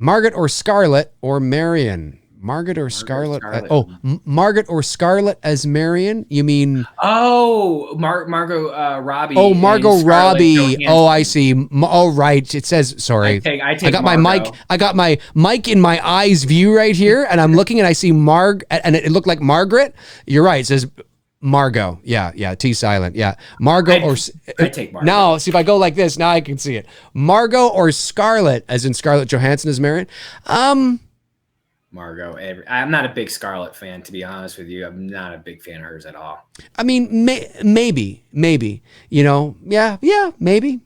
or Scarlet or Marion. Margaret or Scarlet. Margaret or Scarlet as Marion? You mean? Margot Robbie. Oh, Margot Robbie. Oh, I see. Right. It says, sorry. I got my mic. I got my mic in my eyes view right here, and I'm looking and I see and it looked like Margaret. You're right. It says Margot. Yeah. T silent. Yeah. Margot I take Margot. Now, see if I go like this, now I can see it. Margot or Scarlet, as in Scarlett Johansson as Marion. Margot. I'm not a big Scarlet fan, to be honest with you. I'm not a big fan of hers at all. I mean, maybe. Yeah, maybe.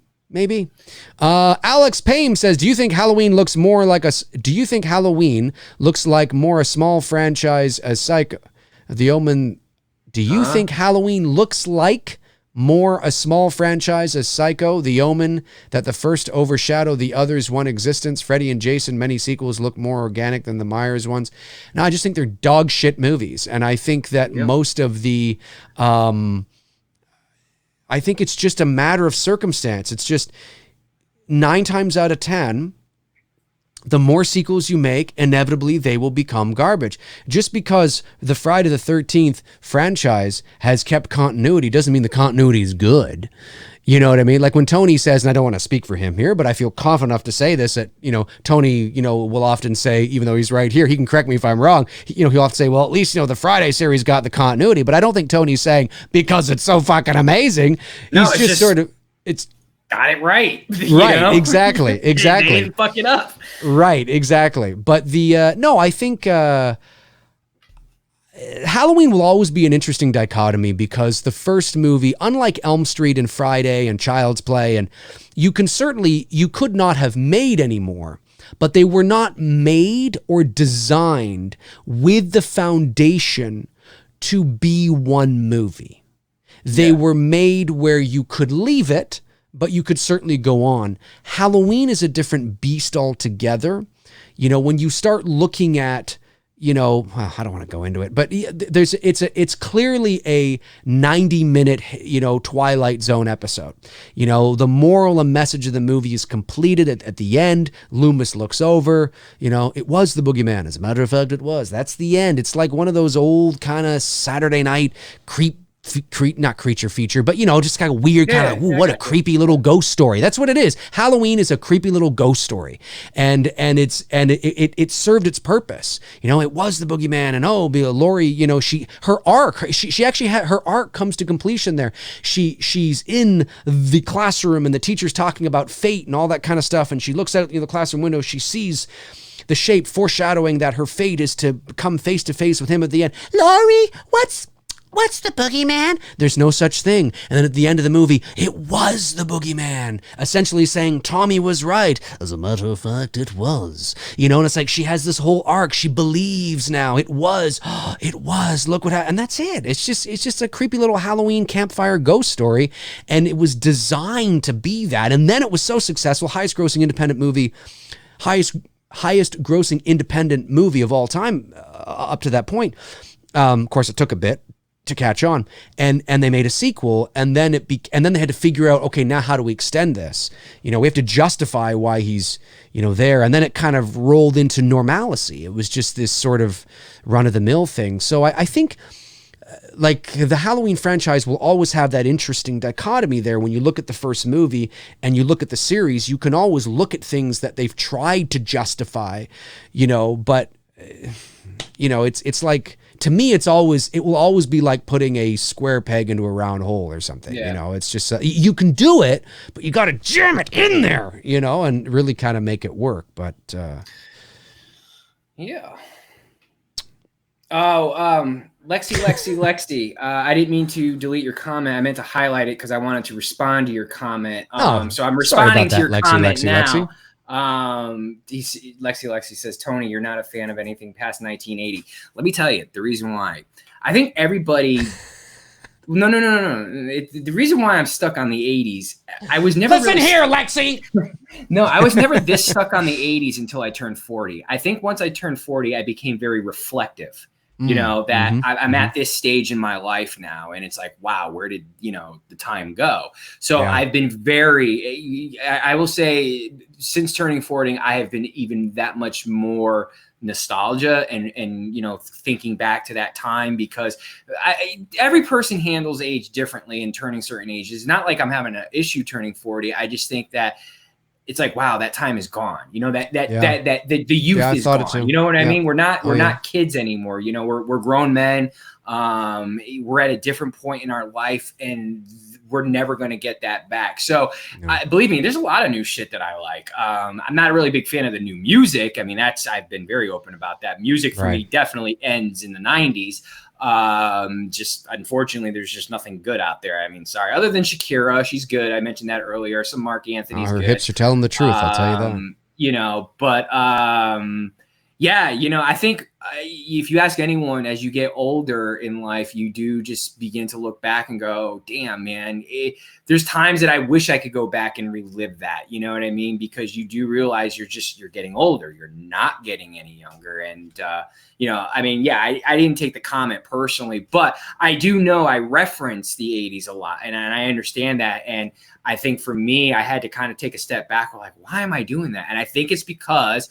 Alex Payne says, do you think Halloween looks like more a small franchise as Psycho? The Omen. Do you think Halloween looks like more a small franchise as Psycho, The Omen, that the first overshadowed the others' one existence? Freddy and Jason, many sequels look more organic than the Myers ones. No, I just think they're dog shit movies. And I think that most of the, I think it's just a matter of circumstance. It's just 9 times out of 10, the more sequels you make, inevitably they will become garbage. Just because the Friday the 13th franchise has kept continuity doesn't mean the continuity is good. You know what I mean? Like when Tony says, and I don't want to speak for him here, but I feel confident enough to say this, that, Tony, will often say, even though he's right here, he can correct me if I'm wrong. He'll often say, well, at least, the Friday series got the continuity, but I don't think Tony's saying because it's so fucking amazing. No, he's just sort of, it's, got it right. Right, exactly. They didn't fuck it up. Right, exactly. But I think Halloween will always be an interesting dichotomy because the first movie, unlike Elm Street and Friday and Child's Play, and you could not have made any more, but they were not made or designed with the foundation to be one movie. They were made where you could leave it, but you could certainly go on. Halloween is a different beast altogether. When you start looking at, I don't want to go into it, but it's clearly a 90-minute, Twilight Zone episode. The moral and message of the movie is completed at the end. Loomis looks over, it was the boogeyman. As a matter of fact, it was. That's the end. It's like one of those old kind of Saturday night creep not creature feature, but just kind of weird, kind of what a creepy little ghost story. That's what it is. Halloween is a creepy little ghost story, and it served its purpose. It was the boogeyman, and Laurie, her arc, she actually had her arc comes to completion there. She's in the classroom, and the teacher's talking about fate and all that kind of stuff, and she looks out the classroom window. She sees the shape, foreshadowing that her fate is to come face to face with him at the end. Laurie, What's the boogeyman? There's no such thing. And then at the end of the movie, it was the boogeyman, essentially saying Tommy was right. As a matter of fact, it was. And it's like she has this whole arc. She believes now. It was. Look what happened. And that's it. It's just a creepy little Halloween campfire ghost story. And it was designed to be that. And then it was so successful. Highest grossing independent movie of all time up to that point. Of course, it took a bit to catch on, and they made a sequel, and then they had to figure out, okay, now how do we extend this? We have to justify why he's there, and then it kind of rolled into normalcy. It was just this sort of run-of-the-mill thing. So I think like the Halloween franchise will always have that interesting dichotomy there. When you look at the first movie and you look at the series, you can always look at things that they've tried to justify, but it's like, to me, it will always be like putting a square peg into a round hole or something. It's just, you can do it, but you got to jam it in there, and really kind of make it work. But, yeah. Oh, Lexi. I didn't mean to delete your comment. I meant to highlight it because I wanted to respond to your comment. So I'm responding to your comment now. Lexi says, Tony, you're not a fan of anything past 1980. Let me tell you the reason why. I think everybody. No. The reason why I'm stuck on the 80s, I was never. Listen here, Lexi. No, I was never this stuck on the 80s until I turned 40. I think once I turned 40, I became very reflective. I'm at this stage in my life now, and it's like, wow, where did the time go? So I've been I will say, since turning 40, I have been even that much more nostalgia and thinking back to that time, because every person handles age differently and turning certain ages. Not like I'm having an issue turning 40. I just think that it's like, wow, that time is gone. The youth is gone. You know what I mean? We're not kids anymore. We're grown men. We're at a different point in our life, and we're never going to get that back. So believe me, there's a lot of new shit that I like. I'm not a really big fan of the new music. I mean, I've been very open about that. Music for me definitely ends in the 90s. Just unfortunately, there's just nothing good out there. I mean, sorry, other than Shakira, she's good. I mentioned that earlier. Some Mark Anthony's her good. hips are telling the truth. I'll tell you that. I think if you ask anyone, as you get older in life, you do just begin to look back and go, damn, man, there's times that I wish I could go back and relive that. You know what I mean? Because you do realize you're getting older. You're not getting any younger. And, I didn't take the comment personally, but I do know I reference the 80s a lot, and I understand that. And I think for me, I had to kind of take a step back. Like, why am I doing that? And I think it's because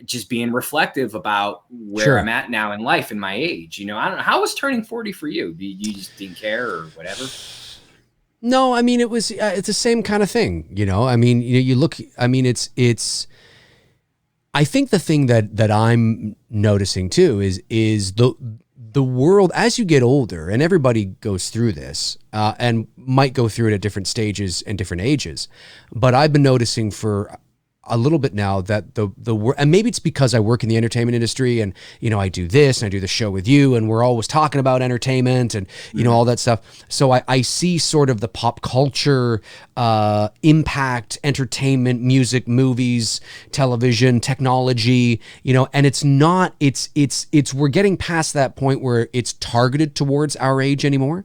just being reflective about where I'm at now in life and my age. I don't know. How was turning 40 for you? You just didn't care or whatever? No, I mean, it's the same kind of thing. I mean, you look, I mean, it's, I think the thing that I'm noticing too is the world, as you get older, and everybody goes through this, and might go through it at different stages and different ages. But I've been noticing for a little bit now that and maybe it's because I work in the entertainment industry, and I do this and I do the show with you, and we're always talking about entertainment and all that stuff. So I see sort of the pop culture impact, entertainment, music, movies, television, technology, and it's we're getting past that point where it's targeted towards our age anymore.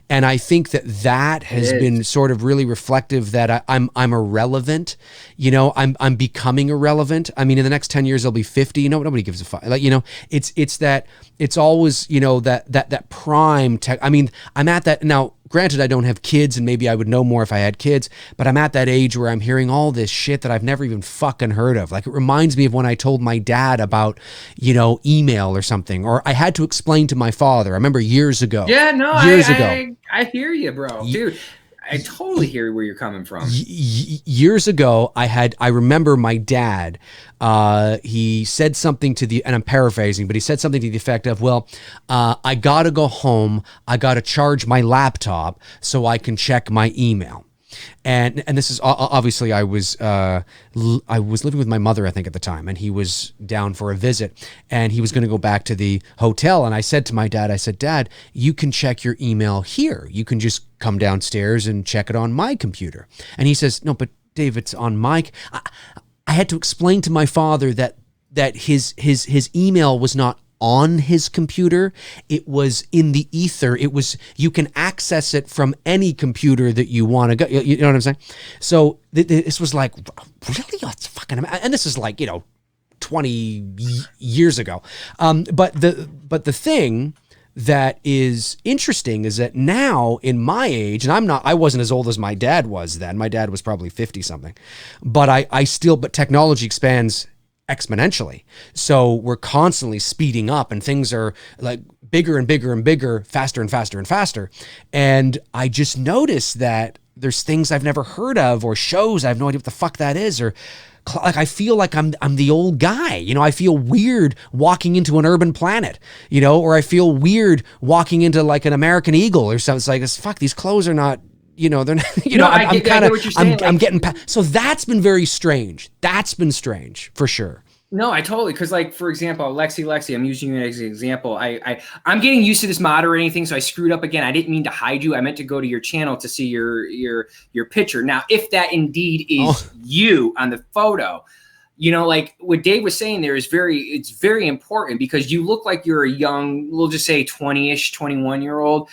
And I think that has been sort of really reflective that I'm irrelevant. I'm becoming irrelevant. I mean, in the next 10 years, I'll be 50. Nobody gives a fuck. Like, it's that, it's always, that prime tech. I mean, I'm at that now. granted, I don't have kids, and maybe I would know more if I had kids, but I'm at that age where I'm hearing all this shit that I've never even fucking heard of. Like, it reminds me of when I told my dad about, email or something, or I had to explain to my father. I remember years ago. Yeah, no, years ago. I hear you, bro. Dude, I totally hear where you're coming from. Years ago, I remember my dad, he said something and I'm paraphrasing, but he said something to the effect of, well, I gotta go home, I gotta charge my laptop so I can check my email. And this is obviously I was living with my mother, I think, at the time, and he was down for a visit, and he was going to go back to the hotel. And I said to my dad, I said, Dad, you can check your email here. You can just come downstairs and check it on my computer. And he says, no, but Dave, it's on my. I had to explain to my father that his email was not on his computer. It was in the ether. You can access it from any computer that you want to go. You know what I'm saying? So this was like, really? Oh, it's fucking amazing. And this is like, 20 years ago. But the thing that is interesting is that now in my age, and I wasn't as old as my dad was then. My dad was probably 50 something, but but technology expands exponentially. So we're constantly speeding up, and things are like bigger and bigger and bigger, faster and faster and faster. And I just noticed that there's things I've never heard of, or shows I have no idea what the fuck that is, or like I feel like I'm the old guy. I feel weird walking into an Urban Planet, or I feel weird walking into like an American Eagle or something. It's like, fuck, these clothes are not, they're not, I'm getting past. So that's been very strange. That's been strange for sure. No, I totally, because like, for example, Lexi, I'm using you as an example. I'm getting used to this moderating thing, so I screwed up again. I didn't mean to hide you. I meant to go to your channel to see your picture. Now, if that indeed is you on the photo, like what Dave was saying there it's very important, because you look like you're a young, we'll just say 20-ish, 21-year-old.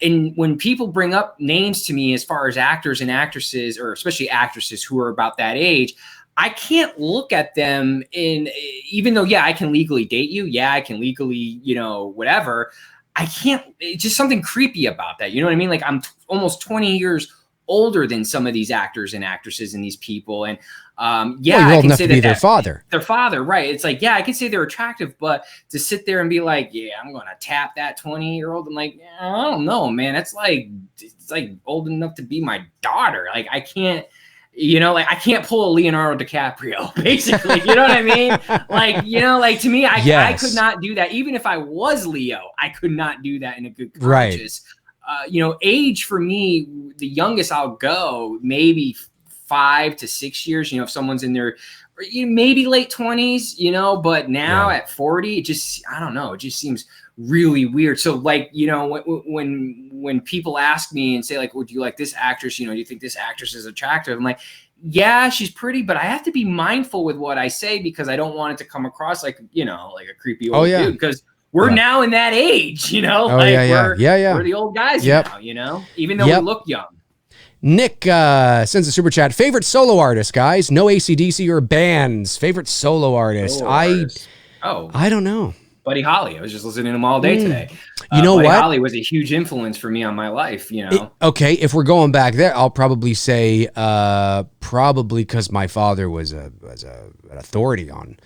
And when people bring up names to me as far as actors and actresses, or especially actresses who are about that age, I can't look at them even though, I can legally date you. Yeah, I can legally, whatever. I can't, it's just something creepy about that. You know what I mean? Like, I'm almost 20 years older than some of these actors and actresses and these people. And you're old enough to be their father. Their father, right. It's like, I can say they're attractive, but to sit there and be like, I'm going to tap that 20-year-old. I'm like, I don't know, man. It's like old enough to be my daughter. Like, I can't. I can't pull a Leonardo DiCaprio, basically. You know what I mean? Like, to me, I could not do that. Even if I was Leo, I could not do that in a good conscience. Right. Age for me, the youngest I'll go, maybe 5 to 6 years. If someone's in their maybe late 20s, but now at 40, it just, I don't know. It just seems really weird. So like, when people ask me and say like, well, do you like this actress? Do you think this actress is attractive? I'm like, yeah, she's pretty, but I have to be mindful with what I say, because I don't want it to come across like, like a creepy old dude, because we're now in that age, we're the old guys now, even though we look young. Nick sends a super chat. Favorite solo artist, guys? No AC/DC or bands. Favorite solo artist? I don't know. Buddy Holly. I was just listening to him all day today. You know Buddy what? Holly was a huge influence for me on my life, Okay, if we're going back there, I'll probably say probably because my father was an authority on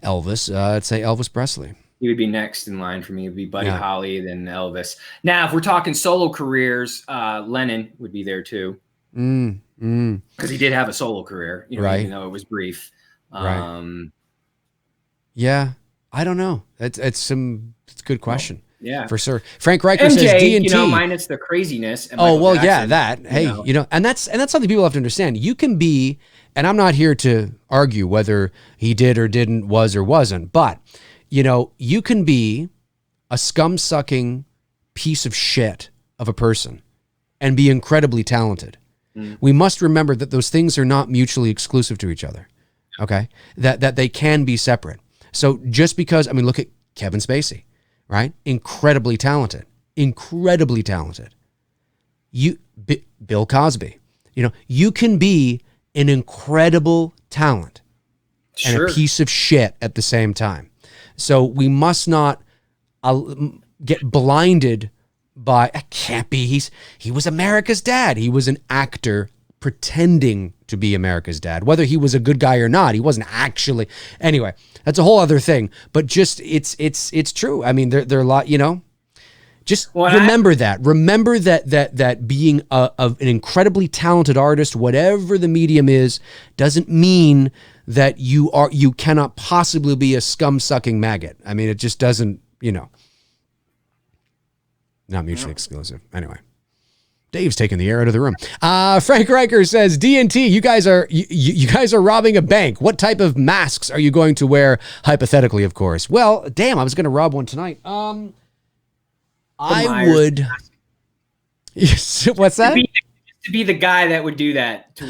Elvis. I'd say Elvis Presley. He would be next in line for me. It would be Buddy Holly, then Elvis. Now, if we're talking solo careers, Lennon would be there too. Because he did have a solo career, even though it was brief. Yeah. I don't know. It's a good question. Yeah, for sure. Frank Riker MJ, says D&T. minus the craziness. And Jackson, that. Hey, and that's something people have to understand. You can be, and I'm not here to argue whether he did or didn't, was or wasn't, but you can be a scum-sucking piece of shit of a person and be incredibly talented. We must remember that those things are not mutually exclusive to each other. Okay, that they can be separate. So just because, look at Kevin Spacey, right? Incredibly talented. Bill Cosby. You can be an incredible talent and a piece of shit at the same time. So we must not get blinded it can't be. He was America's dad. He was an actor pretending to be America's dad. Whether he was a good guy or not, he wasn't actually. Anyway, that's a whole other thing. But just it's true. I mean, there are a lot, you know. Just remember that. Remember that being an incredibly talented artist, whatever the medium is, doesn't mean that you cannot possibly be a scum-sucking maggot. I mean, it just doesn't, you know. Not mutually exclusive. Anyway. Dave's taking the air out of the room. Frank Riker says, D&T, you guys are robbing a bank. What type of masks are you going to wear? Hypothetically, of course. Well, damn, I was going to rob one tonight. I would. Yes, what's that? To be the guy that would do that. I'd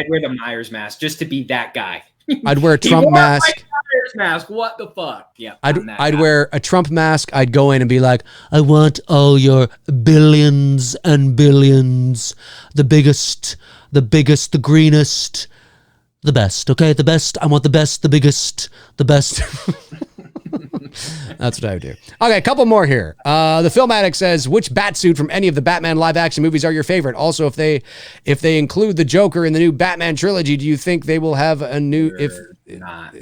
wear the Myers mask just to be that guy. I'd wear a Trump mask. Myers mask. What the fuck? Yeah. I'd wear a Trump mask. I'd go in and be like, I want all your billions and billions. The biggest, the greenest, the best. Okay, the best. I want the best, the biggest, the best. That's what I would do. Okay, a couple more here. The Film Addict says, which Batsuit from any of the Batman live action movies are your favorite? Also, if they include the Joker in the new Batman trilogy, do you think they will have a new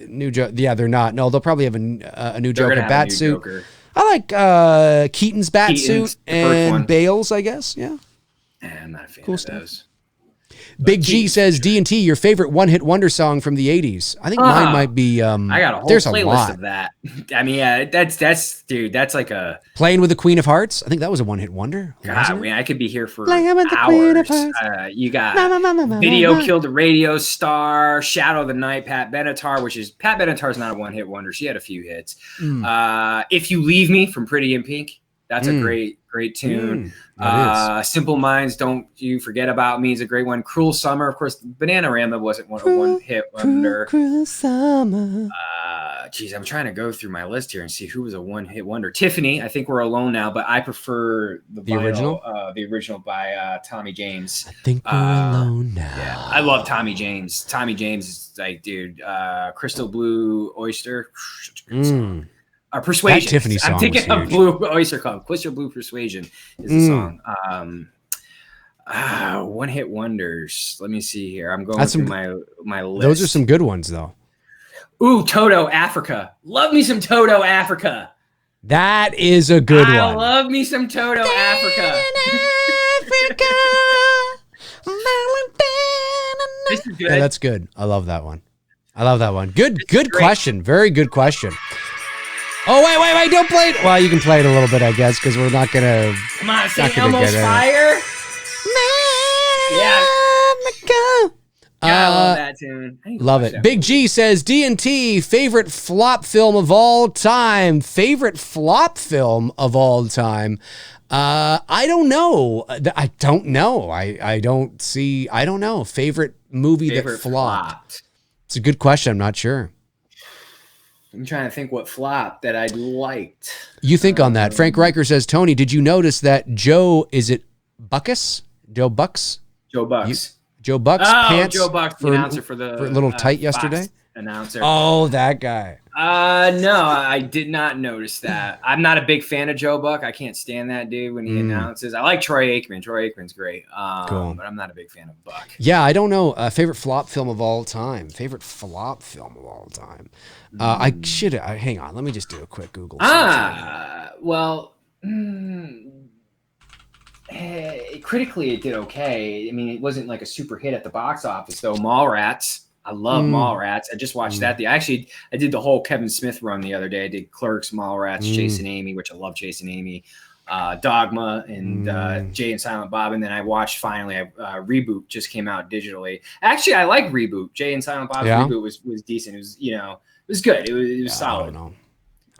new Joker? Yeah, they're not. No, they'll probably have a new Joker Batsuit. I like Keaton's Batsuit and Bale's, I guess. Yeah. I'm not a fan cool of stuff. those. Big G says D&T, your favorite one-hit wonder song from the 80s. I think mine might be I got a whole playlist of that. I mean, yeah, that's like a Playing with the Queen of Hearts. I think that was a one-hit wonder. God, man, I could be here for Playing with the Queen of hours. Hearts. You got Video Killed the Radio Star, Shadow of the Night, Pat Benatar's not a one-hit wonder. She had a few hits. If You Leave Me from Pretty in Pink. That's a great tune. Simple Minds, Don't You Forget About Me is a great one. Cruel Summer, of course. Bananarama wasn't one hit wonder. Cruel Summer. Geez, I'm trying to go through my list here and see who was a one hit wonder. Tiffany, I think we're alone now, but I prefer the original. The original by Tommy James. I think we're alone now. Yeah, I love Tommy James. Tommy James is like, dude, Crystal Blue Oyster. Such a good song. Persuasion. That Tiffany song. I'm thinking of Blue Oyster Cult. Crystal Blue Persuasion is the song. One hit wonders. Let me see here. I'm going through my list. Those are some good ones, though. Ooh, Toto Africa. Love me some Toto Africa. That is a good one. I love me some Toto Africa. This is good. Yeah, that's good. I love that one. Good question. Very good question. Oh, wait, don't play it. Well, you can play it a little bit, I guess, because we're not going to. Come on, St. Elmo's Fire. Yeah. I love that tune. Love it. Big G says, D&T, favorite flop film of all time. Favorite flop film of all time. I don't know. I don't know. I don't know. Favorite movie that flopped. It's a good question. I'm not sure. I'm trying to think what flop that I liked. You think on that. Frank Riker says, Tony, did you notice that Joe Bucks? Joe Bucks pants. Joe Bucks, for, the announcer for the for a little tight yesterday. Announcer. Oh, that guy. No, I did not notice that. I'm not a big fan of Joe Buck. I can't stand that dude when he announces. I like Troy Aikman. Troy Aikman's great. Cool. But I'm not a big fan of Buck. Yeah, I don't know. Favorite flop film of all time. Hang on. Let me just do a quick Google search. Critically, it did okay. I mean, it wasn't like a super hit at the box office, though. Mallrats. I love Mallrats. I just watched that. I did the whole Kevin Smith run the other day. I did Clerks, Mallrats, Chasing Amy, which I love Chasing Amy, Dogma, and Jay and Silent Bob. And then I watched Reboot just came out digitally. Actually, I like Reboot. Jay and Silent Bob's Reboot was decent. It was, it was good. It was solid. I don't know.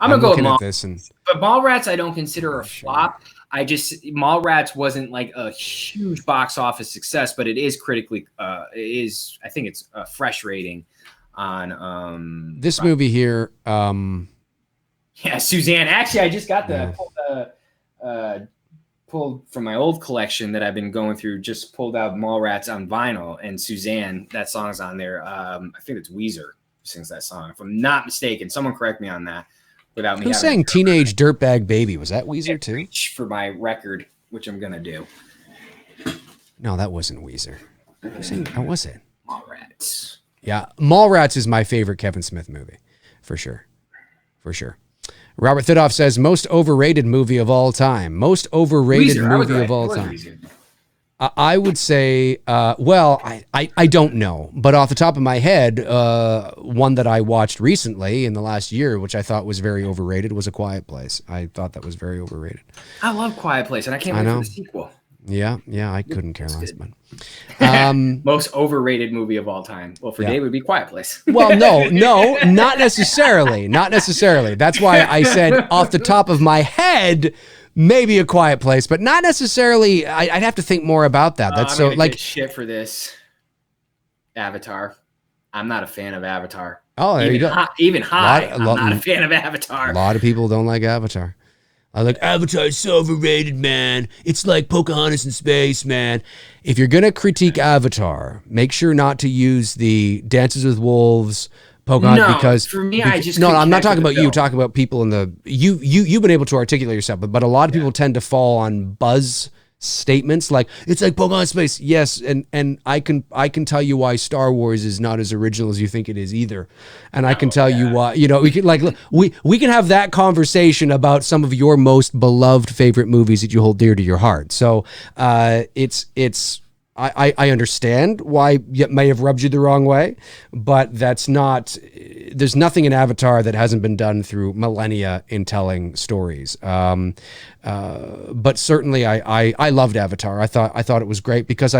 I'm gonna go with Mallrats. But Mallrats, I don't consider a flop. Mallrats wasn't like a huge box office success, but it is critically, I think it's a fresh rating on this movie here. Yeah, Suzanne. Actually, I just got pulled from my old collection that I've been going through. Just pulled out Mallrats on vinyl, and Suzanne, that song's on there. I think it's Weezer who sings that song, if I'm not mistaken. Someone correct me on that. without me. Who's saying Teenage Dirtbag Baby? Was that Weezer too? For my record, which I'm gonna do. No, that wasn't Weezer. How was it? Mallrats. Yeah, Mallrats is my favorite Kevin Smith movie, for sure. For sure. Robert Thidoff says, most overrated movie of all time. Most overrated movie of all time. I would say, I don't know. But off the top of my head, one that I watched recently in the last year, which I thought was very overrated, was A Quiet Place. I thought that was very overrated. I love Quiet Place, and I can't wait for the sequel. Yeah, I couldn't care less. But most overrated movie of all time. Well, for Dave, it would be Quiet Place. Well, no, not necessarily. Not necessarily. That's why I said off the top of my head, maybe A Quiet Place, but not necessarily. I'd have to think more about that. That's I'm gonna get shit for this. Avatar. I'm not a fan of Avatar. Oh, there you go. I'm not a fan of Avatar. A lot of people don't like Avatar. I like Avatar's so overrated, man. It's like Pocahontas in space, man. If you're gonna critique Avatar, make sure not to use the Dances with Wolves, Pocahontas, because for me, I'm not talking about you. Talking about people in the you've been able to articulate yourself, but a lot of people tend to fall on buzz statements like it's like Pocahontas space. Yes, and I can tell you why Star Wars is not as original as you think it is either, and I can tell you why. We can we can have that conversation about some of your most beloved favorite movies that you hold dear to your heart. So I understand why it may have rubbed you the wrong way, but there's nothing in Avatar that hasn't been done through millennia in telling stories. But certainly I loved Avatar. I thought it was great because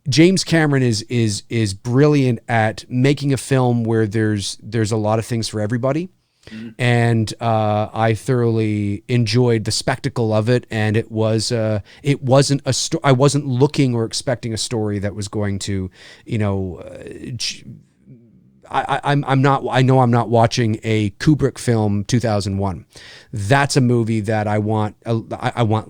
James Cameron is brilliant at making a film where there's a lot of things for everybody. And I thoroughly enjoyed the spectacle of it, and it wasn't I wasn't looking or expecting a story that was going to, I'm not watching a Kubrick film 2001. That's a movie that I want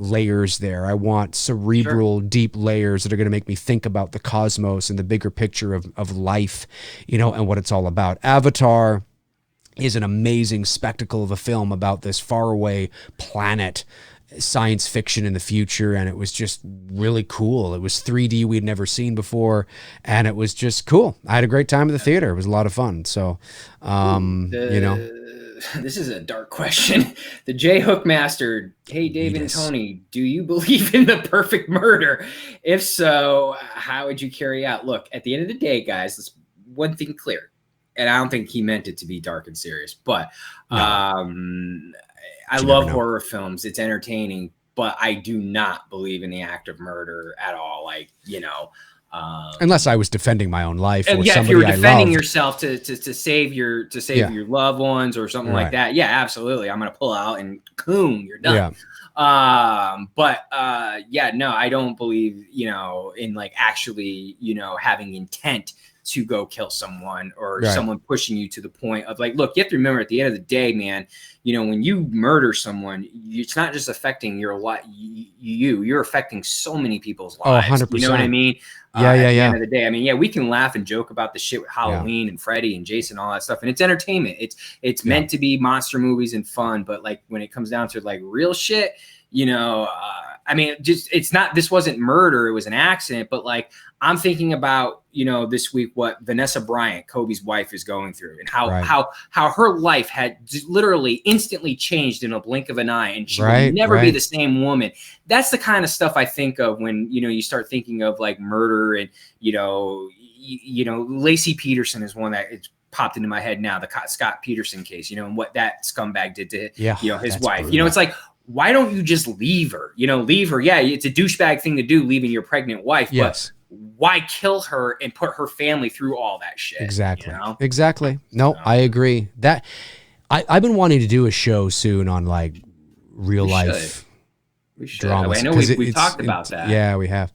layers there. I want cerebral, deep layers that are going to make me think about the cosmos and the bigger picture of life, and what it's all about. Avatar is an amazing spectacle of a film about this faraway planet, science fiction in the future, and it was just really cool. It was 3D we'd never seen before, and it was just cool. I had a great time at the theater. It was a lot of fun. So, this is a dark question. The J Hook Master, hey Dave and Tony, do you believe in the perfect murder? If so, how would you carry out? Look, at the end of the day, guys, let's one thing clear. And I don't think he meant it to be dark and serious, but I love horror films. It's entertaining, but I do not believe in the act of murder at all. Unless I was defending my own life, or if you were defending yourself to save your your loved ones or something like that. Yeah, absolutely. I'm gonna pull out and boom, you're done. Yeah. I don't believe in actually having intent to go kill someone or someone pushing you to the point of look, you have to remember at the end of the day, man, when you murder someone, it's not just affecting your life, you're affecting so many people's lives. 100%. You know what I mean? At the end of the day, we can laugh and joke about the shit with Halloween and Freddy and Jason, all that stuff. And it's entertainment. It's meant to be monster movies and fun. But when it comes down to real shit, this wasn't murder. It was an accident. But I'm thinking about, this week, what Vanessa Bryant, Kobe's wife, is going through, and how her life had literally instantly changed in a blink of an eye, and she would never be the same woman. That's the kind of stuff I think of when, you start thinking of murder and, Lacey Peterson is one that it's popped into my head now, the Scott Peterson case, and what that scumbag did to, his wife. Brutal. It's why don't you just leave her? Leave her. Yeah, it's a douchebag thing to do, leaving your pregnant wife. Yes. But why kill her and put her family through all that shit? Exactly. Exactly. No, I agree. That I've been wanting to do a show soon on real life dramas. I know we've talked about that. Yeah, we have.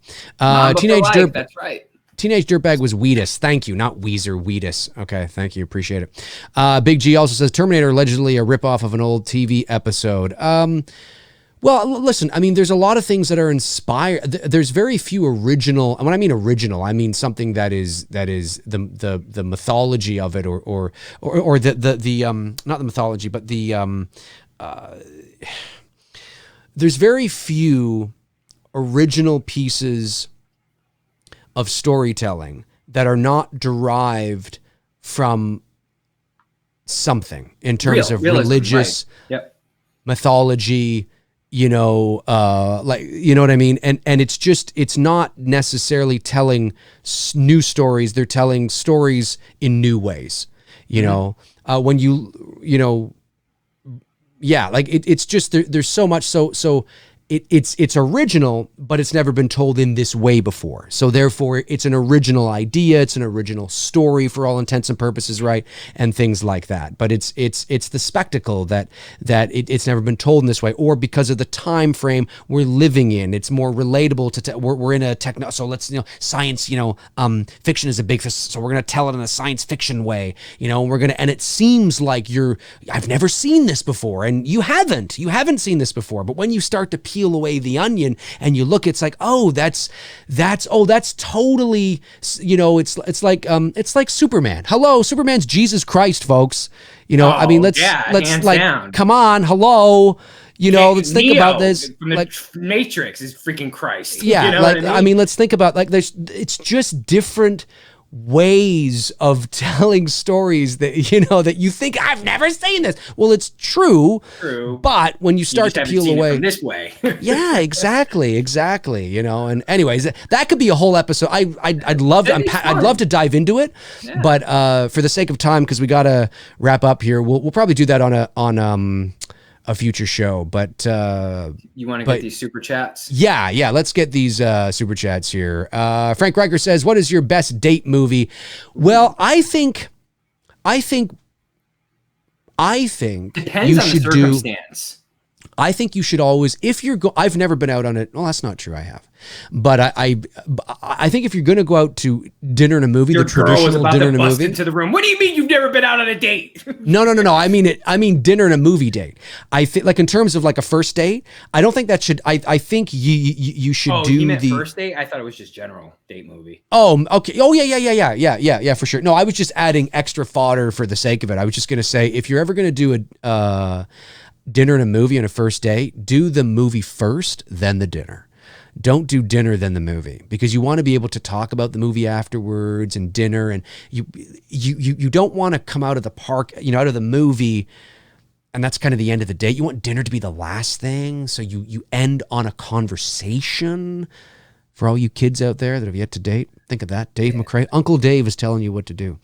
Teenage Dirtbag. That's right. Teenage Dirtbag was Wheatus. Thank you. Not Weezer, Wheatus. Okay, thank you. Appreciate it. Big G also says Terminator allegedly a ripoff of an old TV episode. Well, listen, I mean, there's a lot of things that are inspired. There's very few original, and when I mean original, I mean something that is the mythology of it, or the not the mythology, but there's very few original pieces of storytelling that are not derived from something in terms of realism, religious mythology, like, you know what I mean? And it's not necessarily telling new stories. They're telling stories in new ways, when it's just, there's so much. So it's original, but it's never been told in this way before. So therefore it's an original idea. It's an original story for all intents and purposes. Right. And things like that. But it's the spectacle that it's never been told in this way, or because of the time frame we're living in, it's more relatable to, we're in a techno. So let's, science, fiction is a big, so we're going to tell it in a science fiction way, and it seems like I've never seen this before. And you haven't seen this before. But when you start to peel away the onion and you look, it's like, that's totally, it's like Superman. Hello, Superman's Jesus Christ, folks. I mean, let's like, down. Come on, hello. Let's think about this. From the Matrix is freaking Christ. Yeah, I mean, let's think about it's just different ways of telling stories that that you think, I've never seen this. Well, it's true. But when you start to peel away from this way. Yeah, exactly. And anyways, that could be a whole episode. I'd love to dive into it, but for the sake of time, because we got to wrap up here, we'll probably do that on a future show. But you want to get these super chats? Yeah, let's get these super chats here. Frank Riker says, what is your best date movie? Well, I think depends on the circumstance. I think you should always, if you're I've never been out on it. Well, that's not true. I have, but I think if you're going to go out to dinner and a movie, your the traditional dinner and a movie, into the room. What do you mean you've never been out on a date? No. I mean dinner and a movie date. I think, like, in terms of like a first date, I don't think that should. I think you should do the first date. I thought it was just general date movie. Oh, okay. Oh, yeah, for sure. No, I was just adding extra fodder for the sake of it. I was just going to say, if you're ever going to do a dinner and a movie on a first date, do the movie first, then the dinner. Don't do dinner, then the movie, because you want to be able to talk about the movie afterwards and dinner. And you don't want to come out of the park, out of the movie, and that's kind of the end of the date. You want dinner to be the last thing. So you end on a conversation. For all you kids out there that have yet to date, think of that. Dave McRae, Uncle Dave is telling you what to do.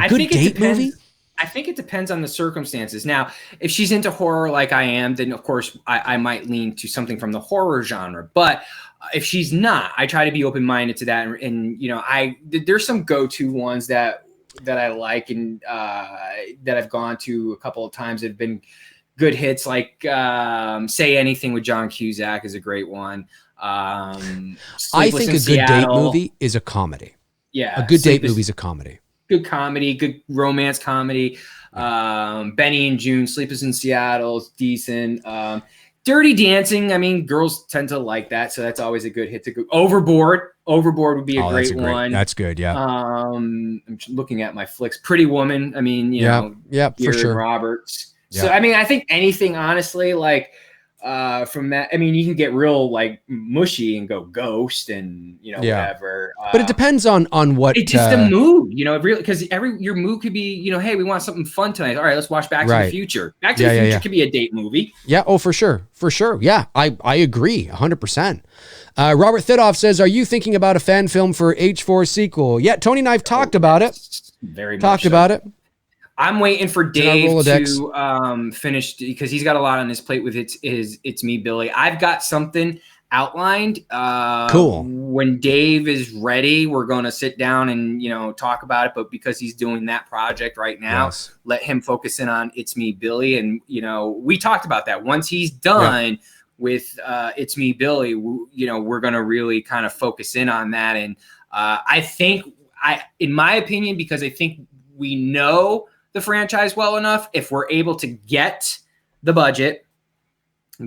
Good date movie. I think it depends on the circumstances. Now, if she's into horror like I am, then of course I might lean to something from the horror genre. But if she's not, I try to be open-minded to that. And there's some go-to ones that I like and that I've gone to a couple of times that have been good hits. Like Say Anything with John Cusack is a great one. I think a good date movie is a comedy. Yeah, a good date movie is a comedy. Good comedy, good romance comedy. Benny and June, Sleepless in Seattle is decent. Dirty Dancing, I mean, girls tend to like that, so that's always a good hit. Overboard would be a great one. That's good, yeah. I'm looking at my flicks. Pretty Woman, I mean, yeah, for sure. Roberts. Yeah. So, I mean, I think anything, honestly, like, from that, I mean, you can get real like mushy and go Ghost and whatever. But it depends on what. It's just the mood, because your mood could be, hey, we want something fun tonight. All right, let's watch Back to the Future. Back to the Future could be a date movie. Yeah. Oh, for sure. Yeah, I agree 100%. Robert Thidoff says, "Are you thinking about a fan film for H4 sequel?" Yeah, Tony and I've talked about it. Talked about it. I'm waiting for Dave to finish, because he's got a lot on his plate with It's Me, Billy. I've got something outlined. Cool. When Dave is ready, we're going to sit down and, talk about it. But because he's doing that project right now, let him focus in on It's Me, Billy. And, we talked about that. Once he's done with It's Me, Billy, we're going to really kind of focus in on that. And I think, in my opinion, because I think we know the franchise well enough, if we're able to get the budget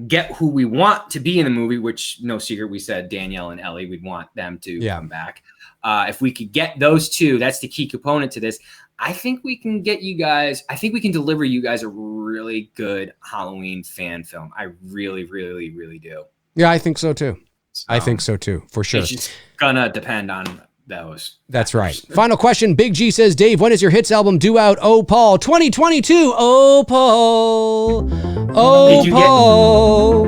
get who we want to be in the movie, which no secret, we said Danielle and Ellie, we'd want them to come back. If we could get those two, that's the key component to this. I think we can get you guys, I think we can deliver you guys a really good Halloween fan film. I really, really, really do. Yeah, I think so too. I think so too, for sure. It's just gonna depend on those. That's right. Final question. Big G says, Dave, when is your hits album due out? Oh, Paul. 2022. Oh, Paul. Oh, Paul.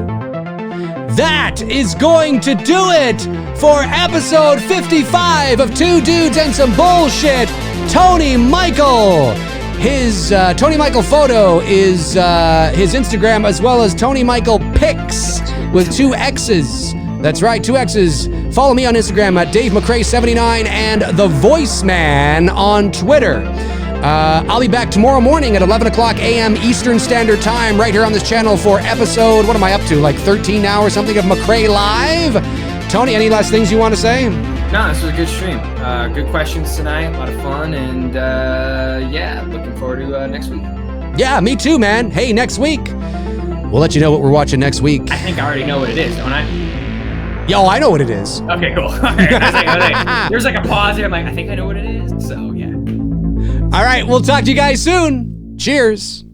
That is going to do it for episode 55 of Two Dudes and Some Bullshit. Tony Michael. His Tony Michael photo is his Instagram, as well as Tony Michael Pics with 2 X's. That's right, 2 X's. Follow me on Instagram at Dave McRae79 and The VoiceMann on Twitter. I'll be back tomorrow morning at 11 o'clock a.m. Eastern Standard Time right here on this channel for episode, what am I up to, like 13 now or something of McRae Live? Tony, any last things you want to say? No, this was a good stream. Good questions tonight, a lot of fun, and yeah, looking forward to next week. Yeah, me too, man. Hey, next week, we'll let you know what we're watching next week. I think I already know what it is, don't I? Yo, I know what it is. Okay, cool. All right. I was like, there's like a pause here. I'm like, I think I know what it is. So, yeah. All right, we'll talk to you guys soon. Cheers.